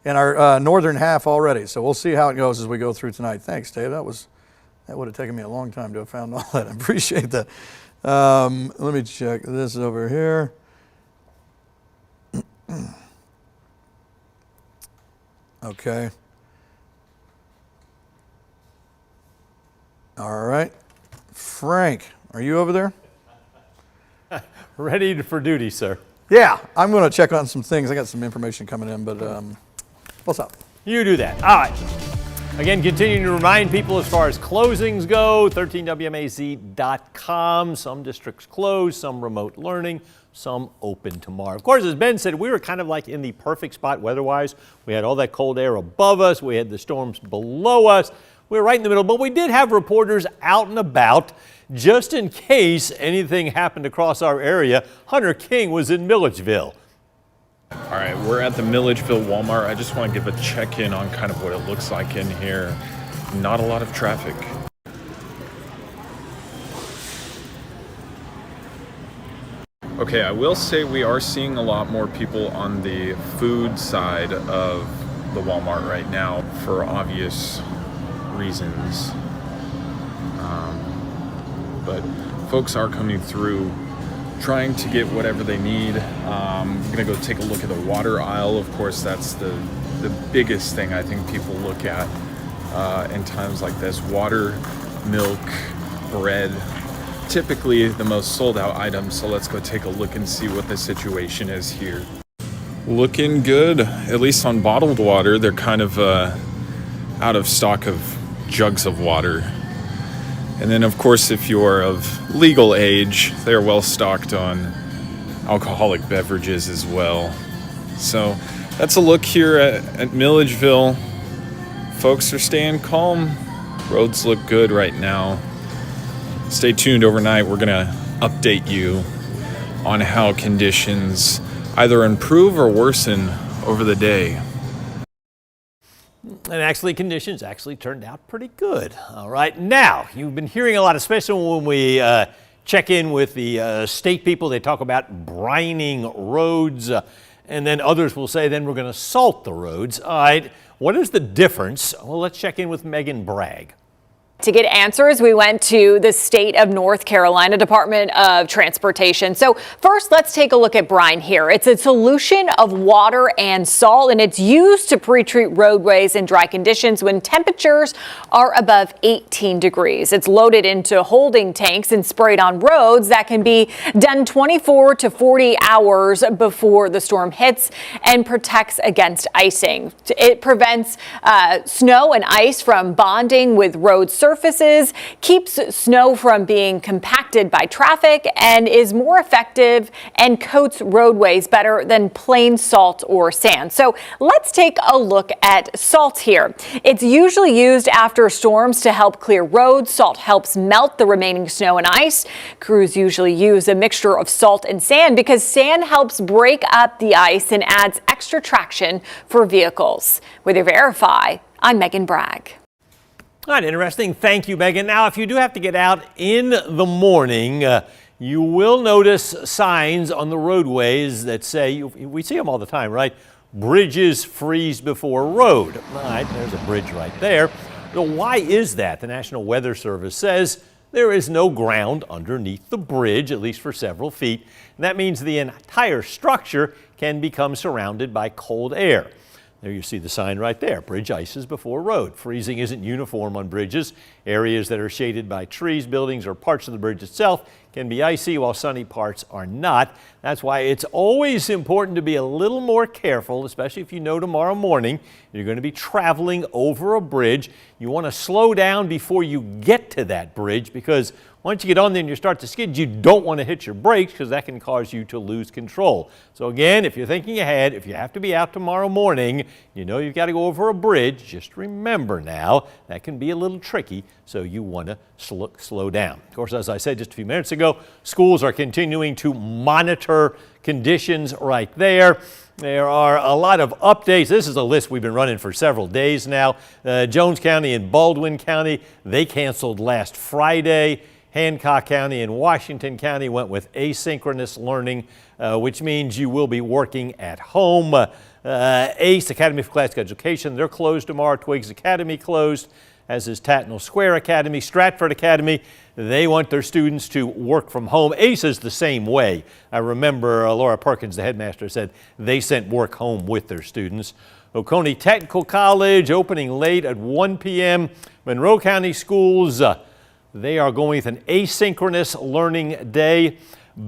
In our northern half already. So we'll see how it goes as we go through tonight. Thanks, Dave. That would have taken me a long time to have found all that. I appreciate that. Let me check this over here. Okay. All right. Frank, are you over there? Ready for duty, sir. Yeah, I'm going to check on some things. I got some information coming in, but what's up? You do that. All right. Again, continuing to remind people as far as closings go, 13WMAZ.com. Some districts closed, some remote learning, some open tomorrow. Of course, as Ben said, we were kind of like in the perfect spot weather-wise. We had all that cold air above us. We had the storms below us. We were right in the middle, but we did have reporters out and about just in case anything happened across our area. Hunter King was in Milledgeville. All right, we're at the Milledgeville Walmart. I just want to give a check-in on kind of what it looks like in here. Not a lot of traffic. Okay, I will say we are seeing a lot more people on the food side of the Walmart right now for obvious reasons. But folks are coming through trying to get whatever they need. I'm gonna go take a look at the water aisle. Of course, that's the biggest thing I think people look at in times like this. Water, milk, bread, typically the most sold out items. So let's go take a look and see what the situation is here. Looking good, at least on bottled water. They're kind of out of stock of jugs of water. And then, of course, if you're of legal age, they're well stocked on alcoholic beverages as well. So that's a look here at Milledgeville. Folks are staying calm. Roads look good right now. Stay tuned overnight. We're going to update you on how conditions either improve or worsen over the day. And actually, conditions actually turned out pretty good. All right, now, you've been hearing a lot, especially when we check in with the state people. They talk about brining roads, and then others will say, then we're going to salt the roads. All right, what is the difference? Well, let's check in with Megan Bragg. To get answers, we went to the state of North Carolina Department of Transportation. So first, let's take a look at brine here. It's a solution of water and salt, and it's used to pre-treat roadways in dry conditions when temperatures are above 18 degrees. It's loaded into holding tanks and sprayed on roads that can be done 24 to 40 hours before the storm hits and protects against icing. It prevents snow and ice from bonding with road surfaces, keeps snow from being compacted by traffic, and is more effective and coats roadways better than plain salt or sand. So let's take a look at salt here. It's usually used after storms to help clear roads. Salt helps melt the remaining snow and ice. Crews usually use a mixture of salt and sand because sand helps break up the ice and adds extra traction for vehicles. With your Verify, I'm Megan Bragg. All right, interesting. Thank you, Megan. Now, if you do have to get out in the morning, you will notice signs on the roadways that say, we see them all the time, right? Bridges freeze before road. All right, there's a bridge right there. Now, why is that? The National Weather Service says there is no ground underneath the bridge, at least for several feet. And that means the entire structure can become surrounded by cold air. There you see the sign right there, bridge ices before road. Freezing isn't uniform on bridges. Areas that are shaded by trees, buildings, or parts of the bridge itself can be icy, while sunny parts are not. That's why it's always important to be a little more careful, especially if you know tomorrow morning you're going to be traveling over a bridge. You want to slow down before you get to that bridge, because once you get on there and you start to skid, you don't want to hit your brakes, because that can cause you to lose control. So again, if you're thinking ahead, if you have to be out tomorrow morning, you know you've got to go over a bridge, just remember now, that can be a little tricky, so you want to slow down. Of course, as I said just a few minutes ago, schools are continuing to monitor conditions right there. There are a lot of updates. This is a list we've been running for several days now. Jones County and Baldwin County, they canceled last Friday. Hancock County and Washington County went with asynchronous learning, which means you will be working at home. ACE, Academy for Classic Education, they're closed tomorrow. Twiggs Academy closed, as is Tatnall Square Academy. Stratford Academy, they want their students to work from home. ACE is the same way. I remember Laura Perkins, the headmaster, said they sent work home with their students. Oconee Technical College opening late at 1 p.m. Monroe County Schools, they are going with an asynchronous learning day.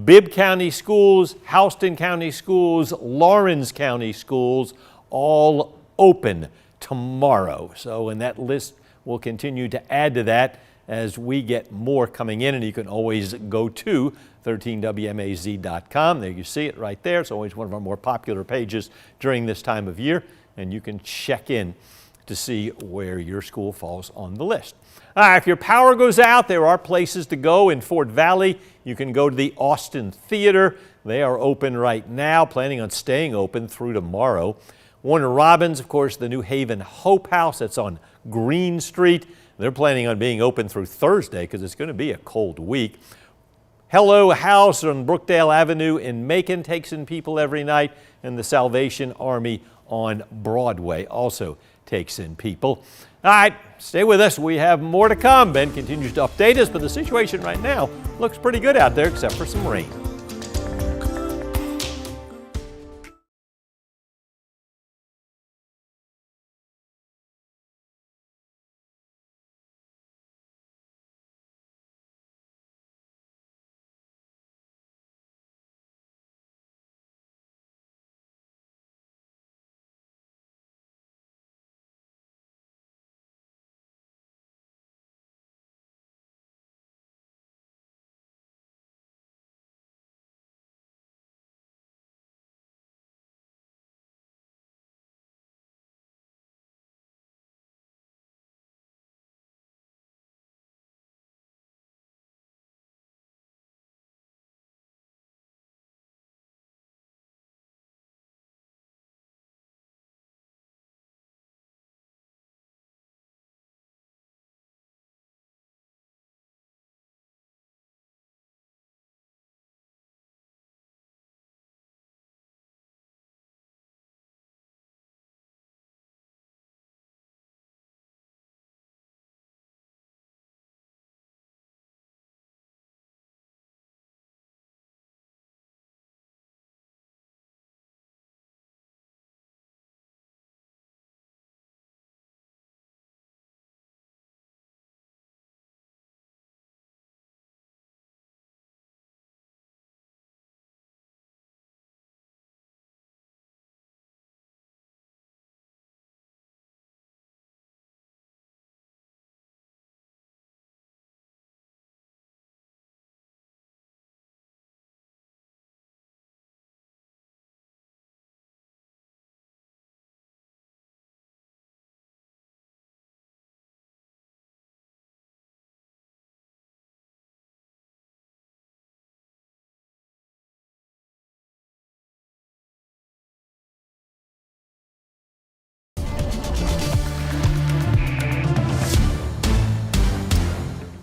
Bibb County Schools, Houston County Schools, Lawrence County Schools, all open tomorrow. So, and that list will continue to add to that as we get more coming in, and you can always go to 13wmaz.com. There you see it right there. It's always one of our more popular pages during this time of year, and you can check in to see where your school falls on the list. If your power goes out, there are places to go in Fort Valley. You can go to the Austin Theater. They are open right now, planning on staying open through tomorrow. Warner Robins, of course, the New Haven Hope House, that's on Green Street. They're planning on being open through Thursday because it's going to be a cold week. Hello House on Brookdale Avenue in Macon takes in people every night, and the Salvation Army on Broadway also takes in people. All right, stay with us. We have more to come. Ben continues to update us, but the situation right now looks pretty good out there except for some rain.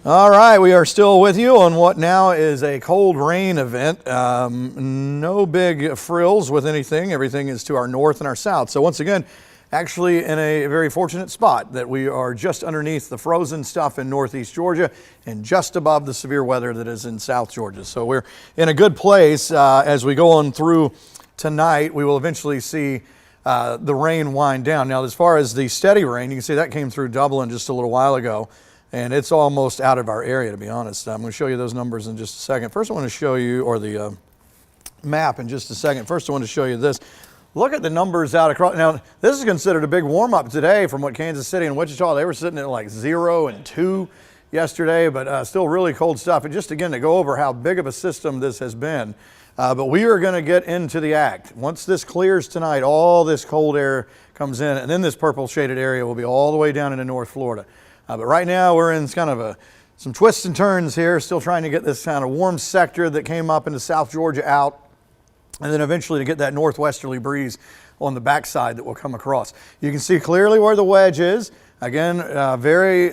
All right, we are still with you on what now is a cold rain event. No big frills with anything. Everything is to our north and our south. So once again, actually in a very fortunate spot that we are just underneath the frozen stuff in northeast Georgia and just above the severe weather that is in south Georgia. So we're in a good place. As we go on through tonight, we will eventually see the rain wind down. Now, as far as the steady rain, you can see that came through Dublin just a little while ago. And it's almost out of our area, to be honest. I'm going to show you those numbers in just a second. First, I want to show you, or the map in just a second. First, I want to show you this. Look at the numbers out across. Now, this is considered a big warm-up today from what Kansas City and Wichita. They were sitting at like 0 and 2 yesterday, but still really cold stuff. And just again to go over how big of a system this has been. But we are going to get into the act. Once this clears tonight, all this cold air comes in, and then this purple shaded area will be all the way down into North Florida. But right now we're in kind of some twists and turns here, still trying to get this kind of warm sector that came up into South Georgia out, and then eventually to get that northwesterly breeze on the backside that will come across. You can see clearly where the wedge is. Again, very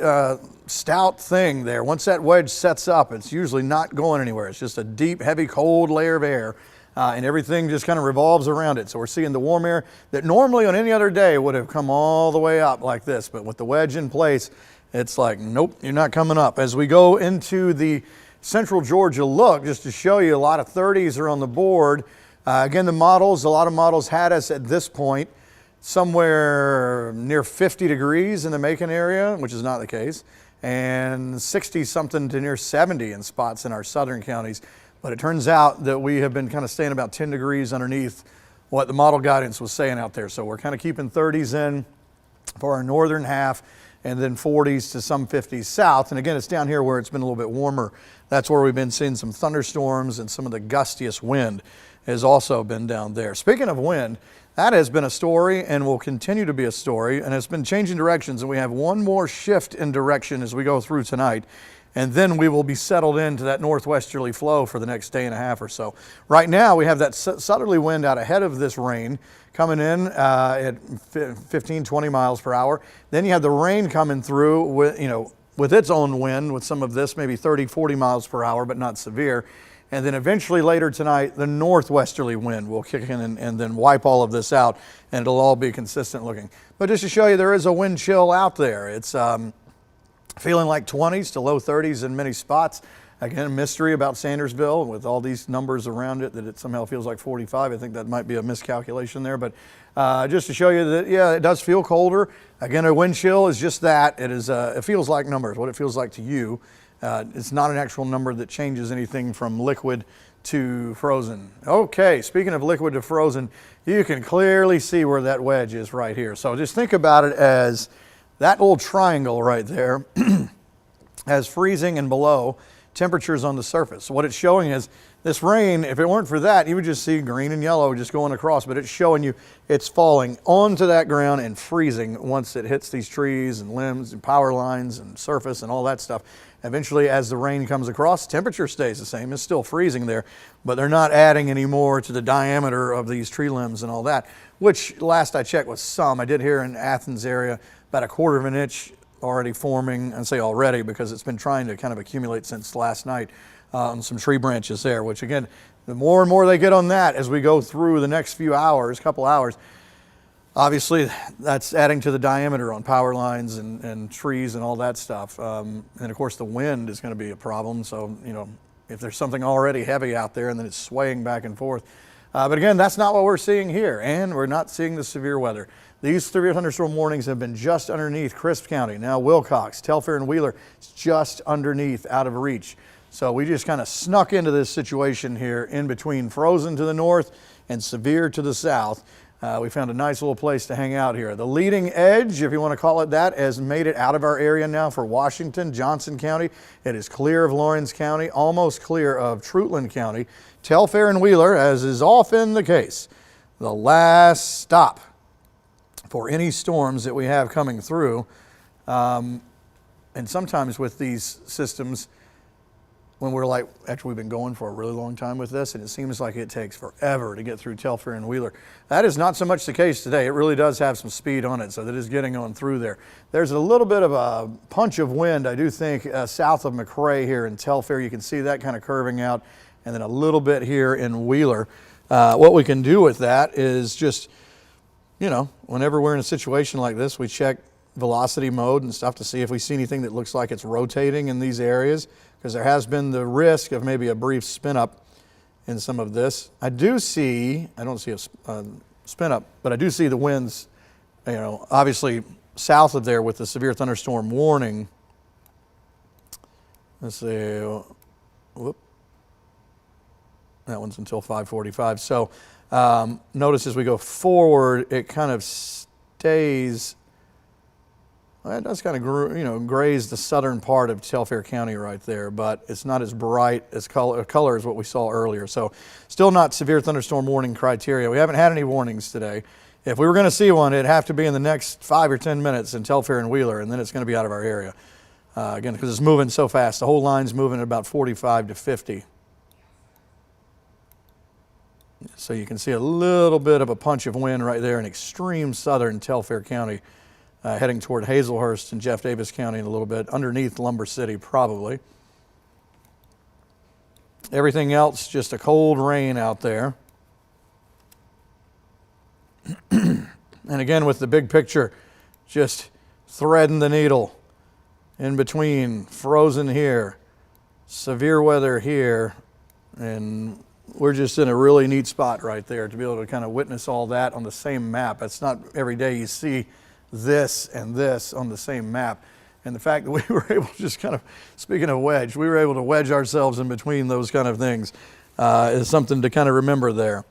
stout thing there. Once that wedge sets up, it's usually not going anywhere. It's just a deep, heavy, cold layer of air, and everything just kind of revolves around it. So we're seeing the warm air that normally on any other day would have come all the way up like this, but with the wedge in place, it's like, nope, you're not coming up. As we go into the central Georgia look, just to show you, a lot of 30s are on the board. Again, a lot of models had us at this point somewhere near 50 degrees in the Macon area, which is not the case, and 60 something to near 70 in spots in our southern counties. But it turns out that we have been kind of staying about 10 degrees underneath what the model guidance was saying out there. So we're kind of keeping 30s in for our northern half, and then 40s to some 50s south. And again, it's down here where it's been a little bit warmer. That's where we've been seeing some thunderstorms, and some of the gustiest wind has also been down there. Speaking of wind, that has been a story and will continue to be a story, and it's been changing directions, and we have one more shift in direction as we go through tonight, and then we will be settled into that northwesterly flow for the next day and a half or so. Right now, we have that southerly wind out ahead of this rain coming in at 15, 20 miles per hour. Then you have the rain coming through with its own wind, with some of this maybe 30, 40 miles per hour, but not severe. And then eventually later tonight, the northwesterly wind will kick in and then wipe all of this out, and it'll all be consistent looking. But just to show you, there is a wind chill out there. It's feeling like 20s to low 30s in many spots. Again, a mystery about Sandersville with all these numbers around it, that it somehow feels like 45. I think that might be a miscalculation there. But just to show you that, yeah, it does feel colder. Again, a wind chill is just that. It feels like numbers, what it feels like to you. It's not an actual number that changes anything from liquid to frozen. Okay, speaking of liquid to frozen, you can clearly see where that wedge is right here. So just think about it as that little triangle right there has freezing and below temperatures on the surface. What it's showing is this rain, if it weren't for that, you would just see green and yellow just going across, but it's showing you it's falling onto that ground and freezing once it hits these trees and limbs and power lines and surface and all that stuff. Eventually, as the rain comes across, temperature stays the same. It's still freezing there, but they're not adding any more to the diameter of these tree limbs and all that, which last I checked was some. I did hear in Athens area about 1/4 of an inch already forming. I say already because it's been trying to kind of accumulate since last night on some tree branches there, which again, the more and more they get on that as we go through the next few hours, couple hours, obviously that's adding to the diameter on power lines and trees and all that stuff. And of course the wind is going to be a problem. So, if there's something already heavy out there and then it's swaying back and forth. But again, that's not what we're seeing here, and we're not seeing the severe weather. These severe thunderstorm warnings have been just underneath Crisp County. Now Wilcox, Telfair, and Wheeler, it's just underneath, out of reach. So we just kind of snuck into this situation here in between frozen to the north and severe to the south. We found a nice little place to hang out here. The leading edge, if you want to call it that, has made it out of our area now for Washington, Johnson County. It is clear of Lawrence County, almost clear of Trutland County. Telfair and Wheeler, as is often the case, the last stop for any storms that we have coming through. And sometimes with these systems, when we're like, actually we've been going for a really long time with this, and it seems like it takes forever to get through Telfair and Wheeler. That is not so much the case today. It really does have some speed on it, so that is getting on through there. There's a little bit of a punch of wind, I do think, south of McRae here in Telfair. You can see that kind of curving out, and then a little bit here in Wheeler. What we can do with that is just, whenever we're in a situation like this, we check velocity mode and stuff to see if we see anything that looks like it's rotating in these areas, because there has been the risk of maybe a brief spin up in some of this. I don't see a spin up, but I do see the winds, obviously south of there with the severe thunderstorm warning. Let's see, whoop. That one's until 5:45. So notice as we go forward, it kind of stays. It does kind of graze the southern part of Telfair County right there, but it's not as bright as color as what we saw earlier. So still not severe thunderstorm warning criteria. We haven't had any warnings today. If we were going to see one, it'd have to be in the next 5 or 10 minutes in Telfair and Wheeler, and then it's going to be out of our area. Again, because it's moving so fast. The whole line's moving at about 45 to 50. So you can see a little bit of a punch of wind right there in extreme southern Telfair County. heading toward Hazelhurst and Jeff Davis County in a little bit, underneath Lumber City probably. Everything else, just a cold rain out there. And again, with the big picture, just threading the needle in between, frozen here, severe weather here, and we're just in a really neat spot right there to be able to kind of witness all that on the same map. It's not every day you see this and this on the same map. And the fact that we were able to just kind of, speaking of wedge, we were able to wedge ourselves in between those kind of things is something to kind of remember there.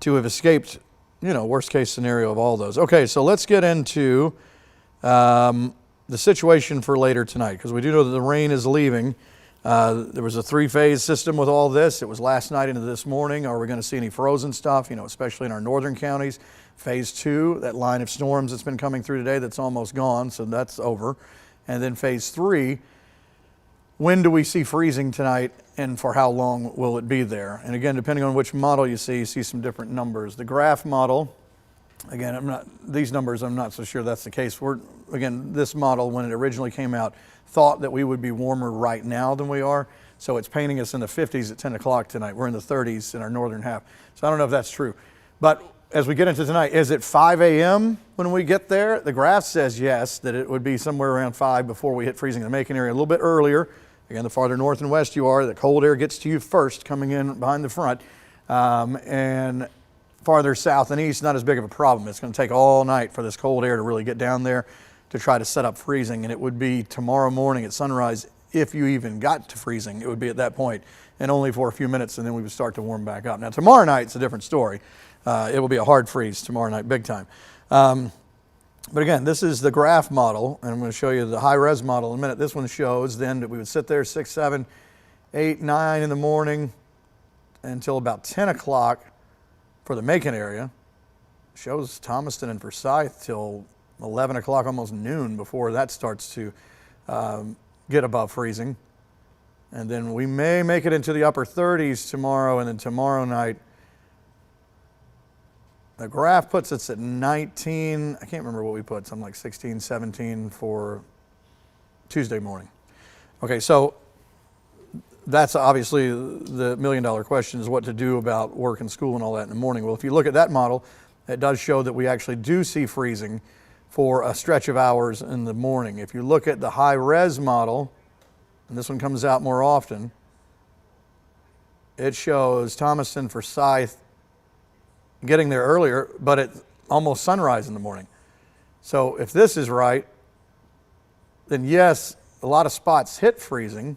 To have escaped, you know, worst case scenario of all those. Okay, so let's get into the situation for later tonight, because we do know that the rain is leaving. There was a three-phase system with all this. It was last night into this morning. Are we going to see any frozen stuff, you know, especially in our northern counties? Phase 2, that line of storms that's been coming through today, that's almost gone, so that's over. And then phase 3, when do we see freezing tonight, and for how long will it be there? And again, depending on which model you see some different numbers. The graph model, again, these numbers, I'm not so sure that's the case. Again, this model, when it originally came out, thought that we would be warmer right now than we are. So it's painting us in the 50s at 10 o'clock tonight. We're in the 30s in our northern half. So I don't know if that's true. But as we get into tonight, is it 5 a.m. when we get there? The graph says yes, that it would be somewhere around 5 before we hit freezing in the Macon area, a little bit earlier. Again, the farther north and west you are, the cold air gets to you first, coming in behind the front. And farther south and east, not as big of a problem. It's going to take all night for this cold air to really get down there to try to set up freezing. And it would be tomorrow morning at sunrise, if you even got to freezing, it would be at that point, and only for a few minutes, and then we would start to warm back up. Now, tomorrow night's a different story. It will be a hard freeze tomorrow night, big time. But again, this is the graph model, and I'm going to show you the high-res model in a minute. This one shows then that we would sit there 6, 7, 8, 9 in the morning until about 10 o'clock for the Macon area. Shows Thomaston and Forsyth till 11 o'clock, almost noon, before that starts to get above freezing. And then we may make it into the upper 30s tomorrow, and then tomorrow night, the graph puts us at 19, I can't remember what we put, something like 16, 17 for Tuesday morning. Okay, so that's obviously the million-dollar question, is what to do about work and school and all that in the morning. Well, if you look at that model, it does show that we actually do see freezing for a stretch of hours in the morning. If you look at the high-res model, and this one comes out more often, it shows Thomaston, Forsyth getting there earlier, but at almost sunrise in the morning. So if this is right, then yes, a lot of spots hit freezing,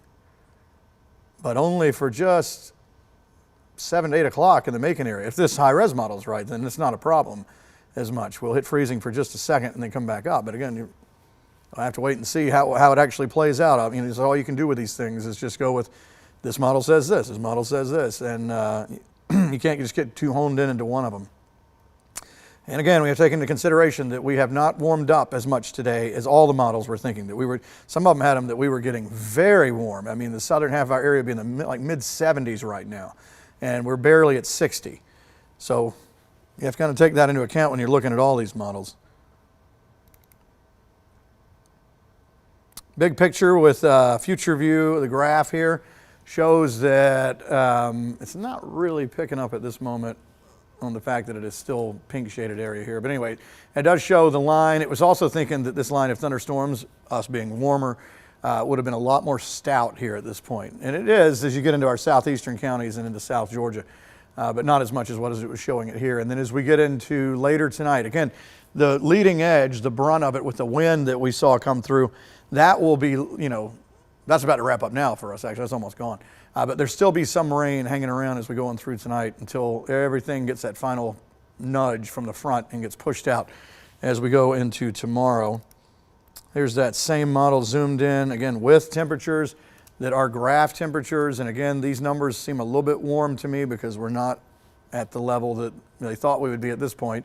but only for just 7 to 8 o'clock in the Macon area. If this high-res model is right, then it's not a problem as much. We'll hit freezing for just a second and then come back up. But again, I have to wait and see how it actually plays out. I mean, all you can do with these things is just go with, this model says this model says this, and you can't just get too honed into one of them. And again, we have taken into consideration that we have not warmed up as much today as all the models were thinking. That some of them had them that we were getting very warm. I mean, the southern half of our area would be in the mid 70s right now, and we're barely at 60. So you have to kind of take that into account when you're looking at all these models. Big picture with future view, the graph here shows that it's not really picking up at this moment on the fact that it is still pink shaded area here. But anyway, it does show the line. It was also thinking that this line of thunderstorms, us being warmer, would have been a lot more stout here at this point. And it is as you get into our southeastern counties and into South Georgia, but not as much as what it was showing it here. And then as we get into later tonight, again, the leading edge, the brunt of it with the wind that we saw come through, that will be, you know, that's about to wrap up now for us, actually. That's almost gone. But there'll still be some rain hanging around as we go on through tonight until everything gets that final nudge from the front and gets pushed out as we go into tomorrow. Here's that same model zoomed in, again, with temperatures that are graph temperatures. And again, these numbers seem a little bit warm to me because we're not at the level that they thought we would be at this point.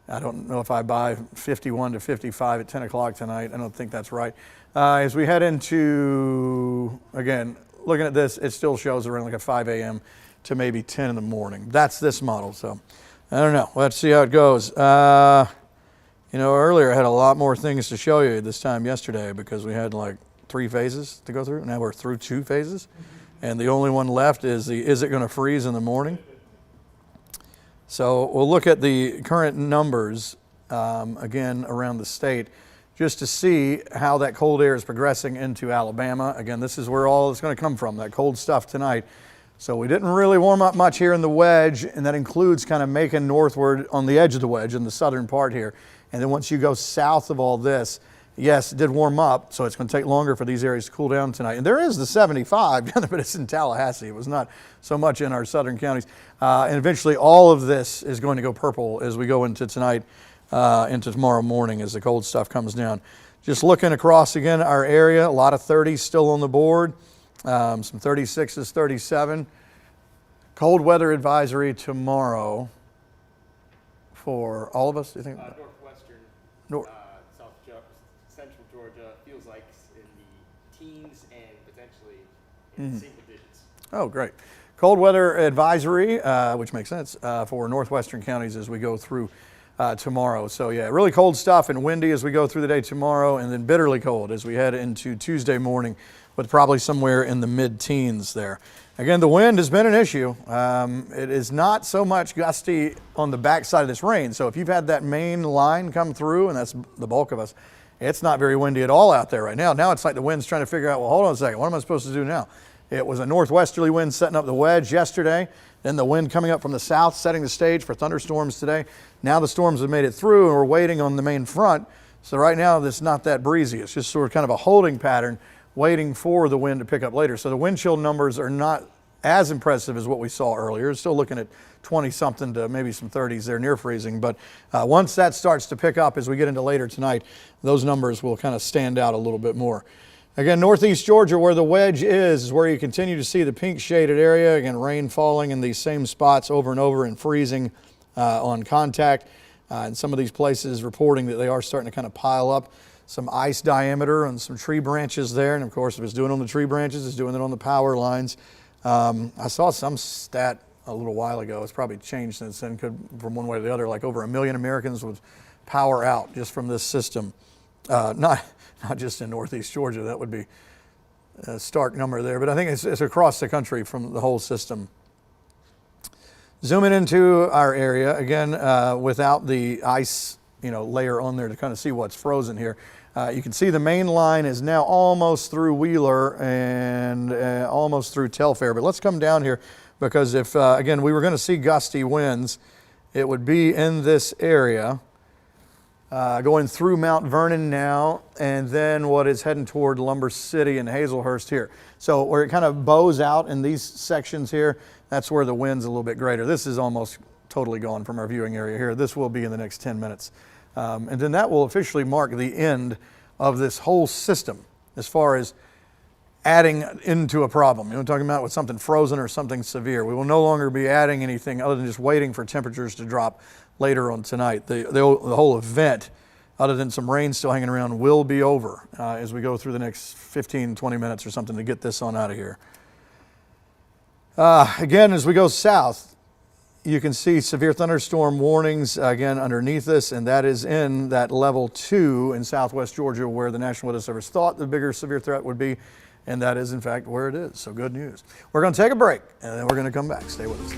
I don't know if I buy 51 to 55 at 10 o'clock tonight. I don't think that's right. As we head into, again, looking at this, it still shows around like a 5 a.m. to maybe 10 in the morning. That's this model, so I don't know. Let's see how it goes. You know, earlier I had a lot more things to show you this time yesterday because we had like 3 phases to go through. Now we're through 2 phases. And the only one left is is it going to freeze in the morning? So we'll look at the current numbers again around the state just to see how that cold air is progressing into Alabama. Again, this is where all it's going to come from, that cold stuff tonight. So we didn't really warm up much here in the wedge, and that includes kind of making northward on the edge of the wedge in the southern part here. And then once you go south of all this, yes, it did warm up, so it's going to take longer for these areas to cool down tonight. And there is the 75, but it's in Tallahassee. It was not so much in our southern counties. And eventually all of this is going to go purple as we go into tonight, into tomorrow morning as the cold stuff comes down. Just looking across again our area, a lot of 30s still on the board, some 36s, 37. Cold weather advisory tomorrow for all of us, do you think? Northwestern, central Georgia feels like in the teens and potentially in single digits. Oh, great. Cold weather advisory, which makes sense, for northwestern counties as we go through tomorrow. So yeah, really cold stuff and windy as we go through the day tomorrow, and then bitterly cold as we head into Tuesday morning, with probably somewhere in the mid-teens there. Again, the wind has been an issue. It is not so much gusty on the backside of this rain. So if you've had that main line come through, and that's the bulk of us, it's not very windy at all out there right now. Now it's like the wind's trying to figure out, well, hold on a second, what am I supposed to do now? It was a northwesterly wind setting up the wedge yesterday, then the wind coming up from the south, setting the stage for thunderstorms today. Now the storms have made it through, and we're waiting on the main front. So right now, it's not that breezy. It's just sort of kind of a holding pattern, waiting for the wind to pick up later. So the wind chill numbers are not as impressive as what we saw earlier. Still looking at 20-something to maybe some 30s there, near freezing. But once that starts to pick up as we get into later tonight, those numbers will kind of stand out a little bit more. Again, northeast Georgia, where the wedge is where you continue to see the pink shaded area. Again, rain falling in these same spots over and over and freezing on contact. And some of these places reporting that they are starting to kind of pile up some ice diameter on some tree branches there. And of course, if it's doing it on the tree branches, it's doing it on the power lines. I saw some stat a little while ago. It's probably changed since then, from one way to the other, like over 1 million Americans with power out just from this system. Not just in northeast Georgia, that would be a stark number there, but I think it's across the country from the whole system. Zooming into our area, again, without the ice layer on there to kind of see what's frozen here. You can see the main line is now almost through Wheeler and almost through Telfair, but let's come down here because if, again, we were going to see gusty winds, it would be in this area. Going through Mount Vernon now, and then what is heading toward Lumber City and Hazelhurst here. So where it kind of bows out in these sections here, that's where the wind's a little bit greater. This is almost totally gone from our viewing area here. This will be in the next 10 minutes. And then that will officially mark the end of this whole system as far as adding into a problem. I'm talking about with something frozen or something severe. We will no longer be adding anything other than just waiting for temperatures to drop later on tonight. The whole event, other than some rain still hanging around, will be over as we go through the next 15, 20 minutes or something to get this on out of here. Again, as we go south, you can see severe thunderstorm warnings again underneath this, and that is in that level 2 in southwest Georgia where the National Weather Service thought the bigger severe threat would be, and that is in fact where it is. So good news. We're going to take a break, and then we're going to come back. Stay with us.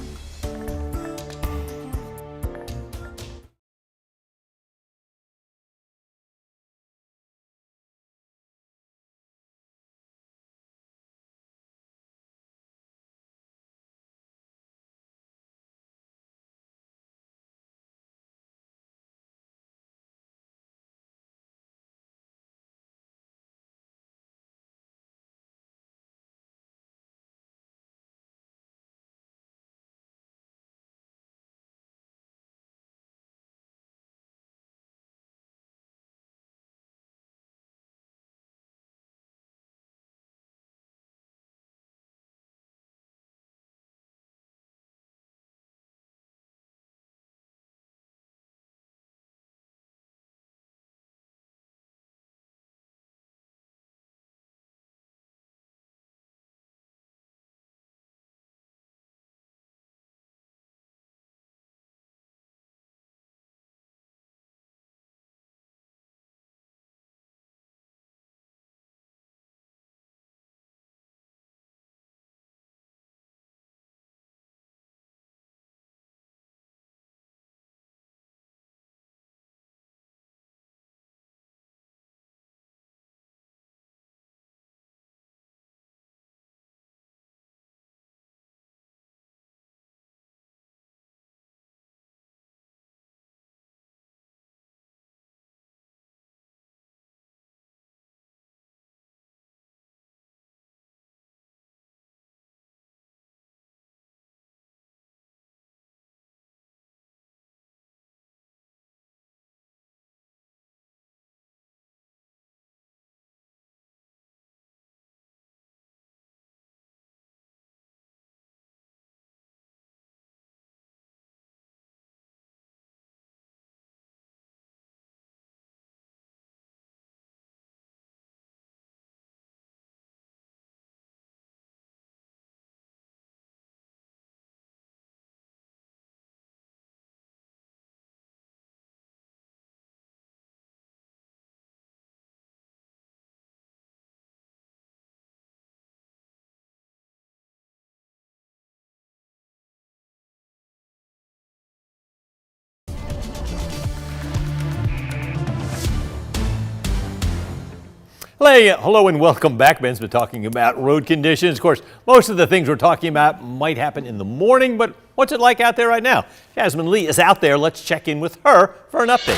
Hello and welcome back. Ben's been talking about road conditions. Of course, most of the things we're talking about might happen in the morning, but what's it like out there right now? Jasmine Lee is out there. Let's check in with her for an update.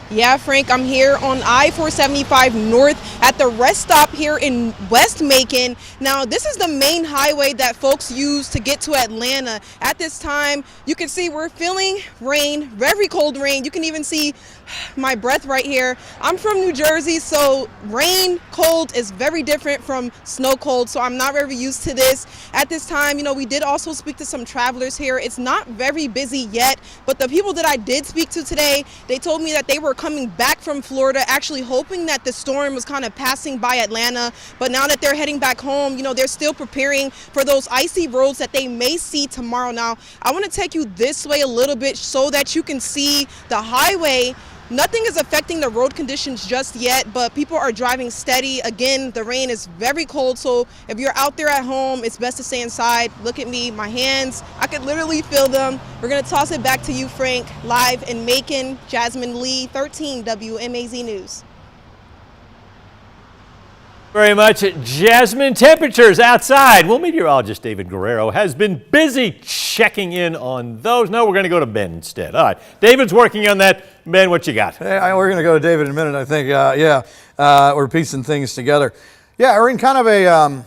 Yeah, Frank, I'm here on I-475 North at the rest stop here in West Macon. Now, this is the main highway that folks use to get to Atlanta. At this time, you can see we're feeling rain, very cold rain. You can even see my breath right here. I'm from New Jersey, so rain cold is very different from snow cold, so I'm not very used to this. At this time, you know, we did also speak to some travelers here. It's not very busy yet, but the people that I did speak to today, they told me that they were coming back from Florida, actually hoping that the storm was kind of passing by Atlanta, but now that they're heading back home, you know, they're still preparing for those icy roads that they may see tomorrow. Now, I want to take you this way a little bit so that you can see the highway. Nothing is affecting the road conditions just yet, but people are driving steady. Again, the rain is very cold, so if you're out there at home, it's best to stay inside. Look at me, my hands, I could literally feel them. We're gonna toss it back to you, Frank, live in Macon. Jasmine Lee, 13 WMAZ News. Very much, Jasmine. Temperatures outside. Well, meteorologist David Guerrero has been busy checking in on those. No, we're going to go to Ben instead. All right, David's working on that. Ben, what you got? Hey, we're going to go to David in a minute, I think. We're piecing things together. Yeah, we're in kind of a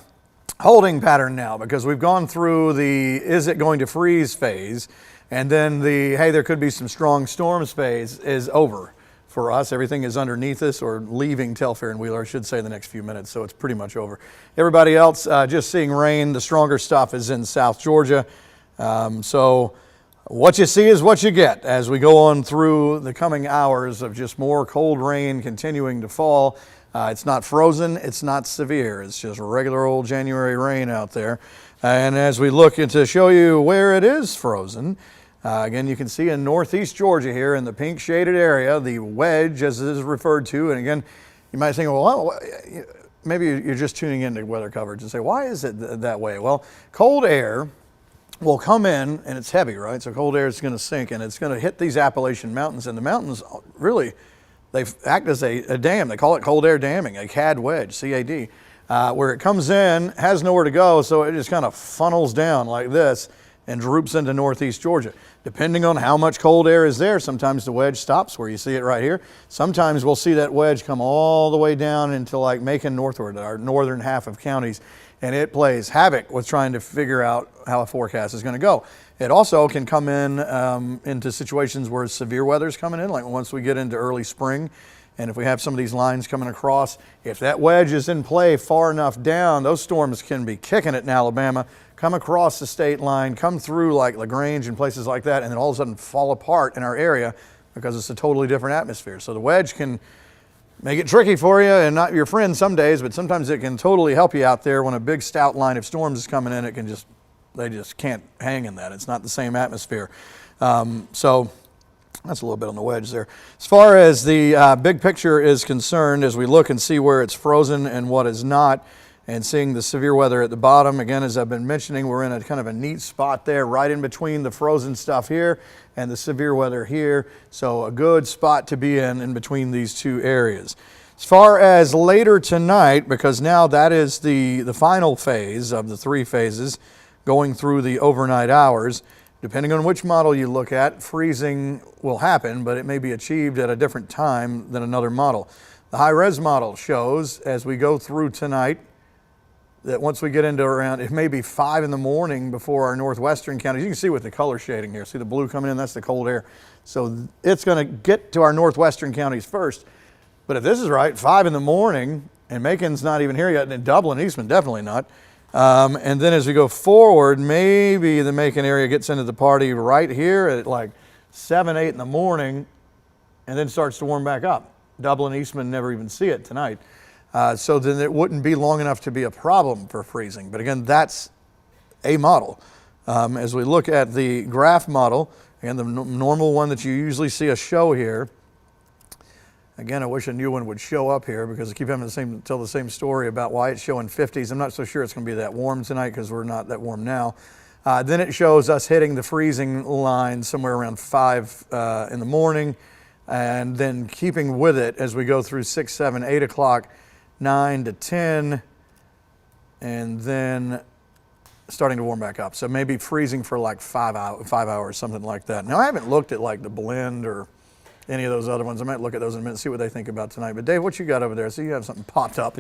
holding pattern now because we've gone through the is it going to freeze phase, and then the hey, there could be some strong storms phase is over. For us, everything is underneath us or leaving Telfair and Wheeler, I should say, the next few minutes, so it's pretty much over. Everybody else just seeing rain. The stronger stuff is in South Georgia. So what you see is what you get as we go on through the coming hours of just more cold rain continuing to fall. It's not frozen, it's not severe. It's just regular old January rain out there. And as we look to show you where it is frozen, again, you can see in northeast Georgia here in the pink shaded area, the wedge as it is referred to. And again, you might think, well, maybe you're just tuning into weather coverage and say, why is it that way? Well, cold air will come in and it's heavy, right? So cold air is going to sink and it's going to hit these Appalachian mountains. And the mountains really, they act as a dam. They call it cold air damming, a CAD wedge, C-A-D, where it comes in, has nowhere to go. So it just kind of funnels down like this and droops into northeast Georgia. Depending on how much cold air is there, sometimes the wedge stops where you see it right here. Sometimes we'll see that wedge come all the way down into like Macon northward, our northern half of counties, and it plays havoc with trying to figure out how a forecast is going to go. It also can come in into situations where severe weather is coming in, like once we get into early spring. And if we have some of these lines coming across, if that wedge is in play far enough down, those storms can be kicking it in Alabama, come across the state line, come through like LaGrange and places like that, and then all of a sudden fall apart in our area because it's a totally different atmosphere. So the wedge can make it tricky for you and not your friend some days, but sometimes it can totally help you out there when a big stout line of storms is coming in. It can just, they just can't hang in that. It's not the same atmosphere. So that's a little bit on the wedge there. As far as the big picture is concerned, as we look and see where it's frozen and what is not, and seeing the severe weather at the bottom, again, as I've been mentioning, we're in a kind of a neat spot there, right in between the frozen stuff here and the severe weather here. So a good spot to be in between these two areas. As far as later tonight, because now that is the final phase of the three phases going through the overnight hours, depending on which model you look at, freezing will happen, but it may be achieved at a different time than another model. The high-res model shows, as we go through tonight, that once we get into around, it may be 5 in the morning before our northwestern counties. You can see with the color shading here. See the blue coming in? That's the cold air. So it's going to get to our northwestern counties first. But if this is right, 5 in the morning, and Macon's not even here yet, and Dublin, Eastman, definitely not. And then as we go forward, maybe the Macon area gets into the party right here at like 7, 8 in the morning, and then starts to warm back up. Dublin, Eastman never even see it tonight. So then it wouldn't be long enough to be a problem for freezing. But again, that's a model. As we look at the graph model, and the normal one that you usually see a show here, again, I wish a new one would show up here because I keep having to tell the same story about why it's showing 50s. I'm not so sure it's going to be that warm tonight because we're not that warm now. Then it shows us hitting the freezing line somewhere around 5 in the morning. and then keeping with it as we go through 6, 7, 8 o'clock, 9 to 10, and then starting to warm back up. So maybe freezing for like 5 hours, something like that. Now I haven't looked at like the blend or any of those other ones. I might look at those in a minute, see what they think about tonight. But Dave, what you got over there? So you have something popped up.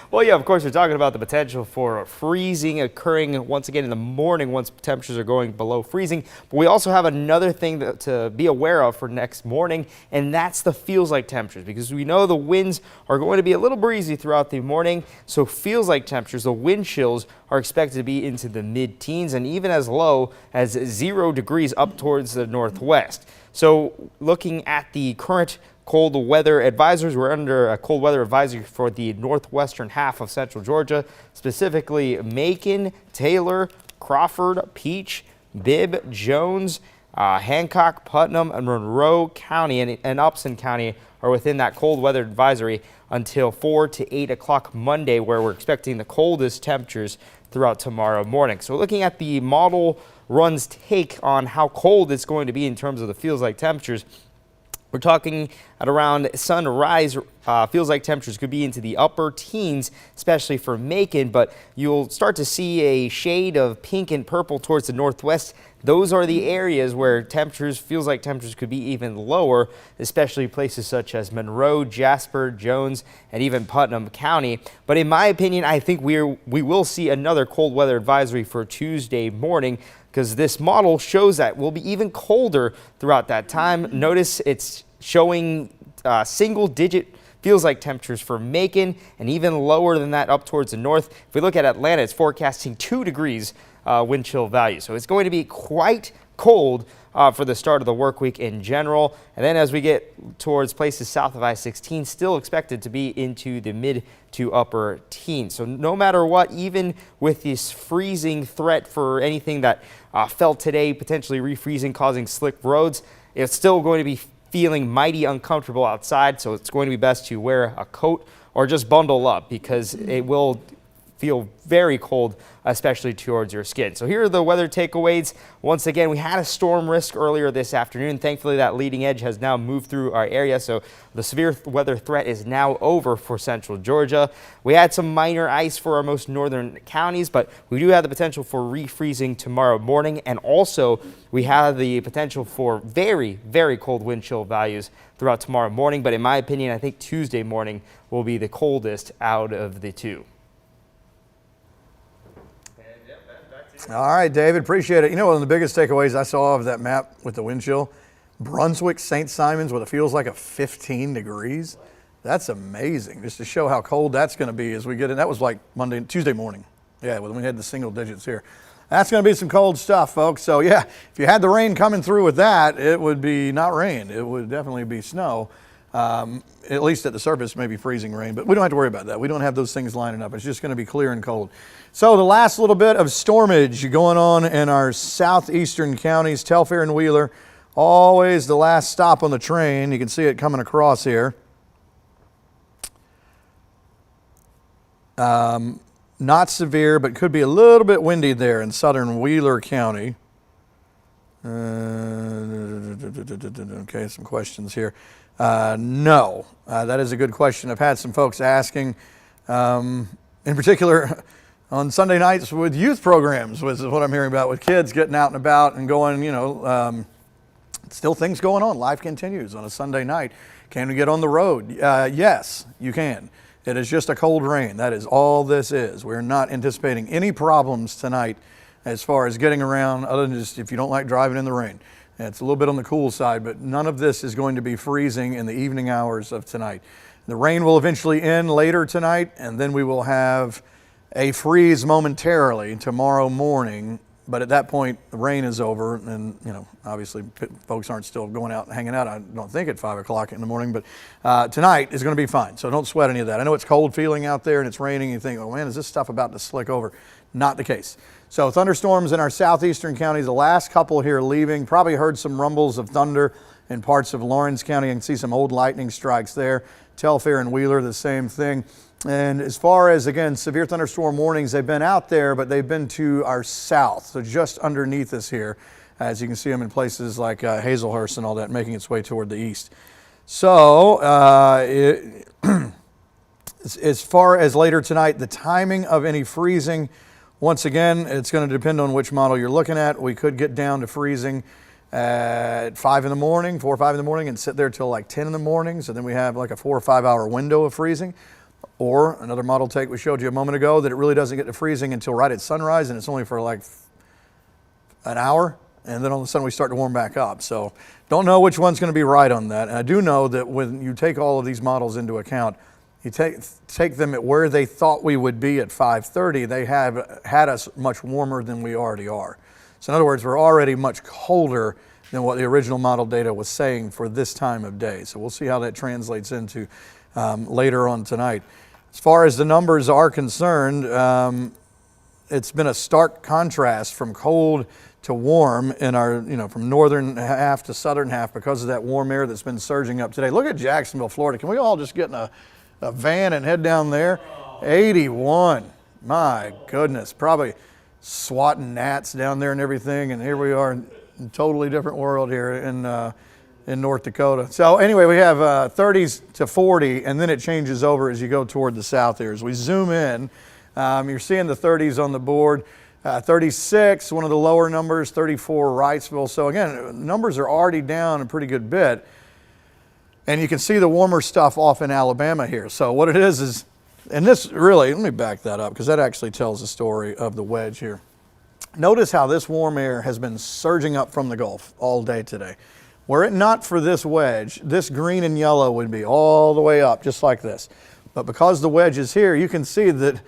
Well, yeah, of course, we're talking about the potential for freezing occurring once again in the morning once temperatures are going below freezing. But we also have another thing to be aware of for next morning, and that's the feels like temperatures, because we know the winds are going to be a little breezy throughout the morning. So feels like temperatures, the wind chills, are expected to be into the mid-teens and even as low as 0 degrees up towards the northwest. So looking at the current cold weather advisories, we're under a cold weather advisory for the northwestern half of central Georgia, specifically Macon, Taylor, Crawford, Peach, Bibb, Jones, Hancock, Putnam, and Monroe County and Upson County are within that cold weather advisory until 4 to 8 o'clock Monday, where we're expecting the coldest temperatures throughout tomorrow morning. So looking at the model run's take on how cold it's going to be in terms of the feels like temperatures, we're talking at around sunrise, feels like temperatures could be into the upper teens, especially for Macon, but you'll start to see a shade of pink and purple towards the northwest. Those are the areas where temperatures, feels like temperatures could be even lower, especially places such as Monroe, Jasper, Jones, and even Putnam County. But in my opinion, I think we will see another cold weather advisory for Tuesday morning, because this model shows that we'll be even colder throughout that time. Notice it's showing single-digit feels like temperatures for Macon and even lower than that up towards the north. If we look at Atlanta, it's forecasting 2 degrees wind chill value. So it's going to be quite cold for the start of the work week in general. And then as we get towards places south of I-16, still expected to be into the mid to upper teens. So no matter what, even with this freezing threat for anything that fell today, potentially refreezing, causing slick roads, it's still going to be feeling mighty uncomfortable outside. So it's going to be best to wear a coat or just bundle up, because it will feel very cold, especially towards your skin. So here are the weather takeaways. Once again, we had a storm risk earlier this afternoon. Thankfully, that leading edge has now moved through our area, so the severe weather threat is now over for central Georgia. We had some minor ice for our most northern counties, but we do have the potential for refreezing tomorrow morning, and also we have the potential for very, very cold wind chill values throughout tomorrow morning. But in my opinion, I think Tuesday morning will be the coldest out of the two. All right, David, appreciate it. You know, one of the biggest takeaways I saw of that map with the wind chill, Brunswick, St. Simons, what it feels like 15 degrees. That's amazing, just to show how cold that's going to be as we get in. That was like Tuesday morning. Yeah, when we had the single digits here. That's going to be some cold stuff, folks. So yeah, if you had the rain coming through with that, it would be not rain. It would definitely be snow. At least at the surface, maybe freezing rain, but we don't have to worry about that. We don't have those things lining up. It's just going to be clear and cold. So the last little bit of stormage going on in our southeastern counties, Telfair and Wheeler, always the last stop on the train. You can see it coming across here. Not severe, but could be a little bit windy there in southern Wheeler County. Okay, some questions here. No, that is a good question. I've had some folks asking, in particular on Sunday nights with youth programs, was what I'm hearing about, with kids getting out and about and going, still things going on. Life continues on a Sunday night. Can we get on the road? Yes, you can. It is just a cold rain. That is all this is. We're not anticipating any problems tonight as far as getting around, other than just if you don't like driving in the rain. It's a little bit on the cool side, but none of this is going to be freezing in the evening hours of tonight. The rain will eventually end later tonight, and then we will have a freeze momentarily tomorrow morning. But at that point, the rain is over, and obviously folks aren't still going out and hanging out, I don't think, at 5 o'clock in the morning. But tonight is going to be fine, so don't sweat any of that. I know it's cold feeling out there and it's raining, and you think, oh man, is this stuff about to slick over? Not the case. So thunderstorms in our southeastern counties, the last couple here leaving. Probably heard some rumbles of thunder in parts of Lawrence County. You can see some old lightning strikes there. Telfair and Wheeler, the same thing. And as far as, again, severe thunderstorm warnings, they've been out there, but they've been to our south, so just underneath us here. as you can see them in places like Hazelhurst and all that, making its way toward the east. So as far as later tonight, the timing of any freezing, once again, it's going to depend on which model you're looking at. We could get down to freezing at 5 in the morning, 4 or 5 in the morning, and sit there till like 10 in the morning. So then we have like a 4 or 5 hour window of freezing. Or another model take we showed you a moment ago that it really doesn't get to freezing until right at sunrise, and it's only for like an hour, and then all of a sudden we start to warm back up. So don't know which one's going to be right on that. And I do know that when you take all of these models into account, you take them at where they thought we would be at 5:30, they have had us much warmer than we already are. So in other words, we're already much colder than what the original model data was saying for this time of day. So we'll see how that translates into later on tonight. As far as the numbers are concerned, it's been a stark contrast from cold to warm in our, from northern half to southern half because of that warm air that's been surging up today. Look at Jacksonville, Florida. Can we all just get in a van and head down there? 81. My goodness. Probably swatting gnats down there and everything. And here we are in a totally different world here in North Dakota. So anyway, we have 30s to 40, and then it changes over as you go toward the south here. As we zoom in, you're seeing the 30s on the board. 36, one of the lower numbers, 34 Wrightsville. So again, numbers are already down a pretty good bit. And you can see the warmer stuff off in Alabama here. So what it is, and this really, let me back that up because that actually tells the story of the wedge here. Notice how this warm air has been surging up from the Gulf all day today. Were it not for this wedge, this green and yellow would be all the way up, just like this. But because the wedge is here, you can see that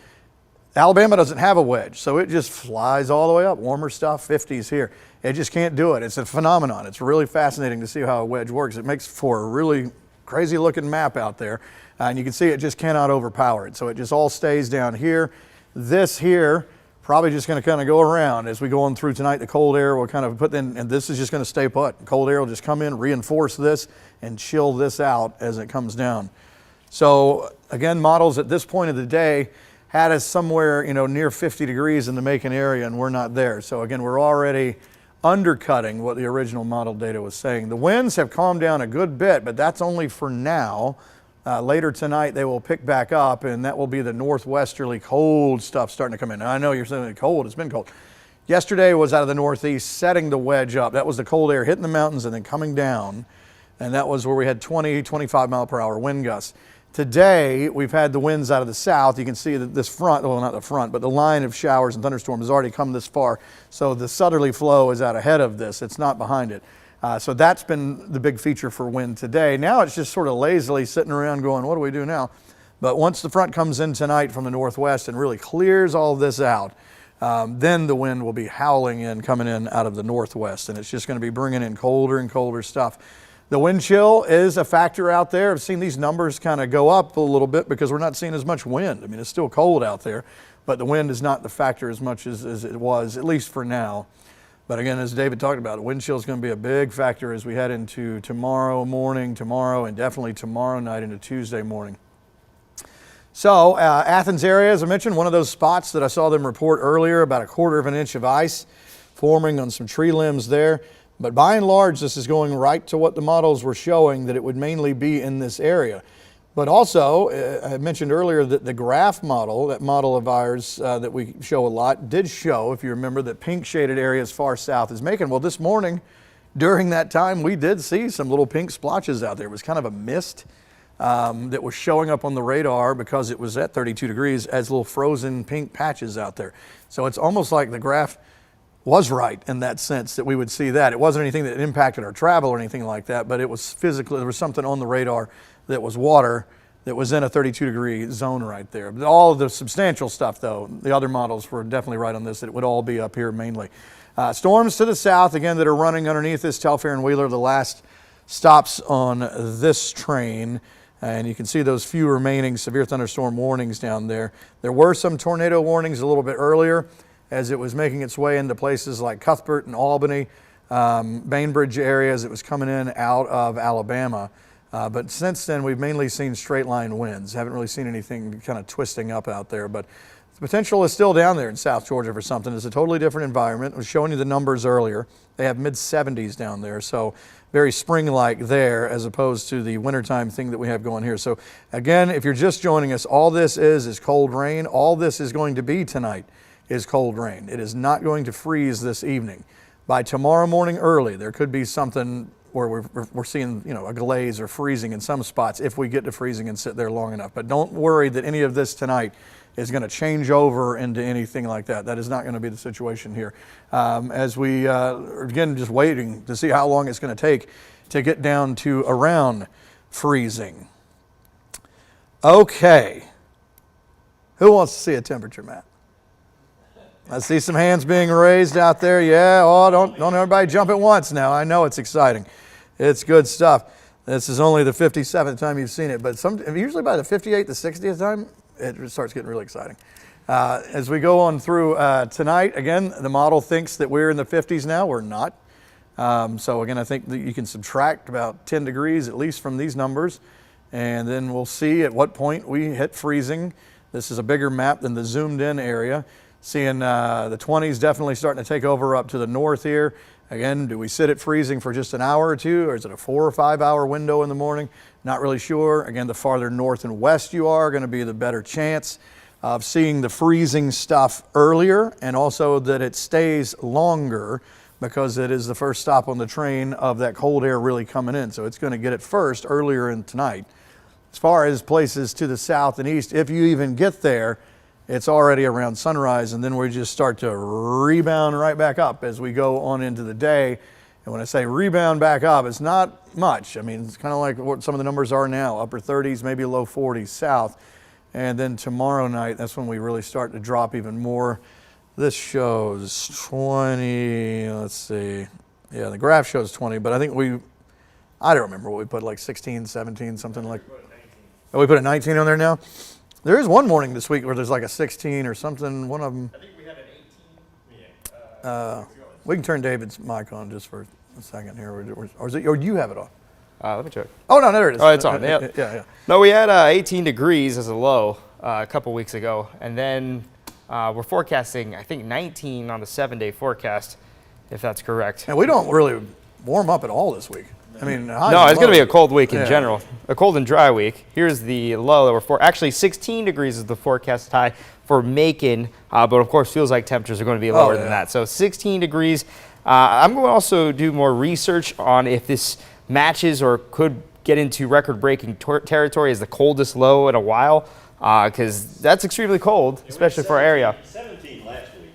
Alabama doesn't have a wedge, so it just flies all the way up. Warmer stuff, 50s here. It just can't do it. It's a phenomenon. It's really fascinating to see how a wedge works. It makes for a really crazy looking map out there. And you can see it just cannot overpower it. So it just all stays down here. This here, probably just going to kind of go around as we go on through tonight. The cold air will kind of put in, and this is just going to stay put. Cold air will just come in, reinforce this, and chill this out as it comes down. So again, models at this point of the day had us somewhere, near 50 degrees in the Macon area, and we're not there. So again, we're already undercutting what the original model data was saying. The winds have calmed down a good bit, but that's only for now. Later tonight, they will pick back up, and that will be the northwesterly cold stuff starting to come in. Now, I know you're saying it's cold. It's been cold. Yesterday was out of the northeast, setting the wedge up. That was the cold air hitting the mountains and then coming down, and that was where we had 20, 25 mile per hour wind gusts. Today, we've had the winds out of the south. You can see that this front, well, not the front, but the line of showers and thunderstorms has already come this far. So the southerly flow is out ahead of this. It's not behind it. So that's been the big feature for wind today. Now it's just sort of lazily sitting around going, what do we do now? But once the front comes in tonight from the northwest and really clears all this out, then the wind will be howling in, coming in out of the northwest. And it's just going to be bringing in colder and colder stuff. The wind chill is a factor out there. I've seen these numbers kind of go up a little bit because we're not seeing as much wind. I mean, it's still cold out there, but the wind is not the factor as much as it was, at least for now. But again, as David talked about, the wind chill is going to be a big factor as we head into tomorrow morning, and definitely tomorrow night into Tuesday morning. So Athens area, as I mentioned, one of those spots that I saw them report earlier, about 1/4 of an inch of ice forming on some tree limbs there. But by and large, this is going right to what the models were showing, that it would mainly be in this area. But also, I mentioned earlier that the graph model, that model of ours that we show a lot, did show, if you remember, that pink shaded areas far south is Macon. Well, this morning, during that time, we did see some little pink splotches out there. It was kind of a mist that was showing up on the radar because it was at 32 degrees as little frozen pink patches out there. So it's almost like the graph was right in that sense that we would see that. It wasn't anything that impacted our travel or anything like that, but it was physically, there was something on the radar that was water that was in a 32-degree zone right there. But all of the substantial stuff, though, the other models were definitely right on this, that it would all be up here mainly. Storms to the south, again, that are running underneath this. Telfair and Wheeler, the last stops on this train. And you can see those few remaining severe thunderstorm warnings down there. There were some tornado warnings a little bit earlier as it was making its way into places like Cuthbert and Albany, Bainbridge areas. It was coming in out of Alabama. But since then, we've mainly seen straight line winds. Haven't really seen anything kind of twisting up out there. But The potential is still down there in South Georgia for something. It's a totally different environment. I was showing you the numbers earlier. They have mid-70s down there, so very spring-like there as opposed to the wintertime thing that we have going here. So again, if you're just joining us, all this is cold rain. All this is going to be tonight is cold rain. It is not going to freeze this evening. By tomorrow morning early, there could be something where we're seeing, you know, a glaze or freezing in some spots if we get to freezing and sit there long enough. But don't worry that any of this tonight is going to change over into anything like that. That is not going to be the situation here. As we are again just waiting to see how long it's going to take to get down to around freezing. Okay. Who wants to see a temperature map? I see some hands being raised out there. Yeah, oh, don't everybody jump at once now. I know it's exciting. It's good stuff. This is only the 57th time you've seen it, but usually by the 58th, the 60th time, it starts getting really exciting. As we go on through tonight, again, the model thinks that we're in the 50s now. We're not. So again, I think that you can subtract about 10 degrees at least from these numbers, and then we'll see at what point we hit freezing. This is a bigger map than the zoomed in area. Seeing the 20s definitely starting to take over up to the north here. Again, do we sit at freezing for just an hour or two, or is it a 4 or 5 hour window in the morning? Not really sure. Again, the farther north and west you are, going to be the better chance of seeing the freezing stuff earlier, and also that it stays longer because it is the first stop on the train of that cold air really coming in. So it's going to get it first earlier in tonight. As far as places to the south and east, if you even get there, it's already around sunrise, and then we just start to rebound right back up as we go on into the day. And when I say rebound back up, it's not much. I mean, it's kind of like what some of the numbers are now, upper 30s, maybe low 40s south. And then tomorrow night, that's when we really start to drop even more. This shows 20, let's see. Yeah, the graph shows 20, but I think I don't remember what we put, like 16, 17, something like. Oh, we put a 19 on there now? There is one morning this week where there's like a 16 or something. One of them. I think we had an 18. We can turn David's mic on just for a second here, or is it? Or do you have it on? Let me check. Oh no, there it is. Oh, it's on. Yep. Yeah. No, we had 18 degrees as a low a couple weeks ago, and then we're forecasting, I think, 19 on the 7-day forecast, if that's correct. And we don't really warm up at all this week. I mean, no, it's going to be a cold week in general, a cold and dry week. Here's the low that we're actually 16 degrees is the forecast high for Macon, but of course feels like temperatures are going to be lower than that. So 16 degrees. I'm going to also do more research on if this matches or could get into record-breaking territory as the coldest low in a while, because that's extremely cold, especially for our area. 17 last week.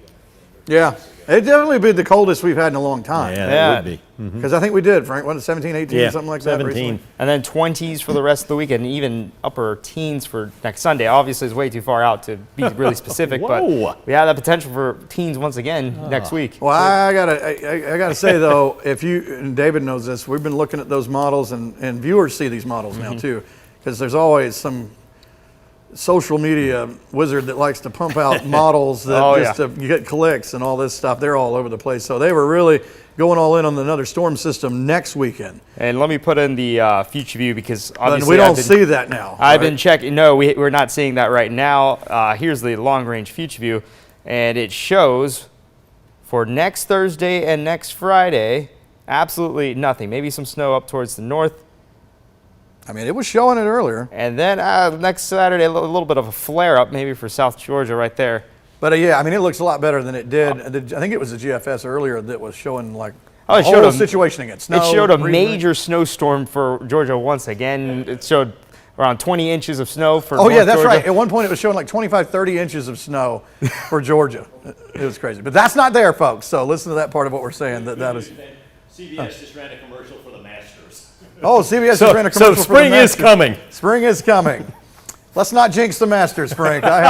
Yeah. It'd definitely be the coldest we've had in a long time. Yeah, it would be. Because I think we did, Frank, what, 17, 18, something like 17. that recently? And then 20s for the rest of the week, and even upper teens for next Sunday. Obviously, it's way too far out to be really specific, but we have that potential for teens once again next week. Well, I gotta say though, if you, and David knows this, we've been looking at those models, and viewers see these models now too, because there's always some social media wizard that likes to pump out models that to get clicks and all this stuff. They're all over the place. So they were really going all in on another storm system next weekend. And let me put in the future view, because obviously we don't see that now. I've been checking. No, we're not seeing that right now. Here's the long range future view, and it shows for next Thursday and next Friday, absolutely nothing. Maybe some snow up towards the north. I mean, it was showing it earlier. And then next Saturday, a little bit of a flare-up maybe for South Georgia right there. But yeah, I mean, it looks a lot better than it did. I think it was the GFS earlier that was showing like it the showed whole situation again. Snow, it showed a major snowstorm for Georgia once again. It showed around 20 inches of snow for North that's Georgia. right. At one point, it was showing like 25, 30 inches of snow for Georgia. It was crazy. But that's not there, folks. So listen to that part of what we're saying. That is. CBS just ran a commercial for the Masters. Oh, CBS just ran a commercial for the Masters. So spring is coming. Spring is coming. Let's not jinx the Masters, Frank. I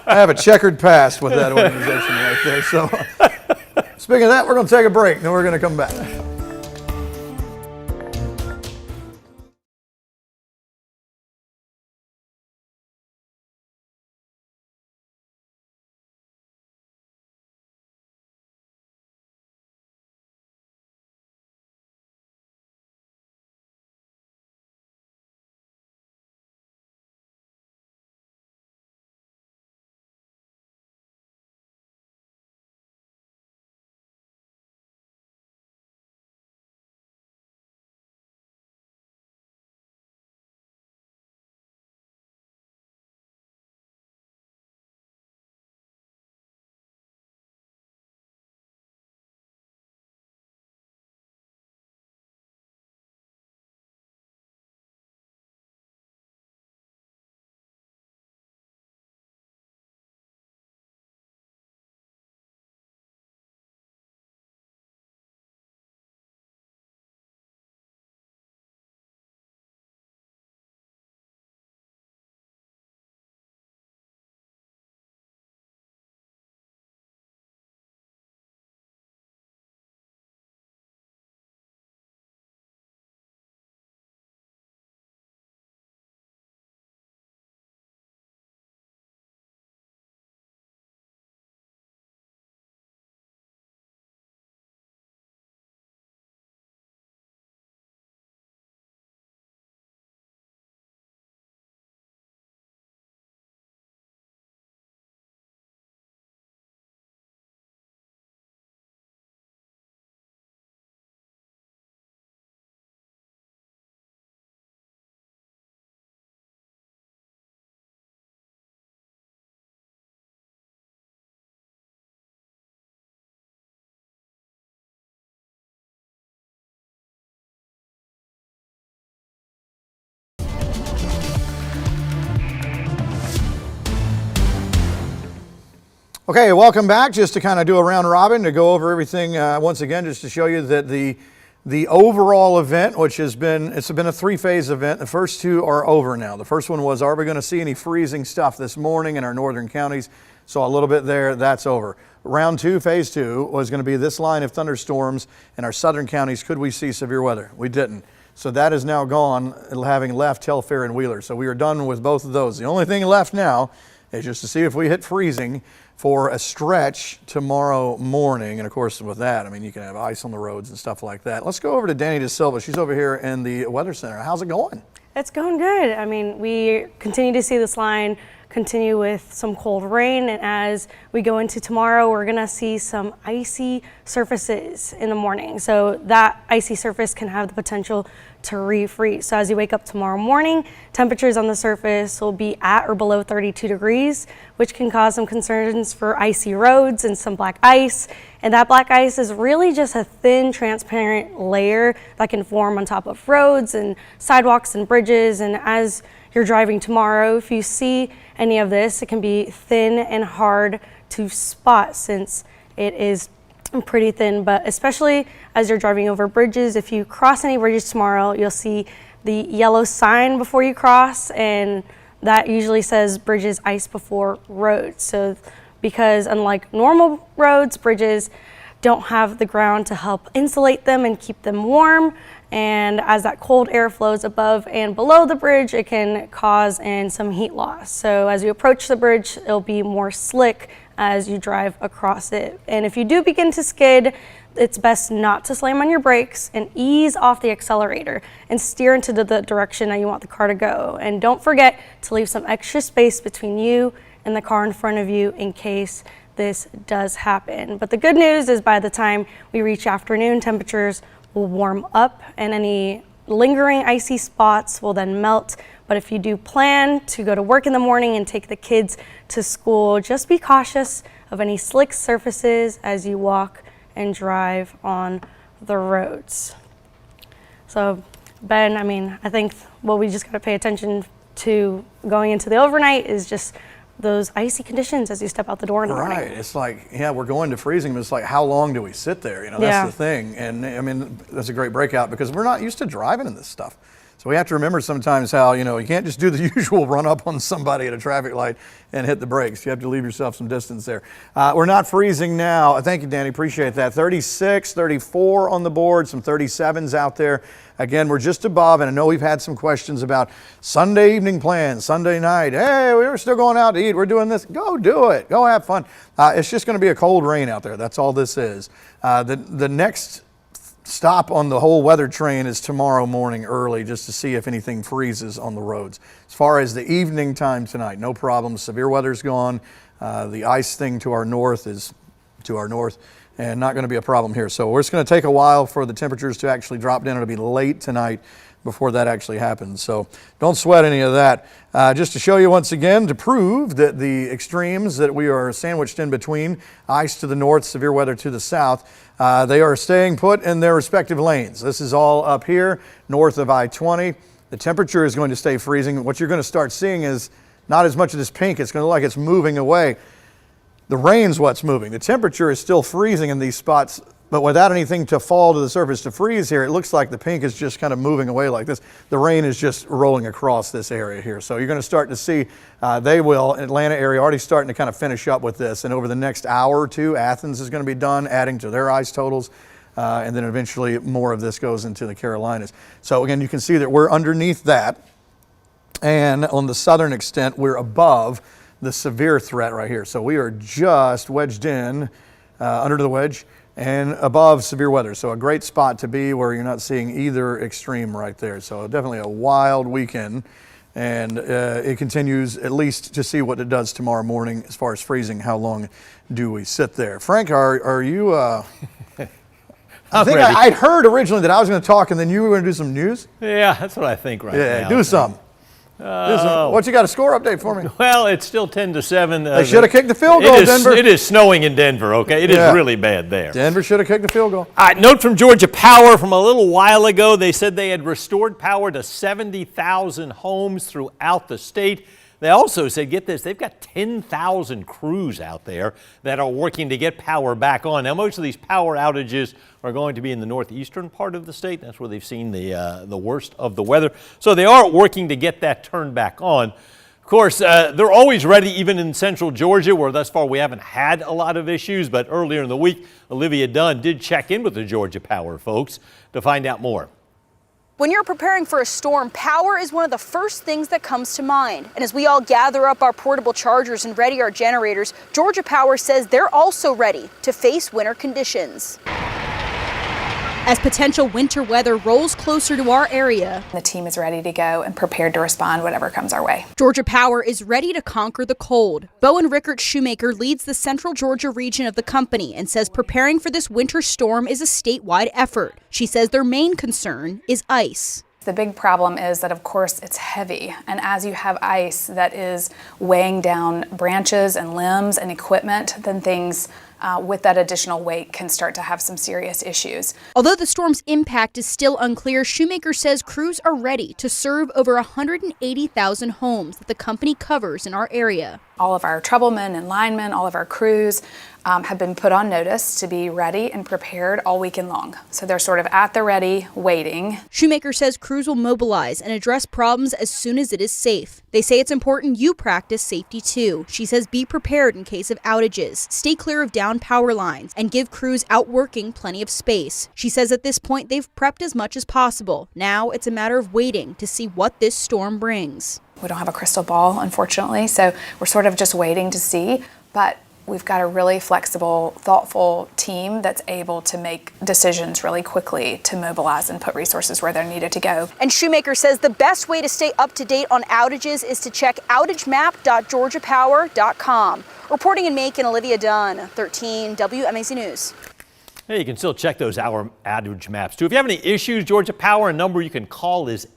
have a checkered past with that organization right there. So speaking of that, we're going to take a break, and then we're going to come back. Okay, welcome back. Just to kind of do a round robin to go over everything once again, just to show you that the overall event, which it's been a 3-phase event. The first 2 are over now. The first one was, are we going to see any freezing stuff this morning in our northern counties? Saw a little bit there. That's over. Round 2, phase 2, was going to be this line of thunderstorms in our southern counties. Could we see severe weather? We didn't. So that is now gone, having left Telfair and Wheeler. So we are done with both of those. The only thing left now is just to see if we hit freezing for a stretch tomorrow morning. And of course, with that, I mean, you can have ice on the roads and stuff like that. Let's go over to Danny DeSilva. She's over here in the Weather Center. How's it going? It's going good. I mean, we continue to see this line continue with some cold rain, and as we go into tomorrow, we're gonna see some icy surfaces in the morning. So that icy surface can have the potential to refreeze. So as you wake up tomorrow morning, temperatures on the surface will be at or below 32 degrees, which can cause some concerns for icy roads and some black ice. And that black ice is really just a thin, transparent layer that can form on top of roads and sidewalks and bridges. And as you're driving tomorrow, if you see any of this, it can be thin and hard to spot since it is pretty thin, but especially as you're driving over bridges, if you cross any bridges tomorrow, you'll see the yellow sign before you cross, and that usually says bridges ice before roads. So because unlike normal roads, bridges don't have the ground to help insulate them and keep them warm. And as that cold air flows above and below the bridge, it can cause some heat loss. So as you approach the bridge, it'll be more slick as you drive across it. And if you do begin to skid, it's best not to slam on your brakes and ease off the accelerator and steer into the direction that you want the car to go. And don't forget to leave some extra space between you and the car in front of you in case this does happen. But the good news is by the time we reach afternoon, temperatures will warm up and any lingering icy spots will then melt. But if you do plan to go to work in the morning and take the kids to school, just be cautious of any slick surfaces as you walk and drive on the roads. So Ben, I mean, I think what we just got to pay attention to going into the overnight is just those icy conditions as you step out the door in the morning. Right. It's like, yeah, we're going to freezing, but it's like, how long do we sit there? You know, that's the thing. And I mean, that's a great breakout because we're not used to driving in this stuff. So we have to remember sometimes how, you know, you can't just do the usual run up on somebody at a traffic light and hit the brakes. You have to leave yourself some distance there. We're not freezing now. Thank you, Danny. Appreciate that. 36, 34 on the board, some 37s out there. Again, we're just above, and I know we've had some questions about Sunday evening plans, Sunday night. Hey, we're still going out to eat. We're doing this. Go do it. Go have fun. It's just going to be a cold rain out there. That's all this is. The next stop on the whole weather train is tomorrow morning early just to see if anything freezes on the roads. As far as the evening time tonight, no problem. Severe weather's gone. The ice thing to our north is to our north and not going to be a problem here. So we're just going to take a while for the temperatures to actually drop down. It'll be late tonight before that actually happens. So don't sweat any of that. Just to show you once again, to prove that the extremes that we are sandwiched in between, ice to the north, severe weather to the south, they are staying put in their respective lanes. This is all up here, north of I-20. The temperature is going to stay freezing. What you're going to start seeing is not as much of this pink. It's going to look like it's moving away. The rain's what's moving. The temperature is still freezing in these spots, but without anything to fall to the surface to freeze here, it looks like the pink is just kind of moving away like this. The rain is just rolling across this area here. So you're going to start to see, Atlanta area already starting to kind of finish up with this. And over the next hour or two, Athens is going to be done, adding to their ice totals. And then eventually more of this goes into the Carolinas. So again, you can see that we're underneath that. And on the southern extent, we're above the severe threat right here. So we are just wedged in under the wedge and above severe weather. So a great spot to be where you're not seeing either extreme right there. So definitely a wild weekend. And it continues at least to see what it does tomorrow morning as far as freezing. How long do we sit there? Frank, are you... I think I'd heard originally that I was going to talk and then you were going to do some news. Yeah, that's what I think right now. Yeah, do some. What you got a score update for me? Well, it's still 10-7. They should have kicked the field goal, Denver. It is snowing in Denver, okay? It is really bad there. Denver should have kicked the field goal. Note from Georgia Power from a little while ago. They said they had restored power to 70,000 homes throughout the state. They also said, get this, they've got 10,000 crews out there that are working to get power back on. Now, most of these power outages are going to be in the northeastern part of the state. That's where they've seen the worst of the weather. So they are working to get that turned back on. Of course, they're always ready, even in central Georgia, where thus far we haven't had a lot of issues. But earlier in the week, Olivia Dunn did check in with the Georgia Power folks to find out more. When you're preparing for a storm, power is one of the first things that comes to mind. And as we all gather up our portable chargers and ready our generators, Georgia Power says they're also ready to face winter conditions. As potential winter weather rolls closer to our area, The team is ready to go and prepared to respond whatever comes our way. Georgia Power is ready to conquer the cold. Bowen Rickert Shoemaker leads the central Georgia region of the company and says preparing for this winter storm is a statewide effort. She says their main concern is ice. The big problem is that, of course, it's heavy. And as you have ice that is weighing down branches and limbs and equipment, then things with that additional weight can start to have some serious issues. Although the storm's impact is still unclear, Shoemaker says crews are ready to serve over 180,000 homes that the company covers in our area. All of our troublemen and linemen, all of our crews have been put on notice to be ready and prepared all weekend long. So they're sort of at the ready, waiting. Shoemaker says crews will mobilize and address problems as soon as it is safe. They say it's important you practice safety too. She says be prepared in case of outages, stay clear of down power lines, and give crews out working plenty of space. She says at this point they've prepped as much as possible. Now it's a matter of waiting to see what this storm brings. We don't have a crystal ball, unfortunately, so we're sort of just waiting to see. But we've got a really flexible, thoughtful team that's able to make decisions really quickly to mobilize and put resources where they're needed to go. And Shoemaker says the best way to stay up to date on outages is to check outagemap.georgiapower.com. Reporting in Macon, Olivia Dunn, 13 WMAC News. Hey, you can still check those hour outage maps too. If you have any issues, Georgia Power, a number you can call is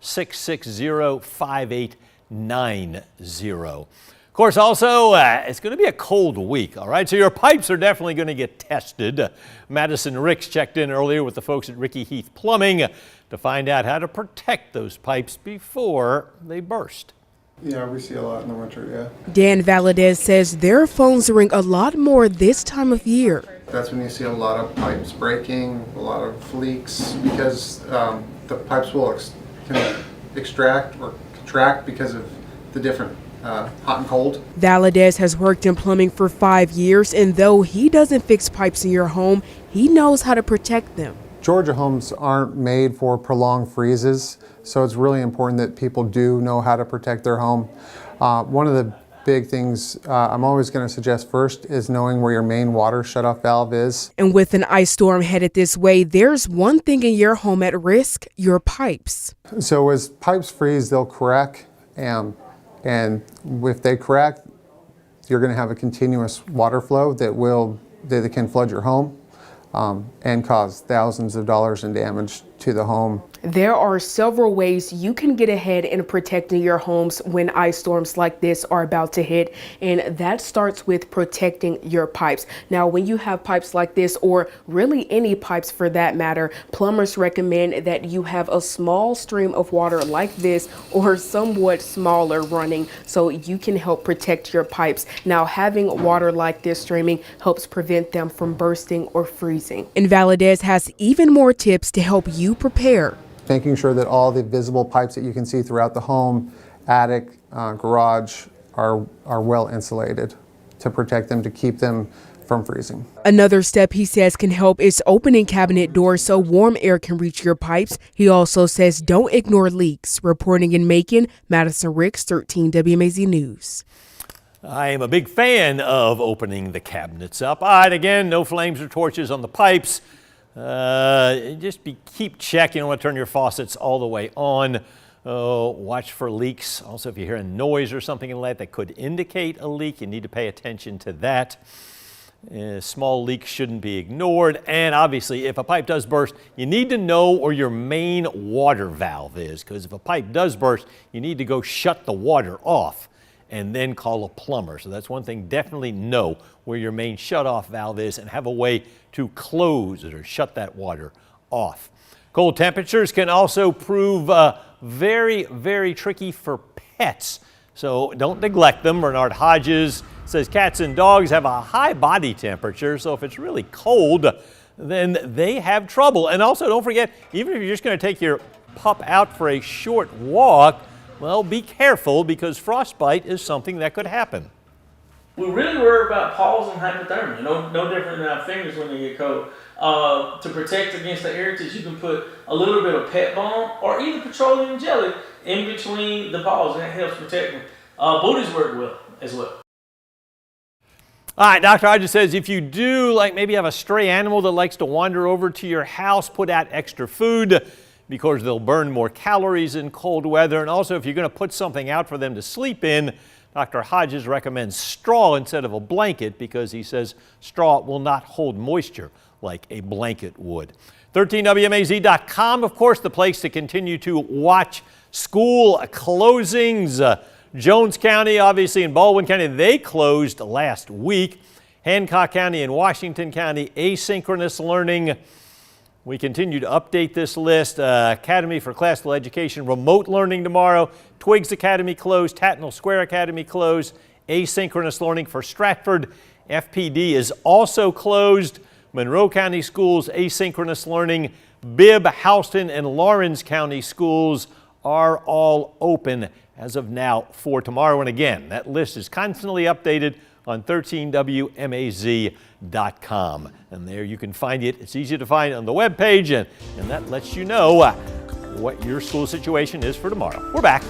888-660-5890. Of course, also, it's going to be a cold week, all right? So your pipes are definitely going to get tested. Madison Ricks checked in earlier with the folks at Ricky Heath Plumbing to find out how to protect those pipes before they burst. Yeah, we see a lot in the winter, yeah. Dan Valadez says their phones ring a lot more this time of year. That's when you see a lot of pipes breaking, a lot of leaks, because the pipes will can extract or contract because of the different hot and cold. Valadez has worked in plumbing for 5 years, and though he doesn't fix pipes in your home, he knows how to protect them. Georgia homes aren't made for prolonged freezes, so it's really important that people do know how to protect their home. One of the big things I'm always going to suggest first is knowing where your main water shutoff valve is. And with an ice storm headed this way, there's one thing in your home at risk: your pipes. So as pipes freeze, they'll crack, and if they crack, you're going to have a continuous water flow that can flood your home and cause thousands of dollars in damage to the home. There are several ways you can get ahead in protecting your homes when ice storms like this are about to hit, and that starts with protecting your pipes. Now, when you have pipes like this, or really any pipes for that matter, plumbers recommend that you have a small stream of water like this or somewhat smaller running so you can help protect your pipes. Now, having water like this streaming helps prevent them from bursting or freezing. And Valadez has even more tips to help you prepare. Making sure that all the visible pipes that you can see throughout the home, attic, garage, are well insulated to protect them, to keep them from freezing. Another step he says can help is opening cabinet doors so warm air can reach your pipes. He also says don't ignore leaks. Reporting in Macon, Madison Ricks, 13 WMAZ News. I am a big fan of opening the cabinets up. All right, again, no flames or torches on the pipes. Keep checking. You don't want to turn your faucets all the way on. Watch for leaks. Also, if you hear a noise or something like that could indicate a leak, you need to pay attention to that. Small leaks shouldn't be ignored. And obviously, if a pipe does burst, you need to know where your main water valve is, because if a pipe does burst, you need to go shut the water off and then call a plumber. So that's one thing. Definitely know where your main shutoff valve is and have a way to close it or shut that water off. Cold temperatures can also prove very, very tricky for pets. So don't neglect them. Bernard Hodges says cats and dogs have a high body temperature, so if it's really cold, then they have trouble. And also don't forget, even if you're just going to take your pup out for a short walk, well, be careful because frostbite is something that could happen. We really worry about paws and hypothermia, no different than our fingers when they get cold. To protect against the irritants, you can put a little bit of pet balm or either petroleum jelly in between the paws, and that helps protect them. Booties work well as well. All right, Dr. Hodges says if you do, like maybe have a stray animal that likes to wander over to your house, put out extra food because they'll burn more calories in cold weather. And also, if you're going to put something out for them to sleep in, Dr. Hodges recommends straw instead of a blanket because he says straw will not hold moisture like a blanket would. 13WMAZ.com, of course, the place to continue to watch school closings. Jones County, obviously, and Baldwin County, they closed last week. Hancock County and Washington County, asynchronous learning. We continue to update this list. Academy for Classical Education, remote learning tomorrow. Twiggs Academy closed. Tatnall Square Academy closed. Asynchronous learning for Stratford. FPD is also closed. Monroe County Schools, asynchronous learning. Bibb, Houston, and Lawrence County Schools are all open as of now for tomorrow. And again, that list is constantly updated on 13WMAZ.com. And there you can find it. It's easy to find on the webpage, and that lets you know what your school situation is for tomorrow. We're back.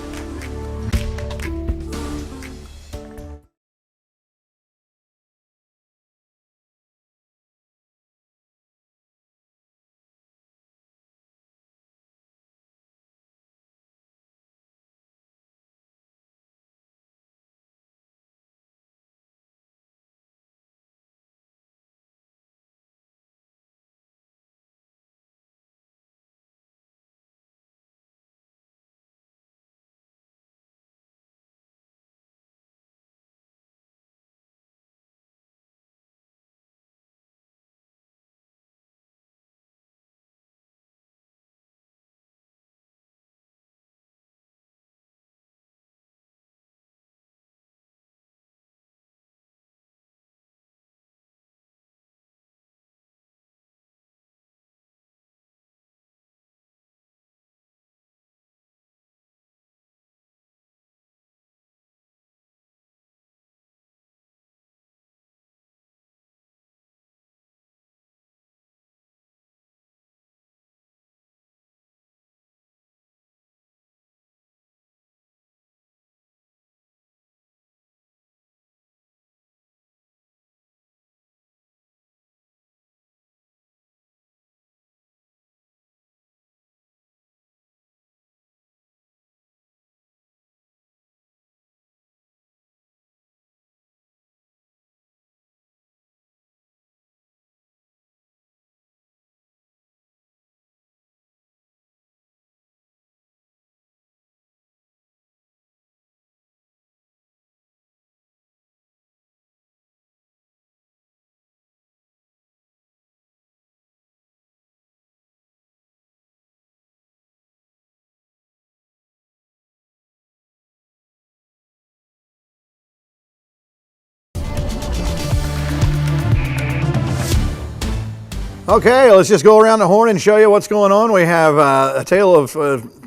Okay, let's just go around the horn and show you what's going on. We have a tale of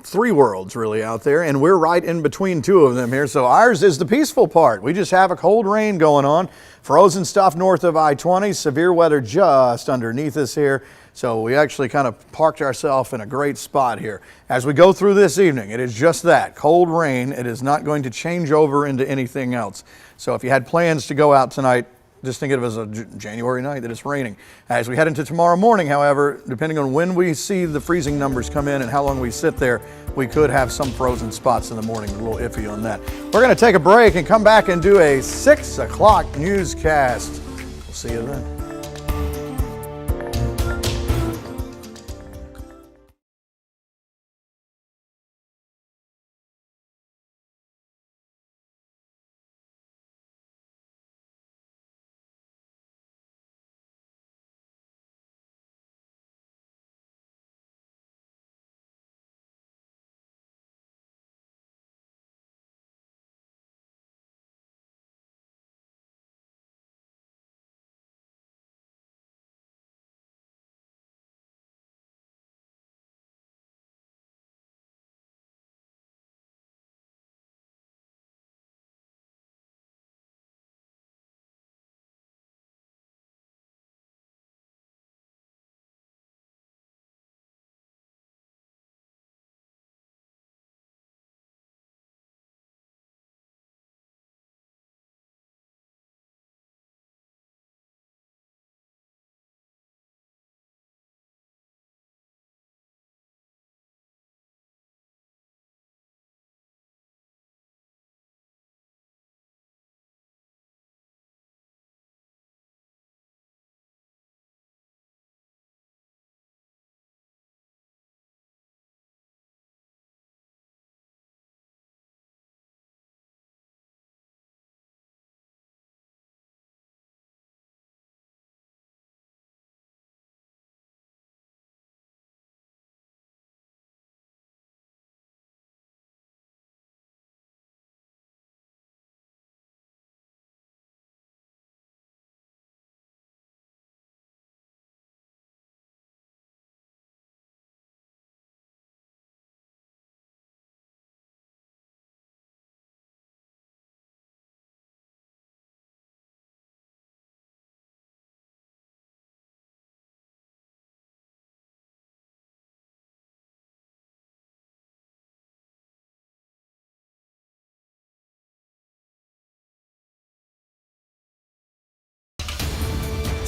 three worlds really out there, and we're right in between two of them here. So ours is the peaceful part. We just have a cold rain going on. Frozen stuff north of I-20, severe weather just underneath us here. So we actually kind of parked ourselves in a great spot here. As we go through this evening, it is just that, cold rain. It is not going to change over into anything else. So if you had plans to go out tonight, just think of it as a January night that it's raining. As we head into tomorrow morning, however, depending on when we see the freezing numbers come in and how long we sit there, we could have some frozen spots in the morning. A little iffy on that. We're going to take a break and come back and do a 6 o'clock newscast. We'll see you then.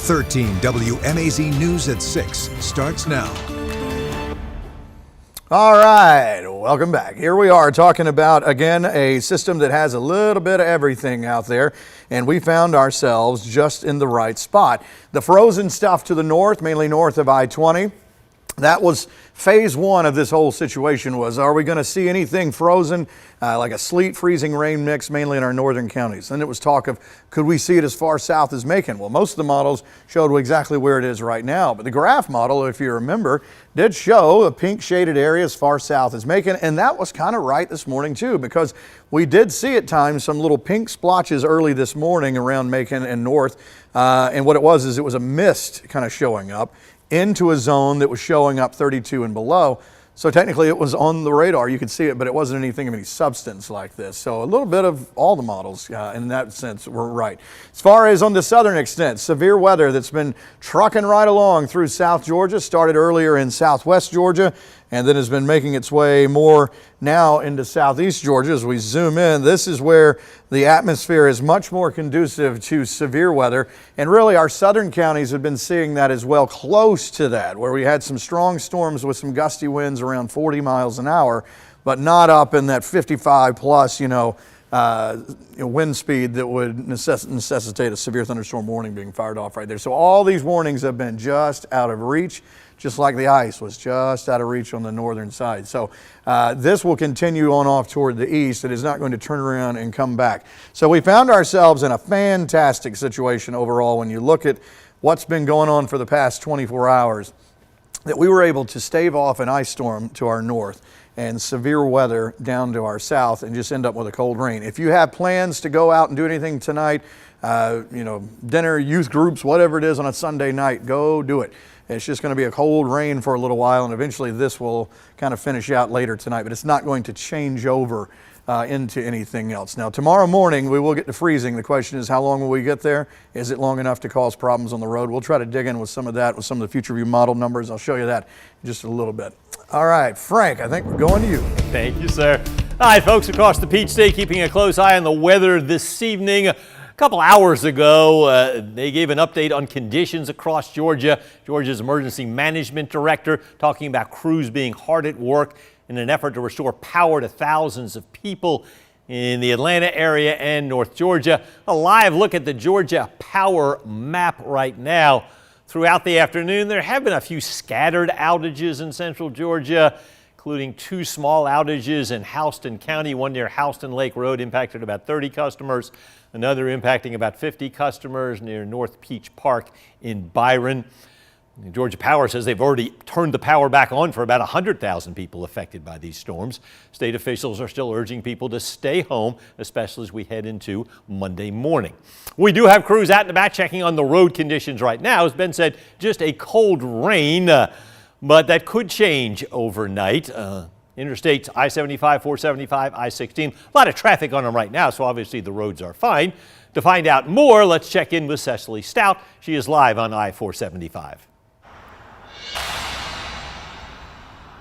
13 WMAZ News at 6 starts now. All right, welcome back. Here we are talking about, again, a system that has a little bit of everything out there, and we found ourselves just in the right spot. The frozen stuff to the north, mainly north of I-20, that was phase one of this whole situation. Was, are we going to see anything frozen, like a sleet freezing rain mix, mainly in our northern counties? Then it was talk of, could we see it as far south as Macon? Well, most of the models showed exactly where it is right now, but the graph model, if you remember, did show a pink shaded area as far south as Macon, and that was kind of right this morning too, because we did see at times some little pink splotches early this morning around Macon and north, and what it was is it was a mist kind of showing up into a zone that was showing up 32 and below. So technically it was on the radar, you could see it, but it wasn't anything of any substance like this. So a little bit of all the models in that sense were right. As far as on the southern extent, severe weather that's been trucking right along through South Georgia, started earlier in southwest Georgia, and then has been making its way more now into southeast Georgia. As we zoom in, this is where the atmosphere is much more conducive to severe weather. And really our southern counties have been seeing that as well, close to that, where we had some strong storms with some gusty winds around 40 miles an hour, but not up in that 55 plus, wind speed that would necessitate a severe thunderstorm warning being fired off right there. So all these warnings have been just out of reach, just like the ice was just out of reach on the northern side. So this will continue on off toward the east. It is not going to turn around and come back. So we found ourselves in a fantastic situation overall when you look at what's been going on for the past 24 hours, that we were able to stave off an ice storm to our north and severe weather down to our south and just end up with a cold rain. If you have plans to go out and do anything tonight, dinner, youth groups, whatever it is on a Sunday night, go do it. It's just going to be a cold rain for a little while, and eventually this will kind of finish out later tonight, but it's not going to change over into anything else. Now, tomorrow morning we will get to freezing. The question is, how long will we get there? Is it long enough to cause problems on the road? We'll try to dig in with some of that, with some of the future view model numbers. I'll show you that in just a little bit. All right, Frank, I think we're going to you. Thank you, sir. All right, folks across the Peach State, keeping a close eye on the weather this evening. A couple hours ago, they gave an update on conditions across Georgia. Georgia's emergency management director talking about crews being hard at work in an effort to restore power to thousands of people in the Atlanta area and North Georgia. A live look at the Georgia power map right now. Throughout the afternoon, there have been a few scattered outages in central Georgia, including 2 small outages in Houston County. One near Houston Lake Road impacted about 30 customers. Another impacting about 50 customers near North Peach Park in Byron. Georgia Power says they've already turned the power back on for about 100,000 people affected by these storms. State officials are still urging people to stay home, especially as we head into Monday morning. We do have crews out and about checking on the road conditions right now. As Ben said, just a cold rain, but that could change overnight. Interstates I-75, 475, I-16, a lot of traffic on them right now, so obviously the roads are fine. To find out more, let's check in with Cecily Stout. She is live on I-475.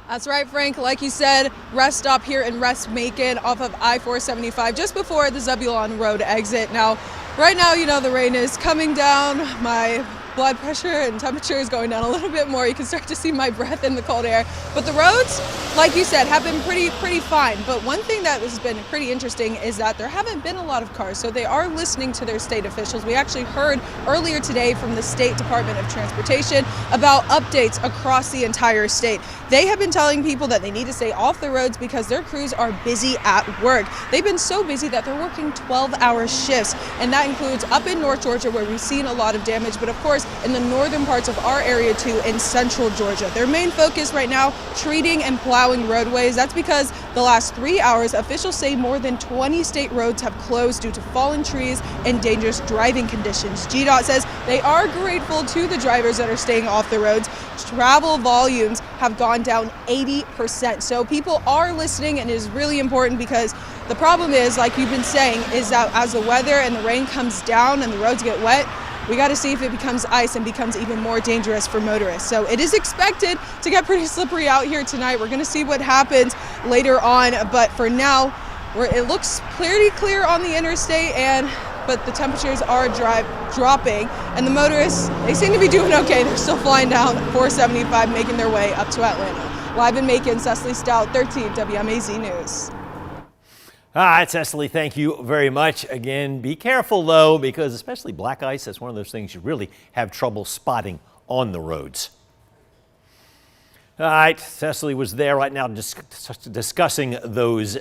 That's right, Frank. Like you said, rest stop here in West Macon off of I-475 just before the Zebulon Road exit. Now, right now, the rain is coming down. My blood pressure and temperature is going down a little bit more. You can start to see my breath in the cold air. But the roads, like you said, have been pretty fine. But one thing that has been pretty interesting is that there haven't been a lot of cars, so they are listening to their state officials. We actually heard earlier today from the State Department of Transportation about updates across the entire state. They have been telling people that they need to stay off the roads because their crews are busy at work. They've been so busy that they're working 12-hour shifts, and that includes up in North Georgia where we've seen a lot of damage, but of course in the northern parts of our area too, in central Georgia. Their main focus right now, treating and plowing roadways. That's because the last 3 hours, officials say more than 20 state roads have closed due to fallen trees and dangerous driving conditions. GDOT says they are grateful to the drivers that are staying off the roads. Travel volumes have gone down 80%. So people are listening, and it is really important because the problem is, like you've been saying, is that as the weather and the rain comes down and the roads get wet, we got to see if it becomes ice and becomes even more dangerous for motorists. So it is expected to get pretty slippery out here tonight. We're going to see what happens later on, but for now, it looks pretty clear on the interstate, but the temperatures are dropping, and the motorists, they seem to be doing okay. They're still flying down 475, making their way up to Atlanta. Live in Macon, Cecily Stout, 13 WMAZ News. All right, Cecily, thank you very much. Again, be careful, though, because especially black ice, that's one of those things you really have trouble spotting on the roads. All right, Cecily was there right now discussing those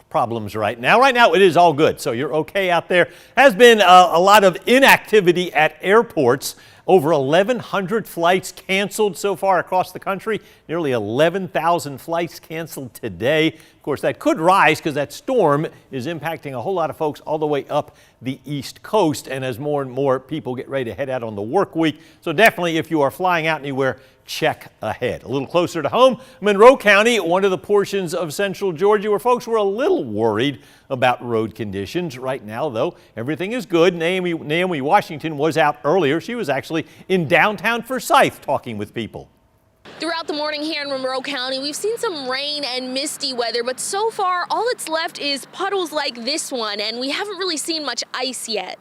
problems right now. Right now, it is all good, so you're okay out there. Has been a lot of inactivity at airports. Over 1,100 flights canceled so far across the country. Nearly 11,000 flights canceled today. Of course, that could rise because that storm is impacting a whole lot of folks all the way up the East Coast. And as more and more people get ready to head out on the work week. So definitely, if you are flying out anywhere, check ahead. A little closer to home, Monroe County, one of the portions of central Georgia where folks were a little worried about road conditions. Right now, though, everything is good. Naomi Washington was out earlier. She was actually in downtown Forsyth talking with people. Throughout the morning here in Monroe County, we've seen some rain and misty weather, but so far all that's left is puddles like this one, and we haven't really seen much ice yet.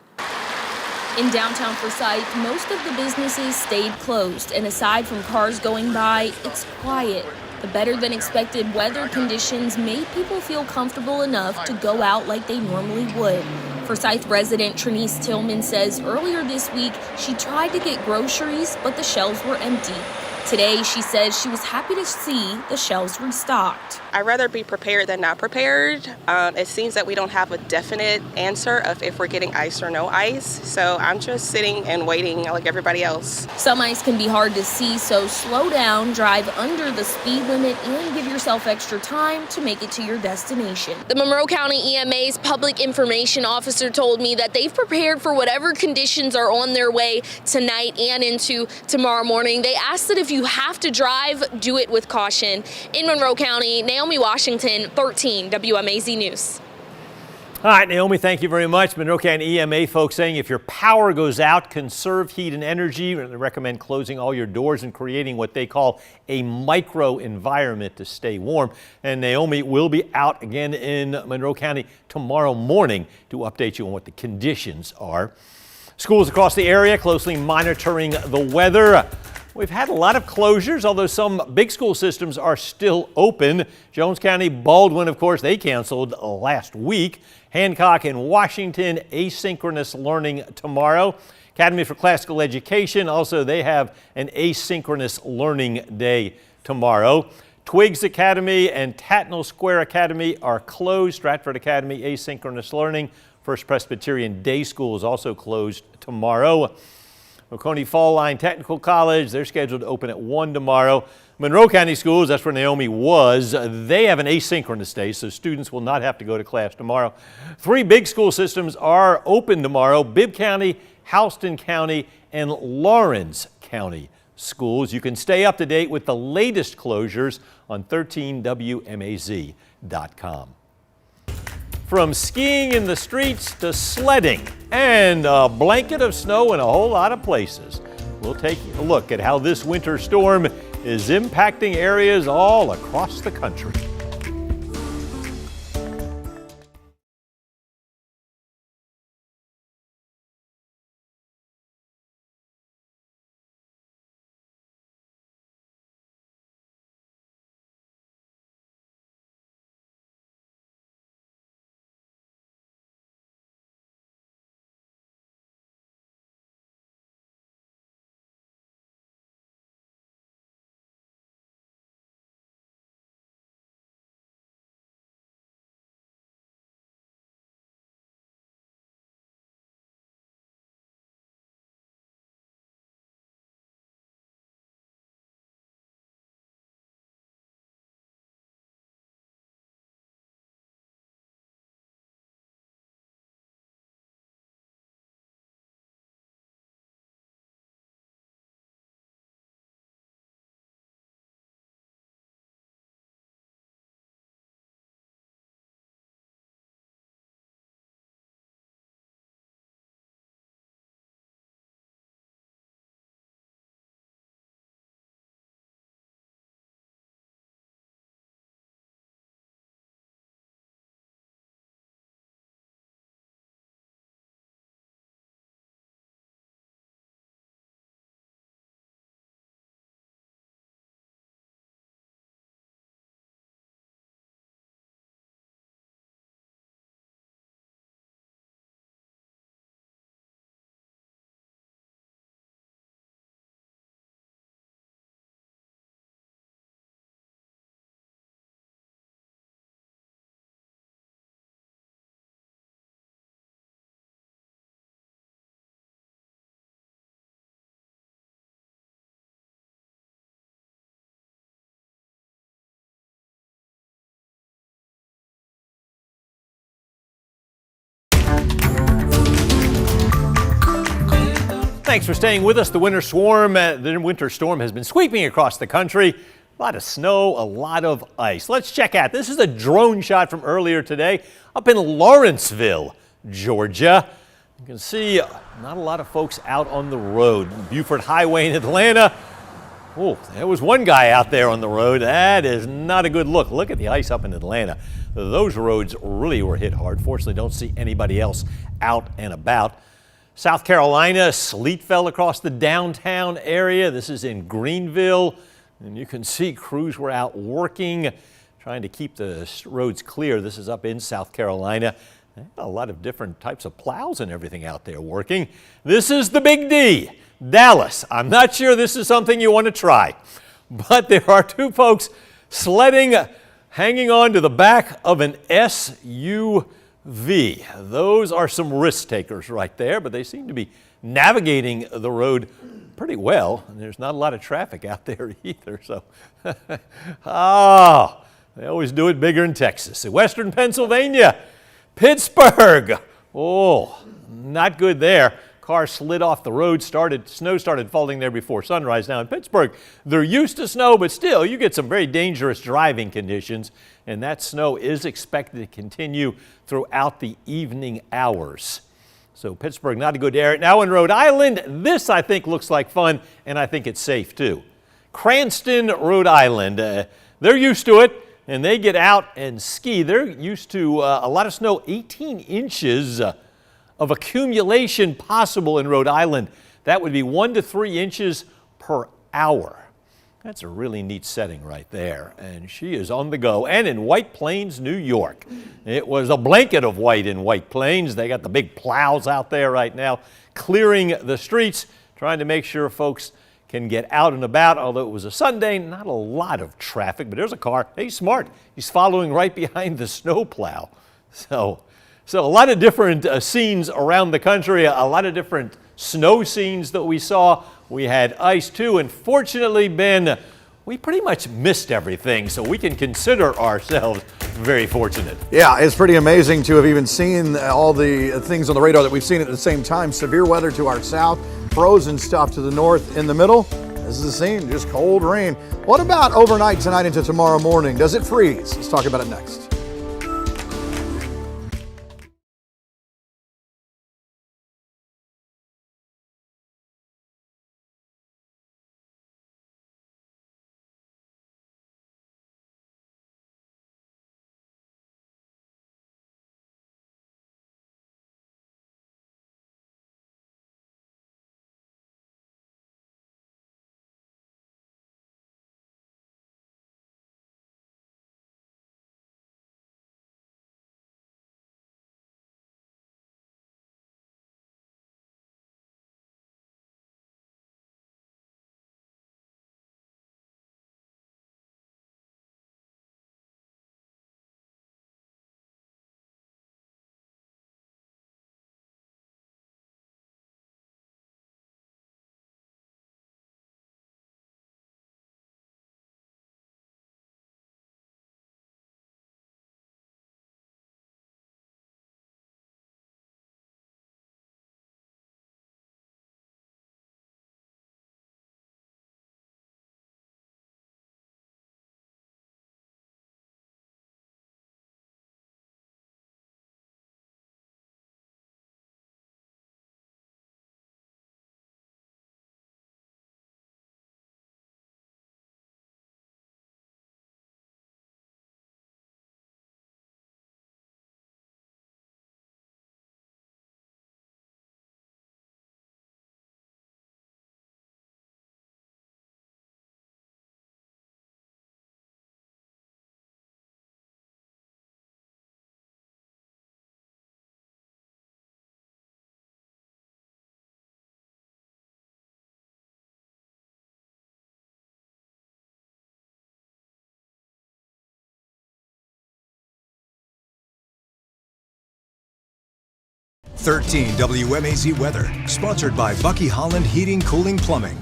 In downtown Forsyth, most of the businesses stayed closed, and aside from cars going by, it's quiet. The better than expected weather conditions made people feel comfortable enough to go out like they normally would. Forsyth resident Trinice Tillman says earlier this week she tried to get groceries, but the shelves were empty. Today, she says she was happy to see the shelves restocked. I'd rather be prepared than not prepared. It seems that we don't have a definite answer of if we're getting ice or no ice, so I'm just sitting and waiting like everybody else. Some ice can be hard to see, so slow down, drive under the speed limit, and give yourself extra time to make it to your destination. The Monroe County EMA's public information officer told me that they've prepared for whatever conditions are on their way tonight and into tomorrow morning. They asked that if you have to drive, do it with caution. In Monroe County, Naomi Washington, 13 WMAZ News. All right, Naomi, thank you very much. Monroe County EMA folks saying if your power goes out, conserve heat and energy. They recommend closing all your doors and creating what they call a micro environment to stay warm. And Naomi will be out again in Monroe County tomorrow morning to update you on what the conditions are. Schools across the area closely monitoring the weather. We've had a lot of closures, although some big school systems are still open. Jones County, Baldwin, of course, they canceled last week. Hancock and Washington, asynchronous learning tomorrow. Academy for Classical Education, also they have an asynchronous learning day tomorrow. Twiggs Academy and Tatnall Square Academy are closed. Stratford Academy, asynchronous learning. First Presbyterian Day School is also closed tomorrow. Oconee Fall Line Technical College, they're scheduled to open at 1 tomorrow. Monroe County Schools, that's where Naomi was, they have an asynchronous day, so students will not have to go to class tomorrow. 3 big school systems are open tomorrow: Bibb County, Houston County, and Lawrence County schools. You can stay up to date with the latest closures on 13WMAZ.com. From skiing in the streets to sledding and a blanket of snow in a whole lot of places. We'll take a look at how this winter storm is impacting areas all across the country. Thanks for staying with us. The winter storm has been sweeping across the country. A lot of snow, a lot of ice. Let's check out. This is a drone shot from earlier today up in Lawrenceville, Georgia. You can see not a lot of folks out on the road. Buford Highway in Atlanta. Oh, there was one guy out there on the road. That is not a good look. Look at the ice up in Atlanta. Those roads really were hit hard. Fortunately, don't see anybody else out and about. South Carolina, sleet fell across the downtown area. This is in Greenville. And you can see crews were out working, trying to keep the roads clear. This is up in South Carolina. A lot of different types of plows and everything out there working. This is the Big D, Dallas. I'm not sure this is something you want to try, but there are two folks sledding, hanging on to the back of an SUV. Those are some risk takers right there, but they seem to be navigating the road pretty well. And there's not a lot of traffic out there either. So, they always do it bigger in Texas. In Western Pennsylvania, Pittsburgh. Oh, not good there. Car slid off the road, snow started falling there before sunrise. Now in Pittsburgh, they're used to snow, but still you get some very dangerous driving conditions, and that snow is expected to continue throughout the evening hours. So Pittsburgh, not a good area. Now in Rhode Island, this I think looks like fun, and I think it's safe too. Cranston, Rhode Island, they're used to it, and they get out and ski. They're used to a lot of snow, 18 inches of accumulation possible in Rhode Island. That would be 1 to 3 inches per hour. That's a really neat setting right there. And she is on the go. And in White Plains, New York. It was a blanket of white in White Plains. They got the big plows out there right now, clearing the streets, trying to make sure folks can get out and about. Although it was a Sunday, not a lot of traffic, but there's a car. He's smart. He's following right behind the snowplow. So a lot of different scenes around the country, a lot of different snow scenes that we saw. We had ice too, and fortunately, Ben, we pretty much missed everything, so we can consider ourselves very fortunate. Yeah, it's pretty amazing to have even seen all the things on the radar that we've seen at the same time. Severe weather to our south, frozen stuff to the north. In the middle, this is the scene, just cold rain. What about overnight tonight into tomorrow morning? Does it freeze? Let's talk about it next. .13 WMAZ weather, sponsored by Bucky Holland Heating, Cooling, Plumbing.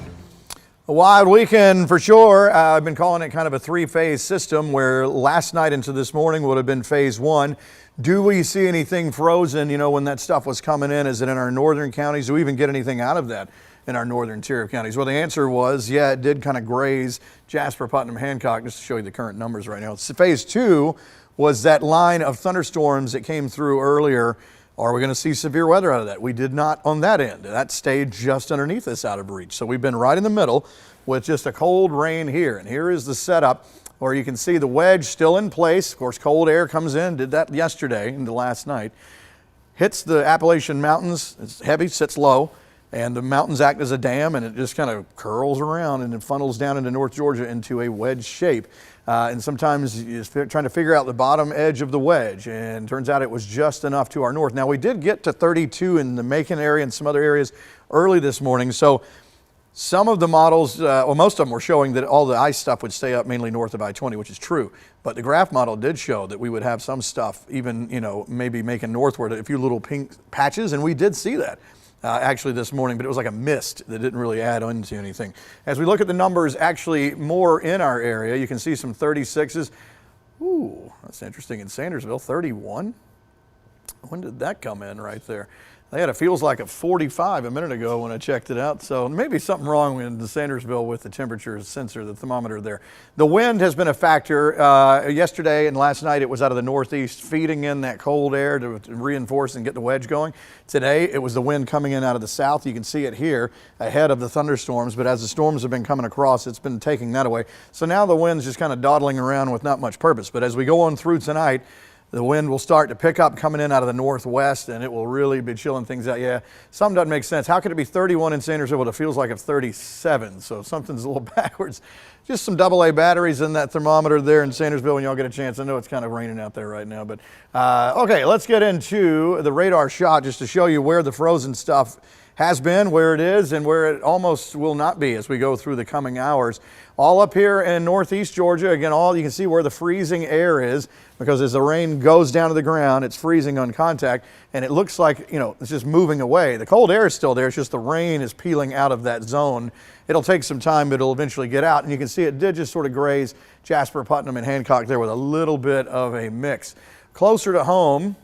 A wild weekend for sure. I've been calling it kind of a three-phase system where last night into this morning would have been phase one. Do we see anything frozen, when that stuff was coming in? Is it in our northern counties? Do we even get anything out of that? in our northern interior counties? Well, the answer was, yeah, it did kind of graze Jasper, Putnam, Hancock, just to show you the current numbers right now. Phase 2 was that line of thunderstorms that came through earlier. Are we going to see severe weather out of that? We did not on that end. That stayed just underneath us out of reach. So we've been right in the middle with just a cold rain here. And here is the setup where you can see the wedge still in place. Of course, cold air comes in, did that yesterday into last night. Hits the Appalachian Mountains, it's heavy, sits low, and the mountains act as a dam, and it just kind of curls around and it funnels down into North Georgia into a wedge shape. And sometimes you're trying to figure out the bottom edge of the wedge, and turns out it was just enough to our north. Now, we did get to 32 in the Macon area and some other areas early this morning, so some of the models, well, most of them were showing that all the ice stuff would stay up mainly north of I-20, which is true. But the graph model did show that we would have some stuff even, maybe making northward a few little pink patches, and we did see that actually this morning, but it was like a mist that didn't really add into anything. As we look at the numbers actually more in our area, you can see some 36s. Ooh, that's interesting. In Sandersville, 31. When did that come in right there? They had feels like a 45 a minute ago when I checked it out. So maybe something wrong in the Sandersville with the temperature sensor, the thermometer there. The wind has been a factor. Yesterday and last night it was out of the northeast, feeding in that cold air to reinforce and get the wedge going. Today it was the wind coming in out of the south. You can see it here ahead of the thunderstorms, but as the storms have been coming across, it's been taking that away. So now the wind's just kind of dawdling around with not much purpose. But as we go on through tonight, the wind will start to pick up coming in out of the northwest, and it will really be chilling things out. Yeah, something doesn't make sense. How could it be 31 in Sandersville, but it feels like it's 37? So something's a little backwards. Just some AA batteries in that thermometer there in Sandersville when y'all get a chance. I know it's kind of raining out there right now, but okay, let's get into the radar shot just to show you where the frozen stuff has been, where it is, and where it almost will not be as we go through the coming hours. All up here in northeast Georgia, again, you can see where the freezing air is, because as the rain goes down to the ground, it's freezing on contact, and it looks like, it's just moving away. The cold air is still there, it's just the rain is peeling out of that zone. It'll take some time, but it'll eventually get out, and you can see it did just sort of graze Jasper, Putnam, and Hancock there with a little bit of a mix. Closer to home,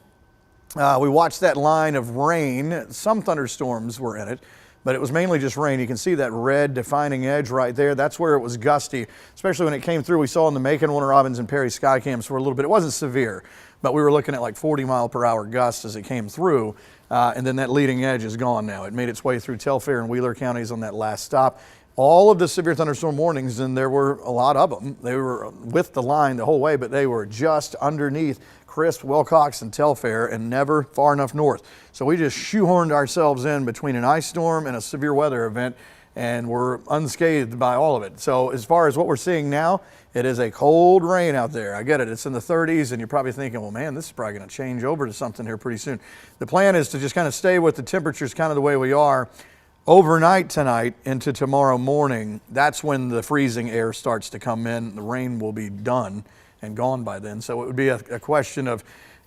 we watched that line of rain. Some thunderstorms were in it, but it was mainly just rain. You can see that red defining edge right there. That's where it was gusty, especially when it came through. We saw in the Macon, Warner Robins, and Perry skycams for a little bit. It wasn't severe, but we were looking at like 40-mile-per-hour gusts as it came through, and then that leading edge is gone now. It made its way through Telfair and Wheeler counties on that last stop. All of the severe thunderstorm warnings, and there were a lot of them, they were with the line the whole way, but they were just underneath Crisp, Wilcox, and Telfair, and never far enough north. So we just shoehorned ourselves in between an ice storm and a severe weather event, and we're unscathed by all of it. So as far as what we're seeing now, it is a cold rain out there. I get it, it's in the 30s, and you're probably thinking, well, man, this is probably going to change over to something here pretty soon. The plan is to just kind of stay with the temperatures kind of the way we are overnight tonight into tomorrow morning. That's when the freezing air starts to come in. The rain will be done and gone by then. So it would be a question of,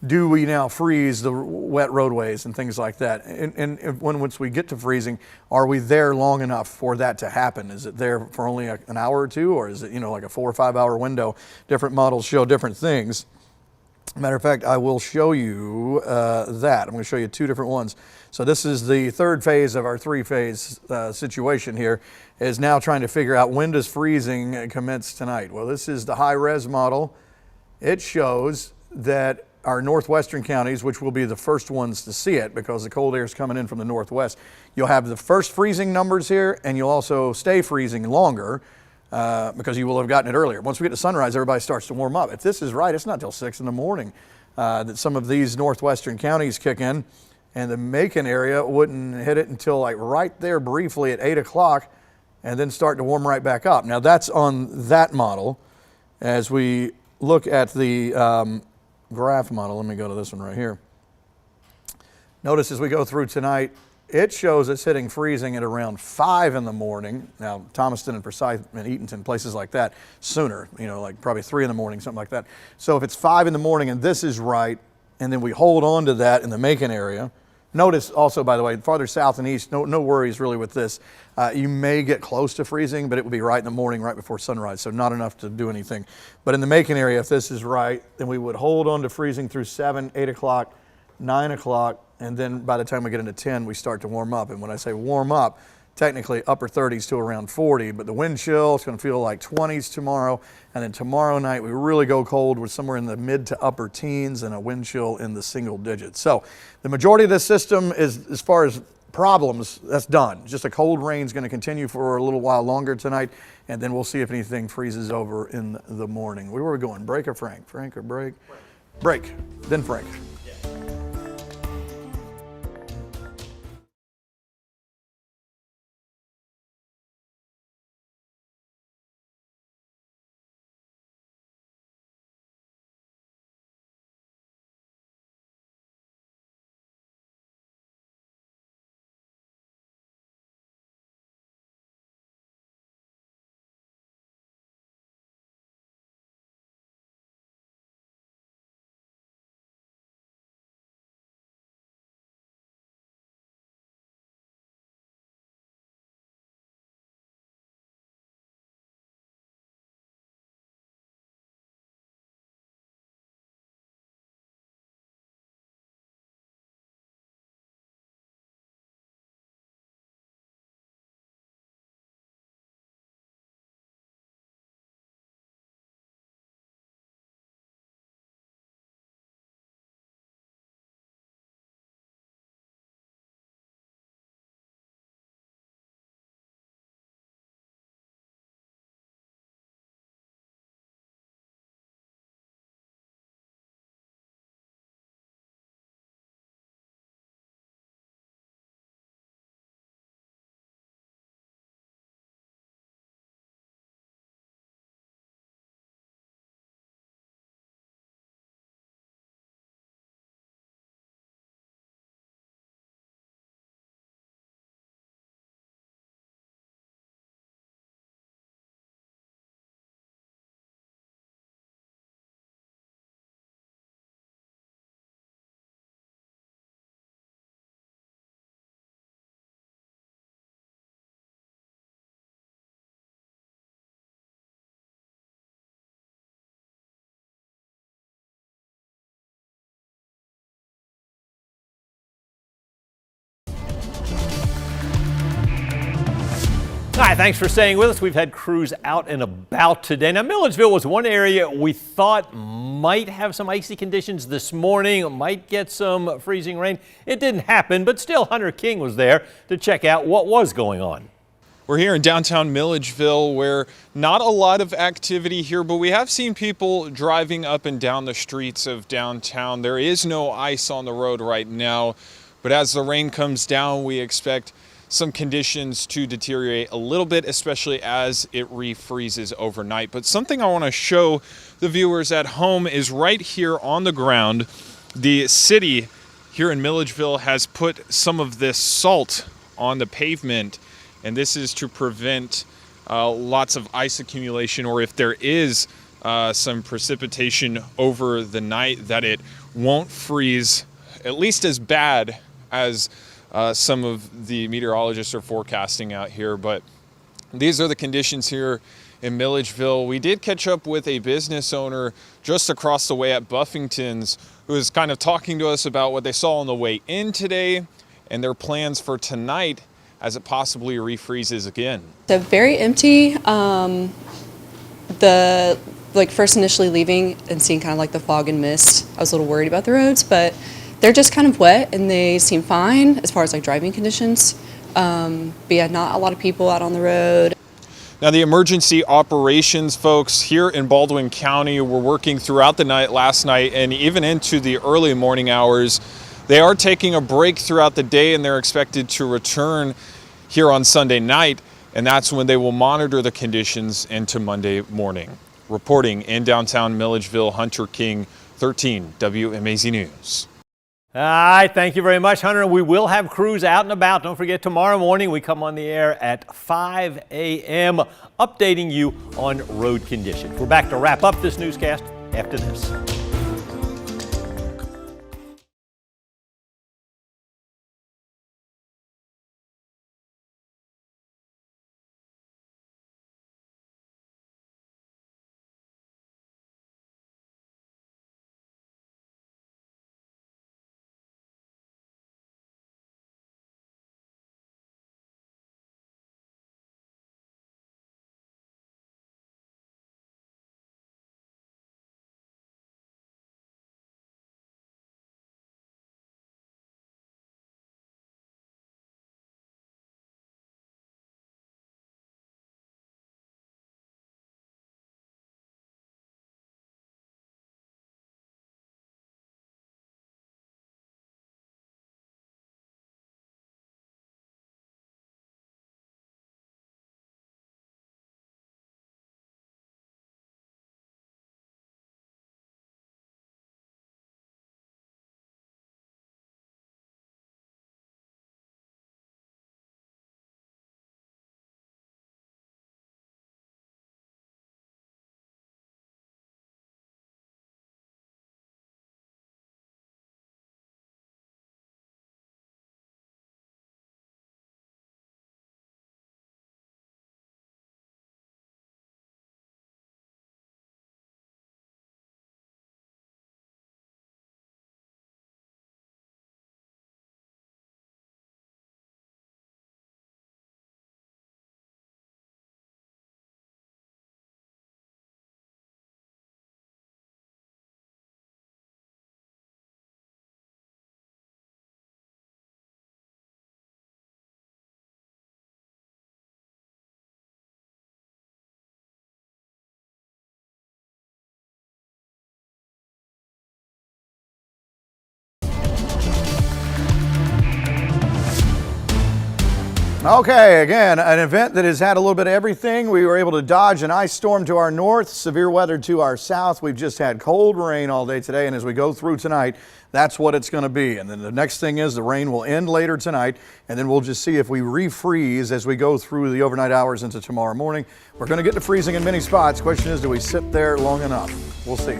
do we now freeze the wet roadways and things like that? And once we get to freezing, are we there long enough for that to happen? Is it there for only an hour or two, or is it, like a 4 or 5 hour window? Different models show different things. Matter of fact, I will show you that. I'm going to show you two different ones. So this is the third phase of our three-phase situation here, is now trying to figure out when does freezing commence tonight. Well, this is the high-res model. It shows that our northwestern counties, which will be the first ones to see it because the cold air is coming in from the northwest, you'll have the first freezing numbers here, and you'll also stay freezing longer because you will have gotten it earlier. Once we get to sunrise, everybody starts to warm up. If this is right, it's not till 6 in the morning that some of these northwestern counties kick in, and the Macon area wouldn't hit it until like right there briefly at 8 o'clock, and then start to warm right back up. Now that's on that model. As we look at the graph model, let me go to this one right here. Notice as we go through tonight, it shows it's hitting freezing at around 5 in the morning. Now, Thomaston and Forsyth and Eatonton, places like that, sooner, like probably 3 in the morning, something like that. So if it's 5 in the morning and this is right, and then we hold on to that in the Macon area. Notice also, by the way, farther south and east, no worries really with this. You may get close to freezing, but it will be right in the morning, right before sunrise, so not enough to do anything. But in the Macon area, if this is right, then we would hold on to freezing through 7, 8 o'clock, 9 o'clock, and then by the time we get into 10, we start to warm up. And when I say warm up, technically upper 30s to around 40, but the wind chill is going to feel like 20s tomorrow. And then tomorrow night, we really go cold. We're somewhere in the mid to upper teens and a wind chill in the single digits. So the majority of this system is, as far as problems, that's done. Just a cold rain is going to continue for a little while longer tonight, and then we'll see if anything freezes over in the morning. Where were we going? Break or Frank? Frank or break? Break, then Frank. Hi, thanks for staying with us. We've had crews out and about today. Now, Milledgeville was one area we thought might have some icy conditions this morning, might get some freezing rain. It didn't happen, but still Hunter King was there to check out what was going on. We're here in downtown Milledgeville, where not a lot of activity here, but we have seen people driving up and down the streets of downtown. There is no ice on the road right now, but as the rain comes down, we expect some conditions to deteriorate a little bit, especially as it refreezes overnight. But something I want to show the viewers at home is right here on the ground. The city here in Milledgeville has put some of this salt on the pavement, and this is to prevent lots of ice accumulation, or if there is some precipitation over the night, that it won't freeze at least as bad as some of the meteorologists are forecasting out here. But these are the conditions here in Milledgeville. We did catch up with a business owner just across the way at Buffington's, who was kind of talking to us about what they saw on the way in today and their plans for tonight as it possibly refreezes again. So very empty. First initially leaving and seeing kind of like the fog and mist, I was a little worried about the roads, but they're just kind of wet and they seem fine as far as like driving conditions. But yeah, not a lot of people out on the road. Now, the emergency operations folks here in Baldwin County were working throughout the night last night and even into the early morning hours. They are taking a break throughout the day, and they're expected to return here on Sunday night, and that's when they will monitor the conditions into Monday morning. Reporting in downtown Milledgeville, Hunter King, 13 WMAZ News. All right, thank you very much, Hunter. We will have crews out and about. Don't forget, tomorrow morning we come on the air at 5 a.m. updating you on road conditions. We're back to wrap up this newscast after this. Okay, again, an event that has had a little bit of everything. We were able to dodge an ice storm to our north, severe weather to our south. We've just had cold rain all day today, and as we go through tonight, that's what it's going to be. And then the next thing is the rain will end later tonight, and then we'll just see if we refreeze as we go through the overnight hours into tomorrow morning. We're going to get to freezing in many spots. Question is, do we sit there long enough? We'll see.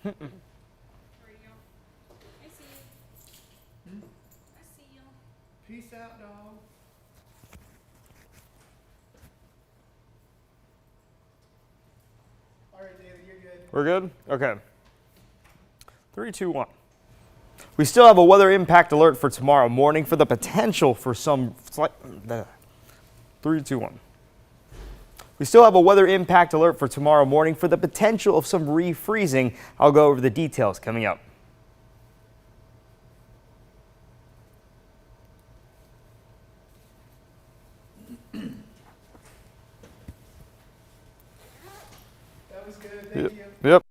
Peace out, dog. All right, David, you're good. We're good? Okay. 3, 2, 1. We still have a weather impact alert for tomorrow morning for the potential for some slight. 3, 2, 1. We still have a weather impact alert for tomorrow morning for the potential of some refreezing. I'll go over the details coming up. That was good. Thank you. Yep.